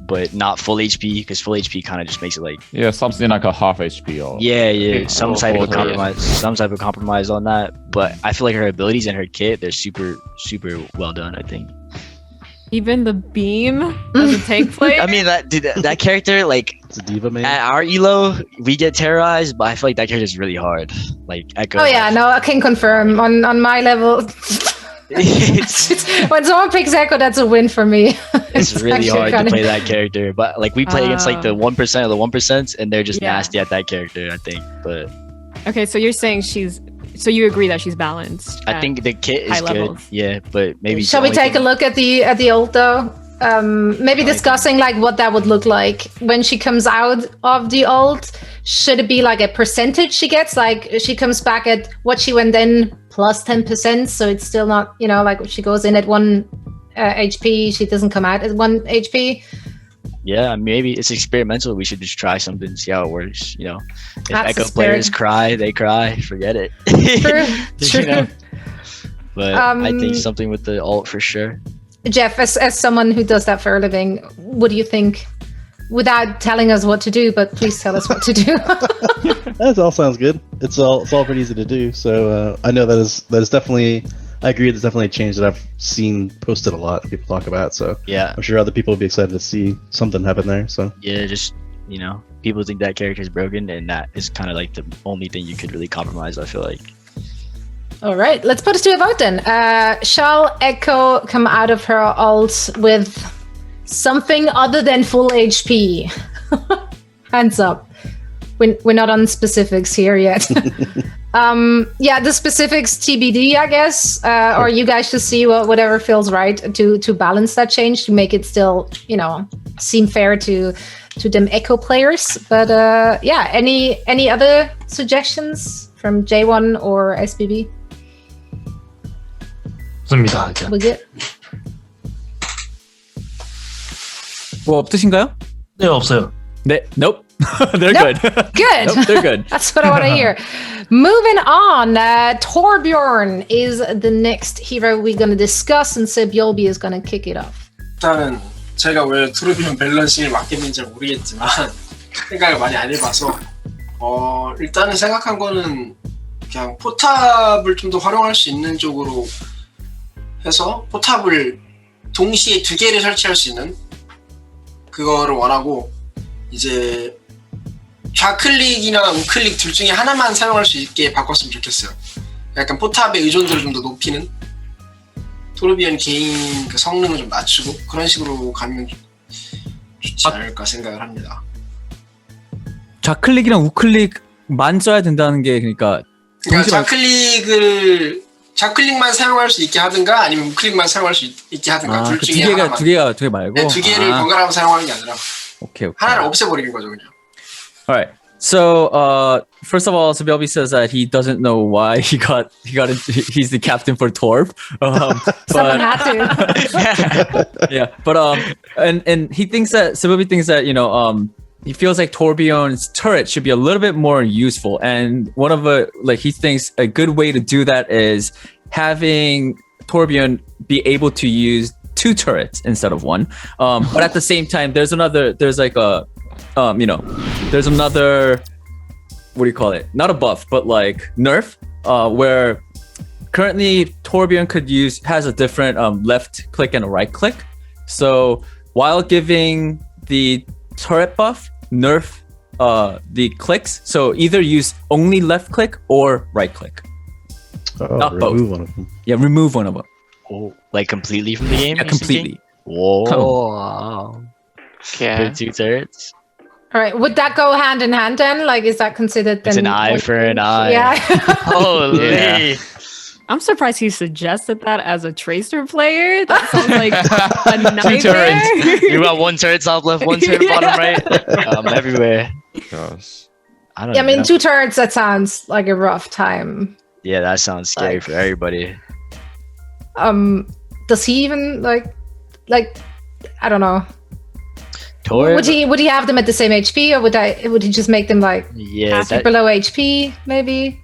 but not full HP, because full HP kind of just makes it like something like a half HP or some type of compromise on that. But I feel like her abilities and her kit, they're super well done, I think. Even the beam as a tank player. I mean, that character, like, it's a diva man. At our elo, we get terrorized, but I feel like that character is really hard. Like, Echo. Oh yeah, no, I can confirm on my level. When someone picks Echo, that's a win for me. It's really hard to play that character, but like we play against like the 1% of the 1%, and they're just nasty at that character, I think. But okay, so you're saying so you agree that she's balanced? I think the kit is good, yeah, but maybe. Shall we take a look at the ult though? Maybe discussing like what that would look like when she comes out of the ult. Should it be like a percentage she gets? Like she comes back at what she went in plus 10%, so it's still not, like if she goes in at 1 HP, she doesn't come out at 1 HP. Yeah, maybe it's experimental. We should just try something, see how it works. If That's Echo players cry, they cry. Forget it. True. But I think something with the ult for sure. Jeff, as someone who does that for a living, what do you think? Without telling us what to do, but please tell us what to do. That all sounds good. It's all pretty easy to do. So I know that is definitely. I agree. It's definitely a change that I've seen posted a lot. People talk about. So yeah, I'm sure other people will be excited to see something happen there. So yeah, just people think that character is broken, and that is kind of like the only thing you could really compromise, I feel like. All right, let's put it to a vote then. Shall Echo come out of her ult with something other than full HP? Hands up. We're not on specifics here yet. The specifics TBD, I guess. Or you guys just see whatever feels right to balance that change, to make it still, seem fair to them Echo players. But any other suggestions from J1 or SBB? 좋습니다. We good? 뭐 없으신가요? 네, 없어요. 네, nope. They're Nope. good. Good. Nope, they're good. That's what I want to hear. Moving on, Torbjorn is the next hero we're going to discuss, and Seb Yolby is going to kick it off. 일단은 제가 왜 토르비온 밸런싱을 맡게 된지 모르겠지만 생각을 많이 안 해봐서 일단은 생각한 거는 그냥 포탑을 좀 더 활용할 수 있는 쪽으로 해서 포탑을 동시에 2개를 설치할 수 있는 그거를 원하고, 이제 좌클릭이나 우클릭 둘 중에 하나만 사용할 수 있게 바꿨으면 좋겠어요. 약간 포탑의 의존도를 좀 더 높이는, 토르비언 개인 그 성능을 좀 낮추고 그런 식으로 가면 좋지 않을까 생각을 합니다. 좌클릭이랑 우클릭만 써야 된다는 게 그러니까 좌클릭만 사용할 수 있게 하든가 아니면 우클릭만 사용할 수 있게 하든가 둘 중에 하나만. 두 개가 말고. 네, 2개를 번갈아 사용하는 게 아니라 오케이. 하나를 없애버리는 거죠, 그냥. All right. So, first of all, Sebelby says that he doesn't know why he's the captain for Torb. Someone had to. Yeah, but and he thinks that Sebelby thinks that he feels like Torbjorn's turret should be a little bit more useful, and one of he thinks a good way to do that is having Torbjorn be able to use 2 turrets instead of 1. But at the same time, there's another, what do you call it? Not a buff, but like nerf, where currently Torbjorn has a different left click and a right click. So while giving the turret buff, nerf the clicks. So either use only left click or right click. Not both. Remove one of them. Yeah, remove one of them. Oh, like completely from the game? Yeah, completely. Whoa. Okay. 2 turrets. All right, would that go hand in hand then? Like, is that considered then? It's an eye for an eye. Yeah. Holy. I'm surprised he suggested that as a Tracer player. That sounds like a nightmare. You got one turret top left, one turret bottom right. Everywhere. Gosh. I don't Yeah, I mean, know. 2 turrets, that sounds like a rough time. Yeah, that sounds scary for everybody. Does he even like I don't know. Tor? Would he have them at the same HP, or would he just make them like Yeah, half that- below HP maybe?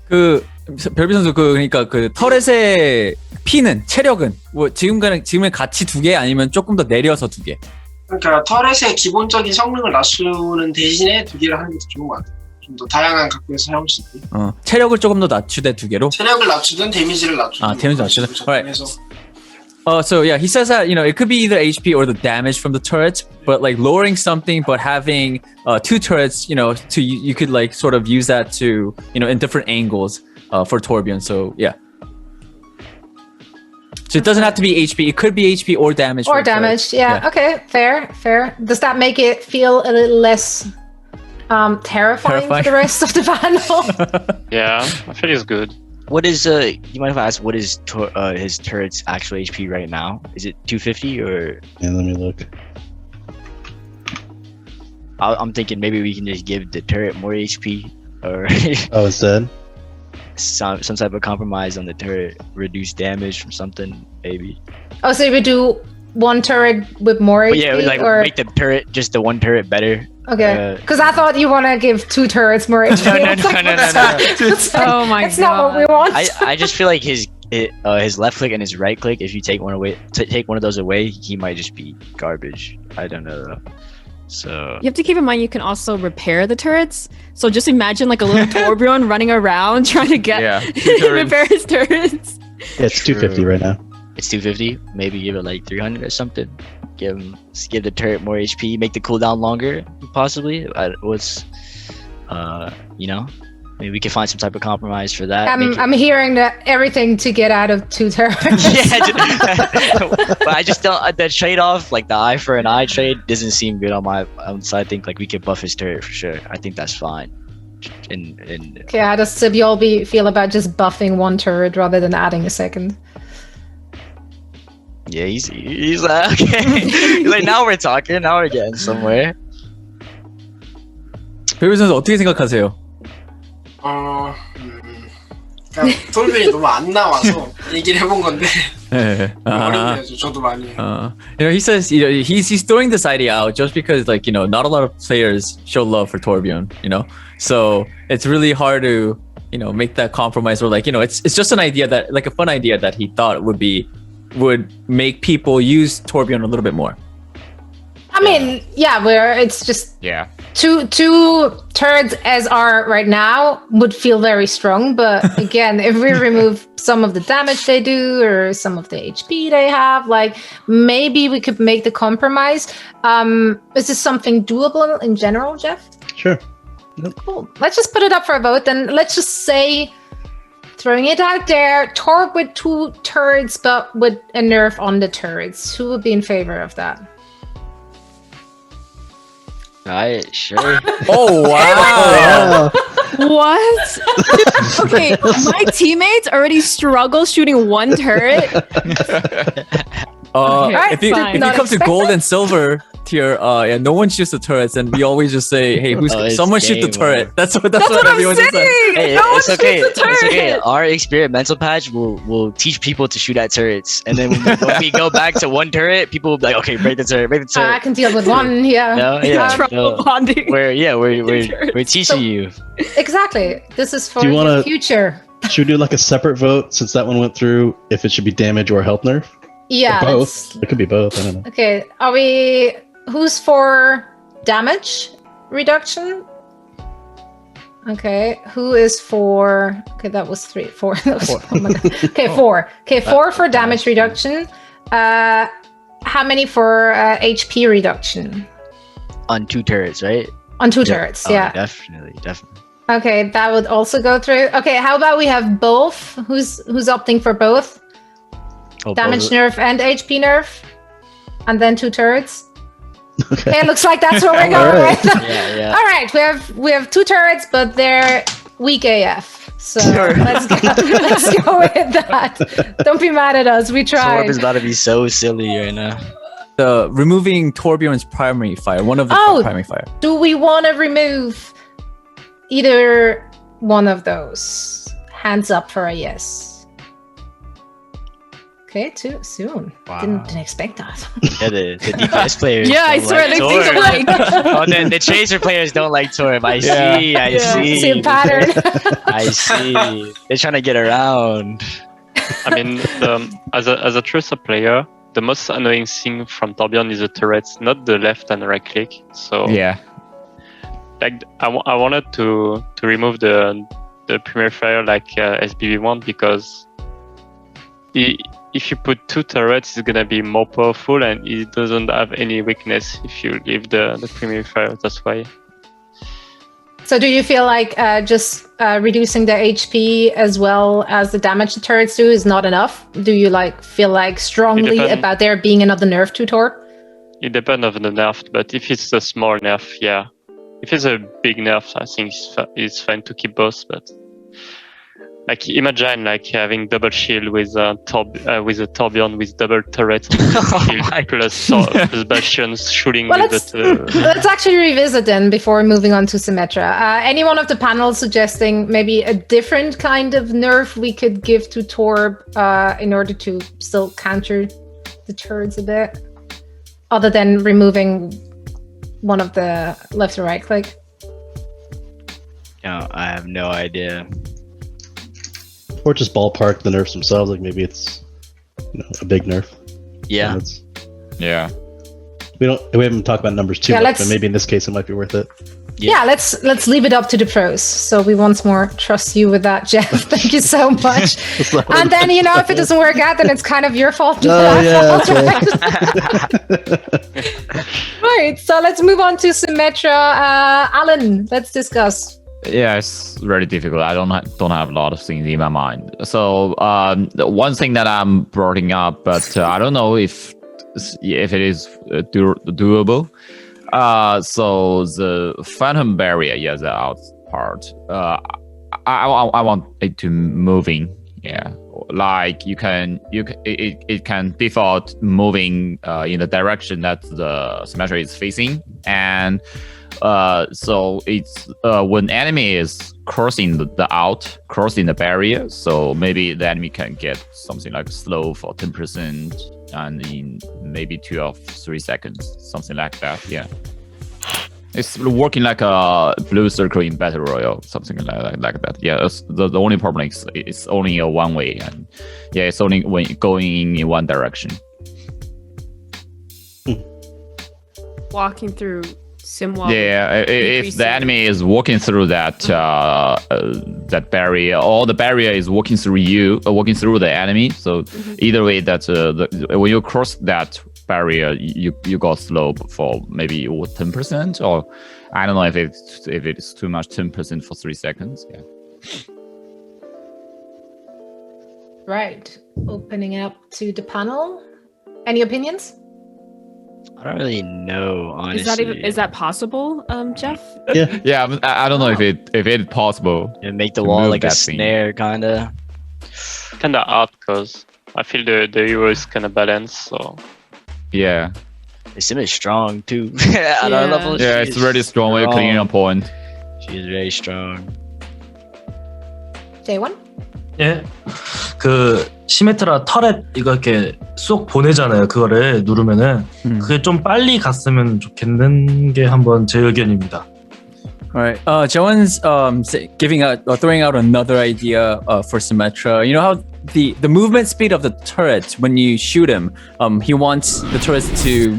별비 선수 그러니까 그 터렛의 피는 체력은 뭐 지금은 같이 2개 아니면 조금 더 내려서 2개. 그러니까 터렛의 기본적인 성능을 낮추는 대신에 2개를 하는 게 더 좋은 것 같아요. 좀 더 다양한 각도에서 사용할 수 있고. 체력을 조금 더 낮추되 2개로. 체력을 낮추든 데미지를 낮추든. 데미지 낮추든. Alright. 그래서 So yeah, he says that it could be either HP or the damage from the turrets, but like lowering something, but having 2 turrets, to you could like sort of use that to in different angles for Torbjorn. So yeah. So it doesn't have to be HP. It could be HP or damage. Or damage, yeah. Okay, fair. Does that make it feel a little less terrifying for the rest of the panel? Yeah, I feel it's good. What is you mind if I ask what is his turret's actual HP right now? Is it 250 or? Yeah, let me look. I'm thinking maybe we can just give the turret more HP or instead some type of compromise on the turret, reduce damage from something maybe. Oh, so you would do 1 turret with more But HP, yeah, like or make the turret just the 1 turret better. okay? Because I thought you want to give 2 turrets more HP. No. Oh my It's not what we want. I just feel like his left click and his right click, if you take one of those away, he might just be garbage. I don't know though. So You have to keep in mind you can also repair the turrets. So just imagine like a little Torbjorn running around trying to get repair his turrets. Yeah, it's 250 right now. It's 250. Maybe give it like 300 or something. Give the turret more HP. Make the cooldown longer, possibly. Maybe we can find some type of compromise for that. I'm hearing that everything to get out of 2 turrets. But I just don't. The trade off, like the eye for an eye trade, doesn't seem good on my own side. I think like we could buff his turret for sure. I think that's fine. Okay, how does Sibyol feel about just buffing 1 turret rather than adding a second? Yeah, he's like okay. He's like now we're talking. Now we're getting somewhere. 별비 선수 어떻게 생각하세요? 그냥 톨빈이 너무 안 나와서 얘기를 해본 건데 네. 어렵네요. 저도 많이. He says he's throwing this idea out just because like not a lot of players show love for Torbjorn, so it's really hard to make that compromise or like it's just an idea that like a fun idea that he thought would make people use Torbjorn a little bit more. I mean, yeah, where it's just Yeah. two turrets as are right now would feel very strong, but again, if we remove some of the damage they do or some of the HP they have, like maybe we could make the compromise. Is this something doable in general, Jeff? Sure. Cool. Let's just put it up for a vote. Then let's just say, throwing it out there, Torb with 2 turrets, but with a nerf on the turrets. Who would be in favor of that? Alright, sure. Oh wow! What? Okay, my teammates already struggle shooting 1 turret. If you come to gold and silver tier, no one shoots the turrets, and we always just say, "Hey, someone shoot the turret." That's what everyone just says. Hey, it's okay. It's okay. Our experimental patch will teach people to shoot at turrets, and then when we go back to 1 turret, people will be like, "Okay, break the turret, break the turret." I can deal with 1. Yeah. No, yeah. Trouble bonding. We're teaching you. Exactly. This is for Do you the wanna- future. Should we do like a separate vote since that one went through? If it should be damage or health nerf? Yeah. Or let's- both. It could be both. I don't know. Okay. Are we? Who's for damage reduction? Okay. Who is for? Okay, that was 3, 4. That was, oh my God. Okay, 4. Okay, 4 for damage reduction. How many for HP reduction? On 2 turrets, right? On 2 turrets. Oh, Yeah. definitely. Okay, that would also go through. Okay, how about we have both? Who's opting for both? Damage nerf and HP nerf, and then 2 turrets. Okay, looks like that's where we're going. Right now. Yeah. All right, we have 2 turrets, but they're weak AF. So let's go with that. Don't be mad at us. We tried. Torb is about to be so silly right now. Removing Torbjorn's primary fire, one of the primary fire. Do we want to remove either one of those? Hands up for a yes. Okay, too soon. Wow. Didn't expect that. Yeah, the DPS players. Yeah, I don't swear like they think Torb. alike. Oh, then the Tracer players don't like Torb. I see. See a pattern. I see. They're trying to get around. I mean, as a Tracer player, the most annoying thing from Torbjorn is the turrets, not the left and right click. So Yeah. like I wanted to remove the premier fire like SBV1 because if you put two turrets, it's gonna be more powerful and it doesn't have any weakness if you leave the premier fire. That's why. So do you feel like just reducing the HP as well as the damage the turrets do is not enough? Do you feel like strongly about there being another nerf to Torb? It depends on the nerf, but if it's a small nerf, yeah. If it's a big nerf, I think it's fine to keep both. But like imagine having double shield with a Torbjorn with double turret shield plus bastions shooting Well, with the. let's actually revisit then before moving on to Symmetra. Any one of the panels suggesting maybe a different kind of nerf we could give to Torb in order to still counter the turrets a bit, other than removing one of the left and right click? No, I have no idea. Or just ballpark the nerfs themselves. Like maybe it's a big nerf. Yeah. Yeah. We haven't talked about numbers too much, but maybe in this case it might be worth it. Yeah, let's leave it up to the pros. So we once more trust you with that, Jeff. Thank you so much. And then if it doesn't work out, then it's kind of your fault. Right. So let's move on to Symmetra. Alan, let's discuss. Yeah, it's very difficult. I don't have a lot of things in my mind. So the one thing that I'm bringing up, but I don't know if it is doable. So the Phantom Barrier, the out part. I want it to moving. Yeah, like it can default moving in the direction that the Symmetra is facing, and so it's when enemy is crossing crossing the barrier, so maybe the enemy can get something like slow for 10% and in maybe 2 or 3 seconds, something like that. Yeah, it's working like a blue circle in battle royale, something like that. Yeah, the only problem is it's only a one way, and yeah, it's only when going in one direction. Walking through Simwell. Yeah, if the enemy is walking through that that barrier, or the barrier is walking through you, walking through the enemy. So either way, that when you cross that barrier, you got slow for maybe 10%, or I don't know if it's too much, 10% for 3 seconds. Yeah. Right. Opening up to the panel. Any opinions? I don't really know, honestly. Is that possible, Jeff? Yeah. I don't know if it's possible. And make the wall like a snare, kinda hard because I feel the hero is kind of balanced. So yeah, it's really strong too. At our level, yeah, it's really strong. We're cleaning a point. She is very strong. J1? 예, 그 시메트라 터렛 이거 이렇게 쏙 보내잖아요. 그거를 누르면은 그게 좀 빨리 갔으면 좋겠는 게 한번 제 의견입니다. Alright, Joan's throwing out another idea for Symmetra. You know how the movement speed of the turret when you shoot him, he wants the turrets to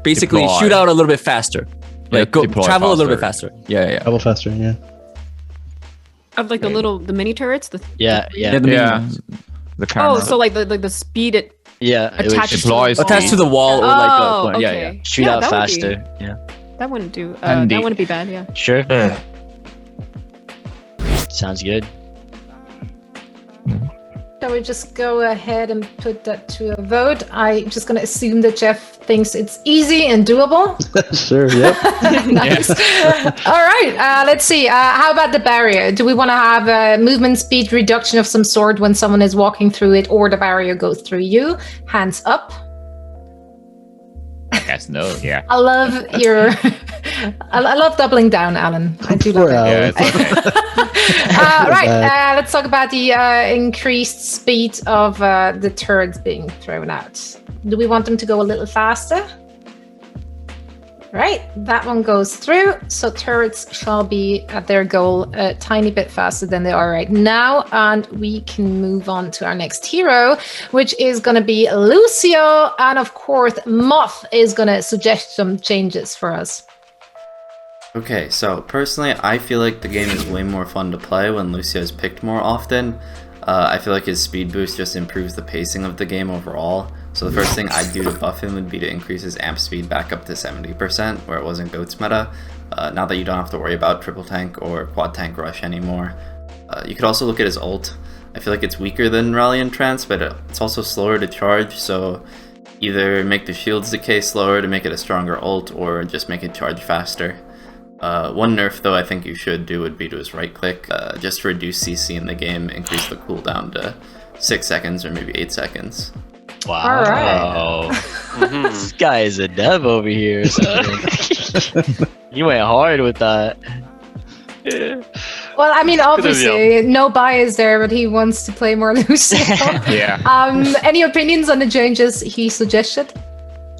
basically shoot out a little bit faster, like travel a little bit faster. Yeah. Travel faster, yeah. Of like the mini turrets. The camera. So like the speed it. Yeah, attached to the wall, or like okay. Shoot out faster. Yeah. That wouldn't do. That wouldn't be bad. Yeah. Sure. 네. Sounds good. Shall we just go ahead and put that to a vote? I'm just going to assume that Jeff thinks it's easy and doable. Sure, yep. Nice. All right, let's see. How about the barrier? Do we want to have a movement speed reduction of some sort when someone is walking through it, or the barrier goes through you? Hands up. I guess no. Yeah. I love your. I love doubling down, Alan. I do love it. Yeah, it's okay. Right. Let's talk about the increased speed of the turrets being thrown out. Do we want them to go a little faster? Right, that one goes through. So turrets shall be at their goal a tiny bit faster than they are right now. And we can move on to our next hero, which is going to be Lucio. And of course, Moth is going to suggest some changes for us. Okay, so personally, I feel like the game is way more fun to play when Lucio is picked more often. I feel like his speed boost just improves the pacing of the game overall. So the first thing I'd do to buff him would be to increase his amp speed back up to 70%, where it was in GOATS meta, now that you don't have to worry about triple tank or quad tank rush anymore. You could also look at his ult. I feel like it's weaker than Rally and Trance, but it's also slower to charge, so either make the shields decay slower to make it a stronger ult, or just make it charge faster. One nerf though I think you should do would be to his right click, just to reduce CC in the game, increase the cooldown to 6 seconds or maybe 8 seconds. Wow. All right. This guy is a dev over here or something. You went hard with that. Well, I mean, obviously, no bias there, but he wants to play more Lucio. Yeah. Any opinions on the changes he suggested?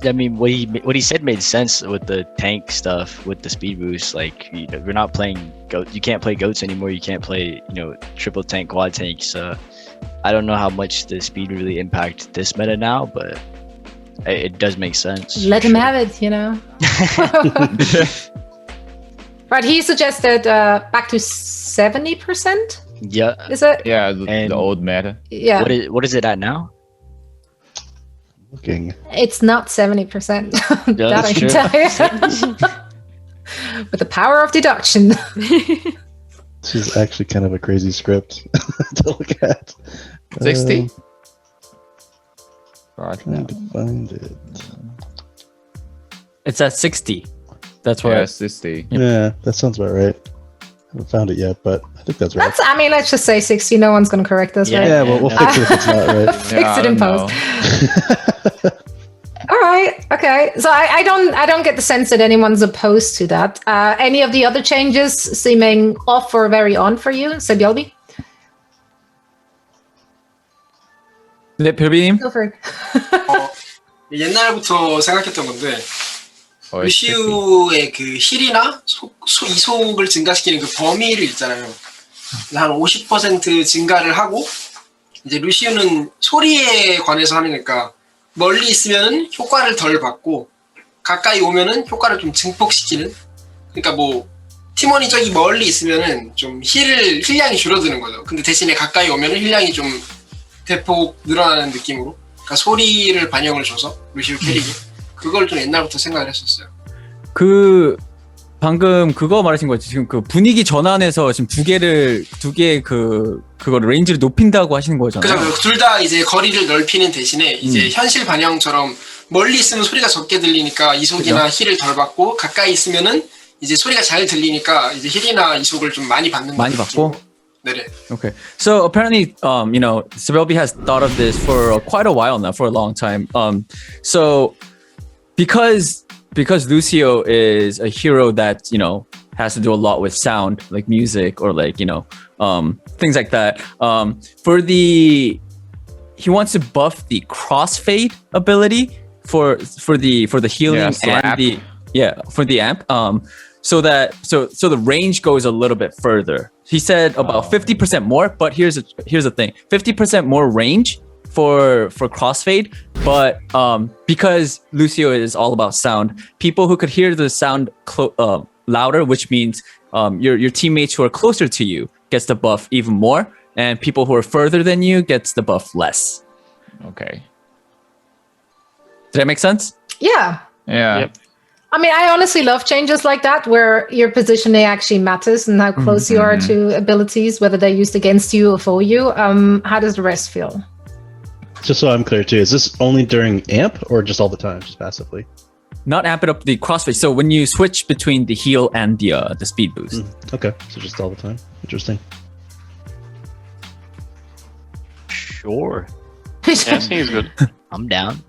I mean, what he said made sense with the tank stuff, with the speed boost. Like, you know, we're not playing goat. You can't play goats anymore. You can't play, you know, triple tank, quad tank. So I don't know how much the speed really impact this meta now, but it does make sense. Let him have it, you know. Right, he suggested back to 70%. Yeah. Is it? Yeah, the old meta. Yeah. What is it at now? Looking. It's not 70%. Yeah, that I can tell you. With the power of deduction. This is actually kind of a crazy script to look at. 60? Trying to find it. It's at 60. That's where. Yeah, 60. Yeah, that sounds about right. I haven't found it yet, but I think that's right. I mean, let's just say 60. No one's going to correct us, right? Yeah, well, we'll fix it if it's not right. Fix it in post. All right. Okay. So I don't get the sense that anyone's opposed to that. Any of the other changes seeming off or very on for you, Sebjelbi? 네, 별비님. Go for it. 옛날부터 생각했던 건데 루시우의 그 힐이나 이속을 증가시키는 그 범위를 있잖아요. 한 50% 증가를 하고 이제 루시우는 소리에 관해서 하니까 멀리 있으면은 효과를 덜 받고 가까이 오면은 효과를 좀 증폭시키는. 그러니까 뭐 팀원이 저기 멀리 있으면은 좀 힐량이 줄어드는 거죠. 근데 대신에 가까이 오면은 힐량이 좀 대폭 늘어나는 느낌으로. 그러니까 소리를 반영을 줘서 루시우 캐릭이 그걸 좀 옛날부터 생각을 했었어요. 방금 그거 말하신 거지. 지금 그 분위기 전환에서 지금 두 개의 그거 레인지를 높인다고 하시는 거잖아요. 그죠. 둘 다 이제 거리를 넓히는 대신에 이제 현실 반영처럼 멀리 있으면 소리가 적게 들리니까 이속이나 힐을 덜 받고 가까이 있으면은 이제 소리가 잘 들리니까 이제 힐이나 이속을 좀 많이 받는 많이 받고. 네네. Okay. So apparently, you know, Sebjelbi has thought of this for quite a while now, for a long time. So because Lucio is a hero that, you know, has to do a lot with sound, like music or like, you know, things like that. He wants to buff the crossfade ability for the healing and for the amp. So the range goes a little bit further. He said about 50% more, but here's the thing: 50% more range for crossfade, but because Lucio is all about sound, people who could hear the sound louder, which means your teammates who are closer to you gets the buff even more, and people who are further than you gets the buff less. Okay. Did that make sense? Yeah. Yeah. Yep. I mean, I honestly love changes like that where your positioning actually matters and how close you are to abilities, whether they're used against you or for you. How does the rest feel? Just so I'm clear too, is this only during amp or just all the time, just passively? Not amp it up the crossfade. So when you switch between the heal and the speed boost. Okay, so just all the time. Interesting. Sure. Yeah, I think it's good. I'm down.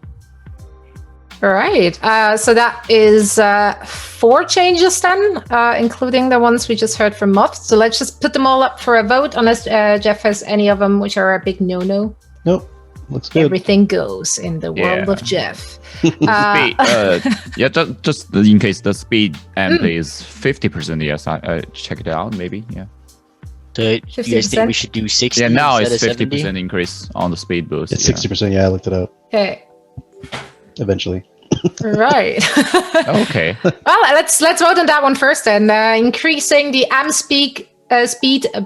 All right. So that is 4 changes then, including the ones we just heard from Moth. So let's just put them all up for a vote, unless Jeff has any of them which are a big no-no. Nope. Looks good. Everything goes in the world of Jeff. Speed, yeah, just in case the speed amp is 50%. Yes, I check it out. Maybe, yeah. So you guys think we should do 60? Yeah, now it's instead of 50% 70? increase on the speed boost. It's 60%. Yeah, I looked it up. Okay. Eventually. Right. Okay. Well, let's vote on that one first then. Increasing the amp speed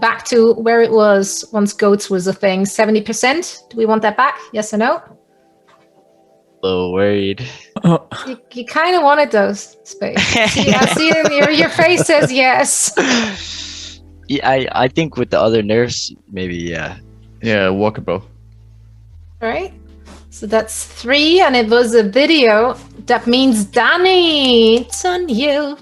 back to where it was once goats was a thing. 70%. Do we want that back? Yes or no? A little worried. You kind of wanted those, Space. I see your face says yes. Yeah, I think with the other nerfs, maybe, yeah. Yeah, walkable. All right. So that's 3, and it was a video. That means Danny, it's on you.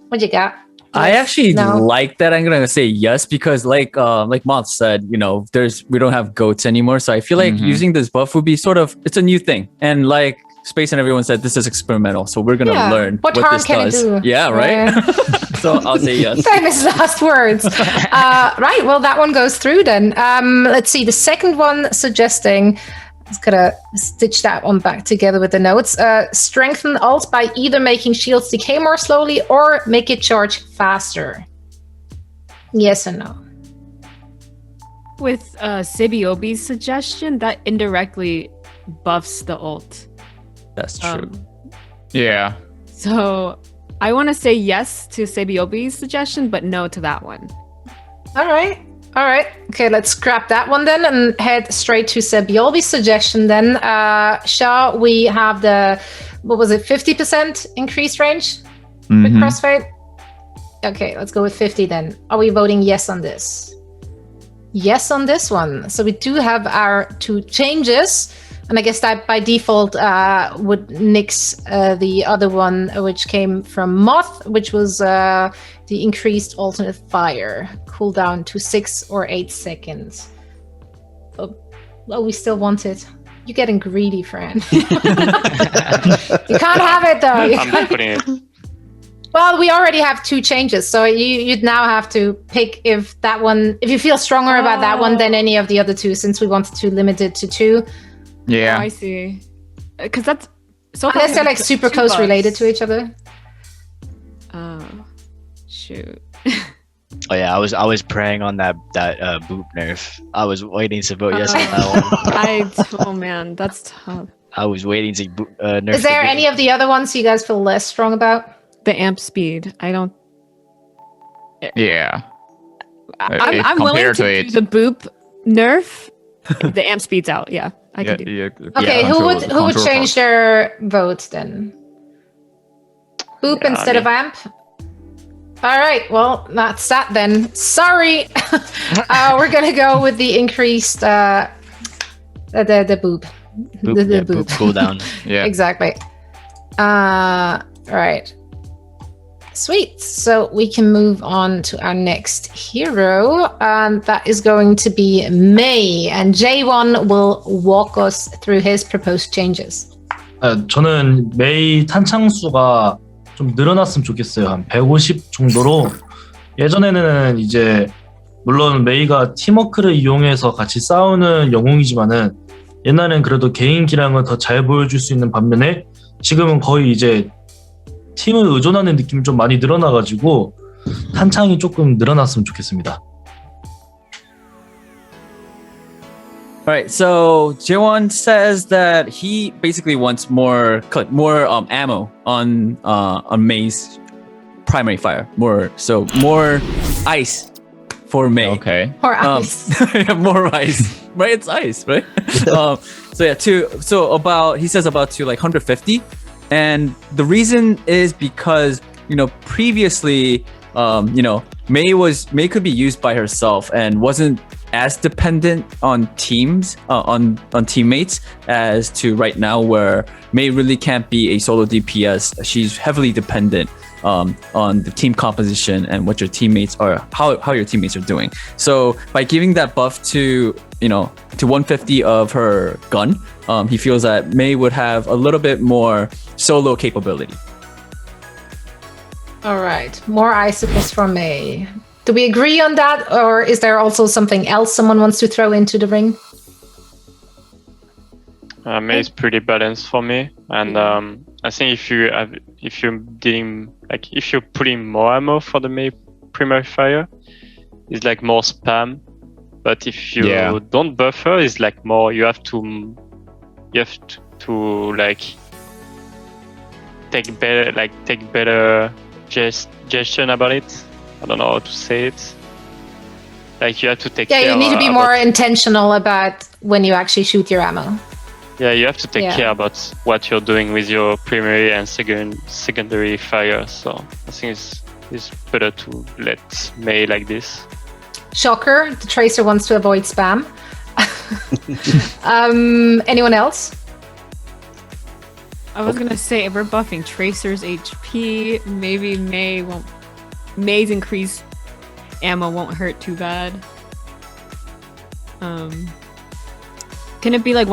What you got? I actually No. like that. I'm gonna say yes because, like Moth said, we don't have goats anymore. So I feel like using this buff would be it's a new thing. And like Space and everyone said, this is experimental. So we're gonna learn What what harm this can does. it do? Yeah, right. So I'll say yes. Famous last words. Right. Well, that one goes through then. Let's see. The second one suggesting. I was gonna stitch that one back together with the notes. Strengthen ult by either making shields decay more slowly or make it charge faster. Yes or no? With Sibiobi's suggestion, that indirectly buffs the ult. That's true. Yeah. So I want to say yes to Sibiobi's suggestion, but no to that one. All right. Okay, let's scrap that one then and head straight to Sebiobi's suggestion then. Shall we have the, 50% increased range with crossfade? Okay, let's go with 50 then. Are we voting yes on this? Yes on this one. So we do have our 2 changes. And I guess that by default would nix the other one, which came from Moth, which was the increased alternate fire cooldown to 6 or 8 seconds. Well, we still want it. You're getting greedy, Fran. You can't have it though. I'm putting it. Well, we already have 2 changes, so you'd now have to pick if you feel stronger about that one than any of the other 2, since we wanted to limit it to 2. Yeah. Oh, I see. Because that's so. Unless they're like super close related to each other. Oh, shoot. Oh yeah, I was praying on that boop nerf. I was waiting to vote yes on that one. Oh man, that's tough. I was waiting to nerf. Is there any of the other ones you guys feel less strong about? The amp speed. I don't. Yeah. I'm willing to do the boop nerf. The amp speed's out. Yeah, I can do. Yeah, Okay, who would change their vote then? Boop instead of amp? All right, well, that's that then. Sorry. We're going to go with the increased the boop. The boop. Cooldown. Yeah. Exactly. All right. Sweet. So we can move on to our next hero. That is going to be May. And J1 will walk us through his proposed changes. 저는 메이 탄창수가 좀 늘어났으면 좋겠어요. 한 150 정도로. 예전에는 이제 물론 메이가 팀워크를 이용해서 같이 싸우는 영웅이지만은 옛날엔 그래도 개인 기량을 더 잘 보여줄 수 있는 반면에 지금은 거의 이제 팀을 의존하는 느낌이 좀 많이 늘어나가지고 탄창이 조금 늘어났으면 좋겠습니다. All right, so Jaewon says that he basically wants more ammo on May's primary fire. More ice for May. Okay. More ice. More ice. Right, it's ice, right? He says about to like 150, and the reason is because previously May could be used by herself and wasn't as dependent on teams, on teammates as to right now, where Mei really can't be a solo DPS. She's heavily dependent on the team composition and what your teammates are, how your teammates are doing. So by giving that buff to 150 of her gun, he feels that Mei would have a little bit more solo capability. All right, more icicles from Mei. Do we agree on that, or is there also something else someone wants to throw into the ring? Mei is pretty balanced for me, and I think if you're putting more ammo for the Mei primary fire, it's like more spam. But if you don't buffer, it's like more. You have to like take better gesture about it. I don't know how to say it. Like you have to take care. Yeah, you need to be more intentional about when you actually shoot your ammo. Yeah, you have to take care about what you're doing with your primary and secondary fire. So I think it's better to let Mei like this. Shocker, the Tracer wants to avoid spam. Anyone else? I was gonna say, if we're buffing Tracer's HP, maybe Mei's increased ammo won't hurt too bad. Can it be like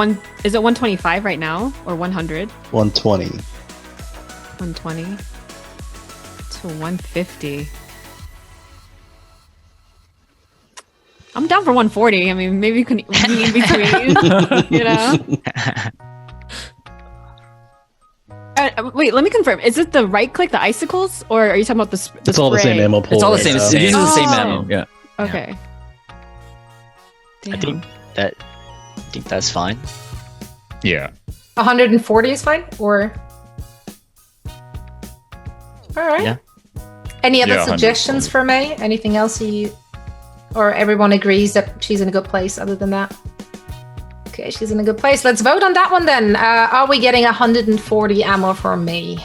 is it 125 right now or 100? 120. 120 to 150. I'm down for 140. I mean, maybe you can be in between, you know? Wait, let me confirm. Is it the right click, the icicles, or are you talking about the spray? It's all the same ammo pool. It's all the same. It uses the same ammo. Yeah. Okay. I think that's fine. Yeah. 140 is fine, or? All right. Yeah. Any other 140. suggestions for Mei? Anything else or everyone agrees that she's in a good place other than that? Okay, she's in a good place. Let's vote on that one then. Are we getting 140 ammo for Mei?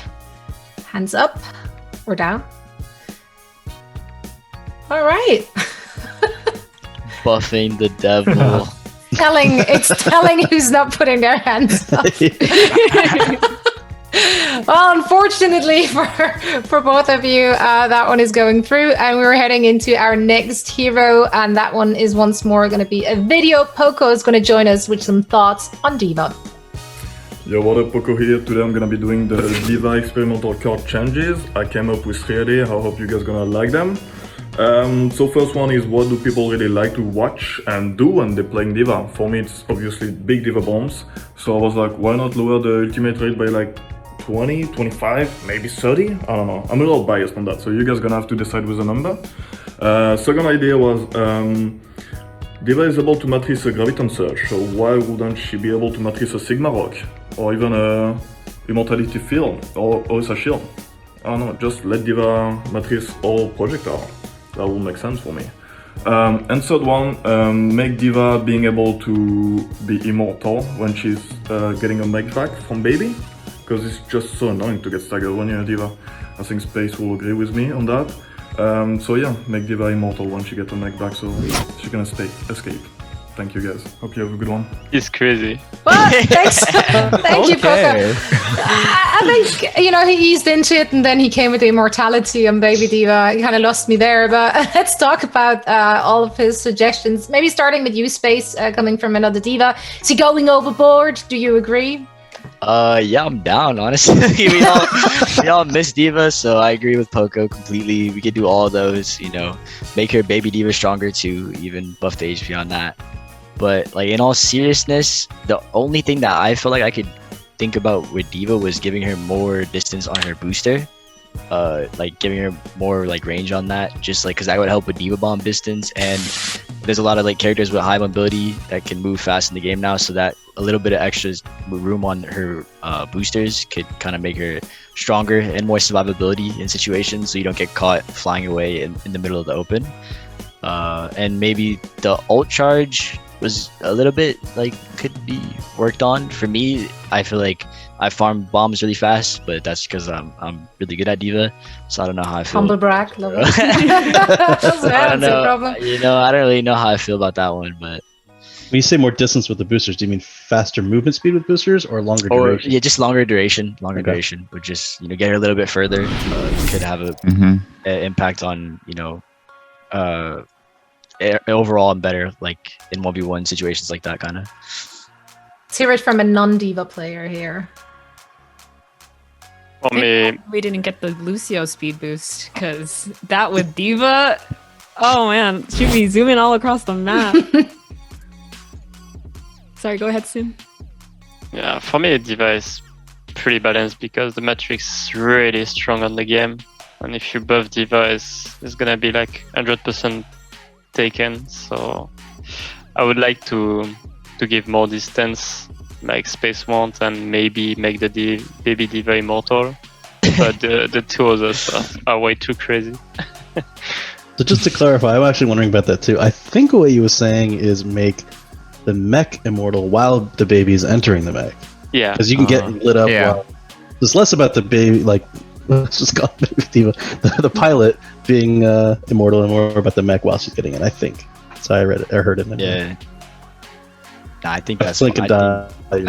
Hands up or down? All right. Buffing the devil. It's telling who's not putting their hands up. Well, unfortunately for both of you, that one is going through, and we're heading into our next hero, and that one is once more going to be a video. Poco is going to join us with some thoughts on Diva. Yo, what up, Poco here. Today I'm gonna be doing the Diva experimental card changes. I came up with 3 ideas. I hope you guys gonna like them. So first one is, what do people really like to watch and do when they're playing Diva? For me, it's obviously big Diva bombs. So I was like, why not lower the ultimate rate by like 20, 25, maybe 30? I don't know. I'm a little biased on that, so you guys gonna have to decide with a number. Second idea was, Diva is able to matrice a Graviton Surge, so why wouldn't she be able to matrice a Sigma Rock? Or even a Immortality Field, or a Shield? I don't know, just let Diva matrice all projectile. That would make sense for me. And third one, make Diva being able to be immortal when she's getting a mech back from baby, because it's just so annoying to get staggered when you're a Diva. I think Space will agree with me on that. So yeah, make Diva immortal when she gets a mech back, so she can escape. Thank you guys. Hope you have a good one. It's crazy. Well, thanks. Thank you, Poco. I think, he eased into it, and then he came with the immortality on Baby Diva. He kind of lost me there, but let's talk about all of his suggestions. Maybe starting with you, Space, coming from another Diva. Is he going overboard? Do you agree? Yeah, I'm down, honestly. we all miss Diva, so I agree with Poco completely. We could do all those, make her Baby Diva stronger too, even buff the HP on that. But like, in all seriousness, the only thing that I feel like I could think about with Diva was giving her more distance on her booster. Like giving her more like range on that, just like because that would help with Diva bomb distance, and there's a lot of like characters with high mobility that can move fast in the game now, so that a little bit of extra room on her boosters could kind of make her stronger and more survivability in situations, so you don't get caught flying away in the middle of the open. And maybe the ult charge was a little bit like could be worked on. For me, I feel like I farm bombs really fast, but that's because I'm really good at D.Va, so I don't know how I feel. Humble brag, love it. I don't know. Problem. I don't really know how I feel about that one, but when you say more distance with the boosters, do you mean faster movement speed with boosters or longer duration? Yeah, just longer duration, but just get her a little bit further could have a impact on overall and better, like in 1v1 situations like that kind of. Let's hear it from a non-D.Va player here. For me, we didn't get the Lucio speed boost because that with D.Va, oh man, she'd be zooming all across the map. Sorry, go ahead, Sim. Yeah, for me, D.Va is pretty balanced because the Matrix is really strong on the game, and if you buff D.Va, it's gonna be like 100% taken. So I would like to give more distance, like Space Want, and maybe make the baby D.Va immortal. But the two others are way too crazy. So just to clarify, I'm actually wondering about that too. I think what you were saying is make the mech immortal while the baby is entering the mech. Yeah. Because you can get lit up while... It's less about the baby, like, let's just call it D.Va, the pilot being immortal, and more about the mech while she's getting in, I think. So I read it, I heard it. Yeah. Nah, I think that's I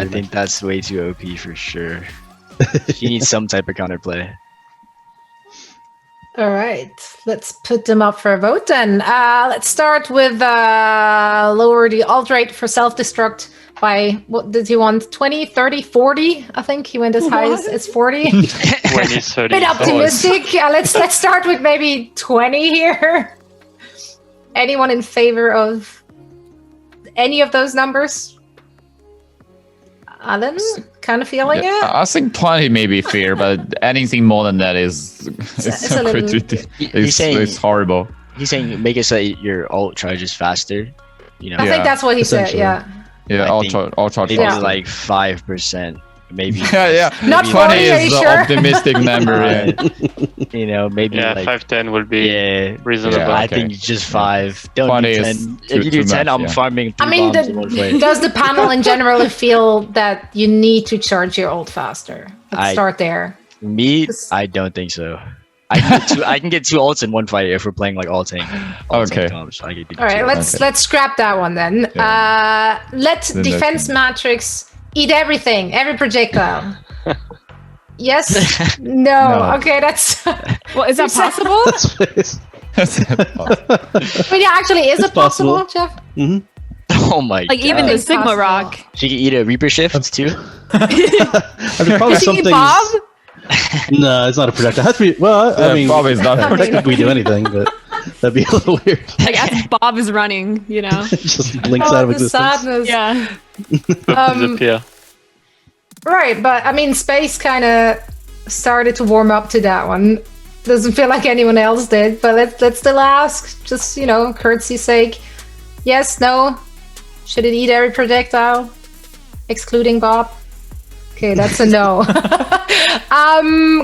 think that's way too OP for sure. She needs some type of counterplay. All right, let's put them up for a vote then. Let's start with lower the alt rate for self-destruct by, what did he want, 20, 30, 40? I think he went as high as 40. 20, 30. Bit optimistic. Let's start with maybe 20 here. Anyone in favor of any of those numbers? Alan, kind of feeling it? I think 20 may be fair, but anything more than that is it's horrible. He's saying make it so your ult charges faster. I think that's what he said. Yeah. Yeah, ult charge maybe faster. like 5%. Maybe. Yeah. Not 20 40, is the sure? optimistic number. Maybe like 5-10 will be reasonable. Yeah, I think just 5. Don't do 10. If you do 10, I'm farming 3 bombs in one play. Does the panel in general feel that you need to charge your ult faster? Let's start there. Me, I don't think so. I can get 2 ults in one fight if we're playing like all tank. Okay. So I can do All right, 2. let's scrap that one then. Let Defense Matrix eat everything, every projectile. Yes? No. Okay, that's... Well, is that possible? I mean, yeah, actually, is it possible, Jeff? Mm-hmm. Oh my god. Like even the Sigma Rock. She can eat a Reaper Shift too? Probably Does she eat Bob? No, it's not a projectile. It has to be, well, I mean, Bob is not a technically do anything, but that'd be a little weird. Like as Bob is running, Just blinks out of the existence. sadness. Yeah. Disappear. Right, but I mean, Space kind of started to warm up to that one. Doesn't feel like anyone else did, but let's still ask, just courtesy's sake. Yes, no. Should it eat every projectile, excluding Bob? Okay, that's a no.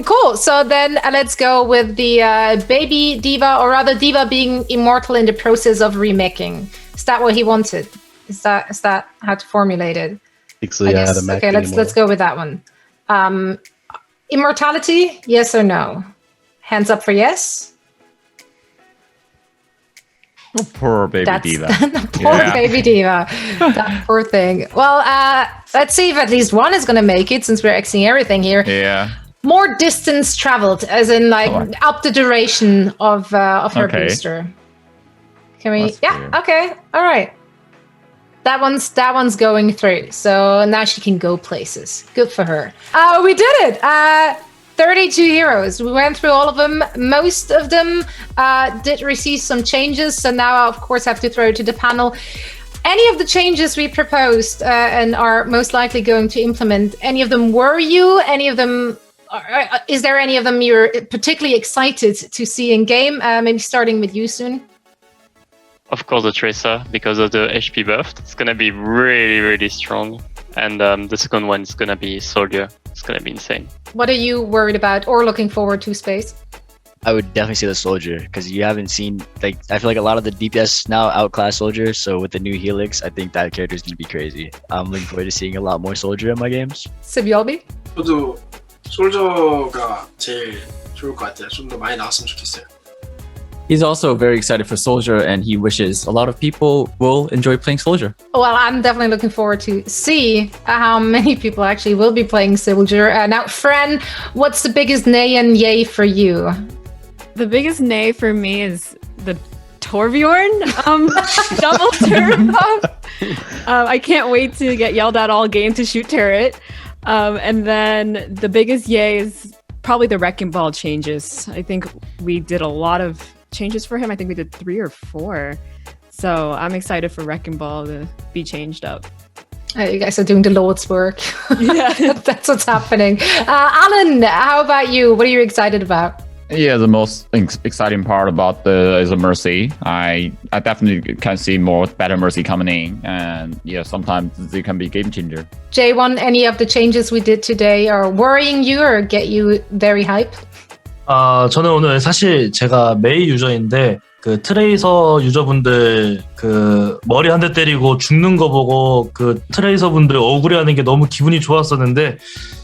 Cool. So then let's go with the baby D.Va, or rather D.Va being immortal in the process of remaking. Is that what he wanted? Is that how to formulate it? I think so, yeah. The Okay, let's go with that one. Immortality, yes or no? Hands up for yes. Oh, poor baby D.Va. Poor baby D.Va. That poor thing. Well, let's see if at least one is going to make it, since we're Xing everything here. Yeah. More distance traveled, as in up the duration of her booster. Can we? Okay. All right. That one's going through. So now she can go places. Good for her. We did it. 32 heroes. We went through all of them. Most of them did receive some changes. So now I, of course, have to throw it to the panel. Any of the changes we proposed and are most likely going to implement, any of them worry you? Any of them, is there any of them you're particularly excited to see in game? Maybe starting with you soon. Of course, the Tracer, because of the HP buff. It's going to be really, really strong. And the second one is going to be Soldier. It's going to be insane. What are you worried about or looking forward to, Space? I would definitely say the Soldier, because you haven't seen, like, I feel like a lot of the DPS now outclass Soldier, so with the new Helix, I think that character is going to be crazy. I'm looking forward to seeing a lot more Soldier in my games. Sibyolbi? 저도 솔저가 제일 좋을 것 같아요. 좀 더 많이 나왔으면 좋겠어요. He's also very excited for Soldier, and he wishes a lot of people will enjoy playing Soldier. Well, I'm definitely looking forward to see how many people actually will be playing Soldier. Now, Fran, what's the biggest nay and yay for you? The biggest nay for me is the Torbjorn double turret buff. I can't wait to get yelled at all game to shoot turret. And then the biggest yay is probably the Wrecking Ball changes. I think we did a lot of changes for him. I think we did 3 or 4. So I'm excited for Wrecking Ball to be changed up. You guys are doing the Lord's work. Yeah. That's what's happening. Alan, how about you? What are you excited about? Yeah, the most exciting part about is a Mercy. I definitely can see more better Mercy coming in, and yeah, sometimes they can be game changer. J1, any of the changes we did today are worrying you or get you very hype? 저는 오늘 사실 제가 메이 유저인데 그 트레이서 유저분들 그 머리 한 대 때리고 죽는 거 보고 그 트레이서 분들 억울해하는 게 너무 기분이 좋았었는데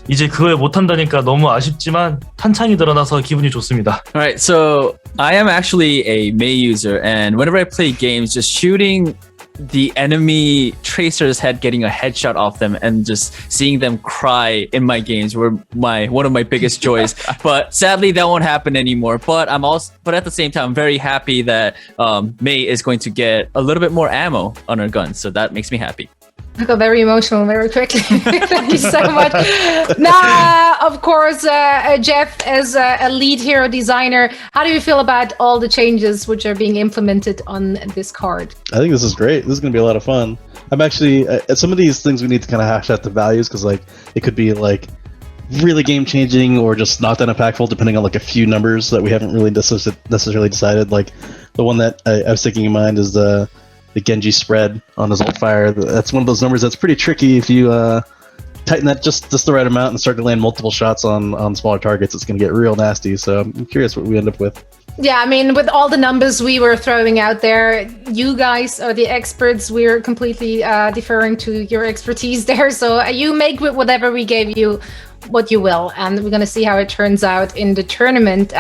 이제 그걸 못 한다니까 너무 아쉽지만 탄창이 드러나서 기분이 좋습니다. Alright, so I am actually a Mei user, and whenever I play games, just shooting the enemy tracer's head, getting a headshot off them, and just seeing them cry in my games were one of my biggest joys. But sadly, that won't happen anymore. But at the same time, I'm very happy that Mei is going to get a little bit more ammo on her gun, so that makes me happy. I got very emotional very quickly. Thank you so much. Now, of course, Jeff, as a lead hero designer, how do you feel about all the changes which are being implemented on this card? I think this is great. This is going to be a lot of fun. I'm actually, some of these things we need to kind of hash out the values, because like it could be like really game changing or just not that impactful, depending on like a few numbers that we haven't really necessarily decided. Like the one that I was thinking in mind is the Genji spread on his ult fire. That's one of those numbers that's pretty tricky. If you tighten that just the right amount and start to land multiple shots on smaller targets, it's going to get real nasty. So I'm curious what we end up with. Yeah, I mean, with all the numbers we were throwing out there, you guys are the experts. We're completely deferring to your expertise there. So you make with whatever we gave you what you will, and we're going to see how it turns out in the tournament.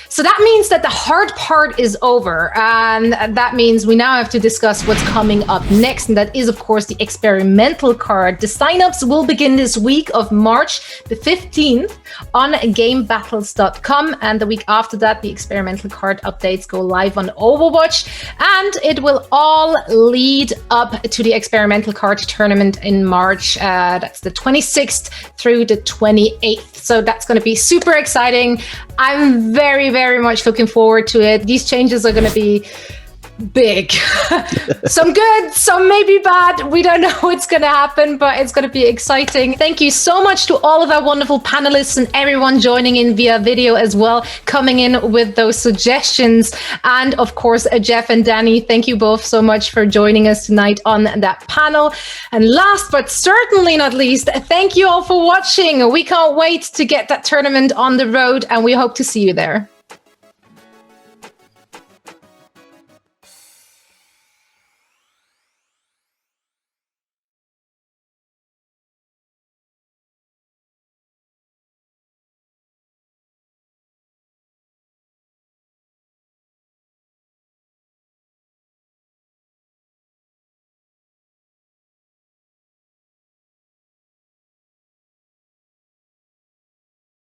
So that means that the hard part is over, and that means we now have to discuss what's coming up next, and that is, of course, the experimental card. The signups will begin this week of March the 15th on gamebattles.com, and the week after that, the experimental card updates go live on Overwatch, and it will all lead up to the experimental card tournament in March. That's the 26th through the 28th. So that's going to be super exciting. I'm very, very much looking forward to it. These changes are going to be big. Some good, some maybe bad. We don't know what's going to happen, but it's going to be exciting. Thank you so much to all of our wonderful panelists and everyone joining in via video as well, coming in with those suggestions. And of course, Jeff and Danny, thank you both so much for joining us tonight on that panel. And last but certainly not least, thank you all for watching. We can't wait to get that tournament on the road, and we hope to see you there.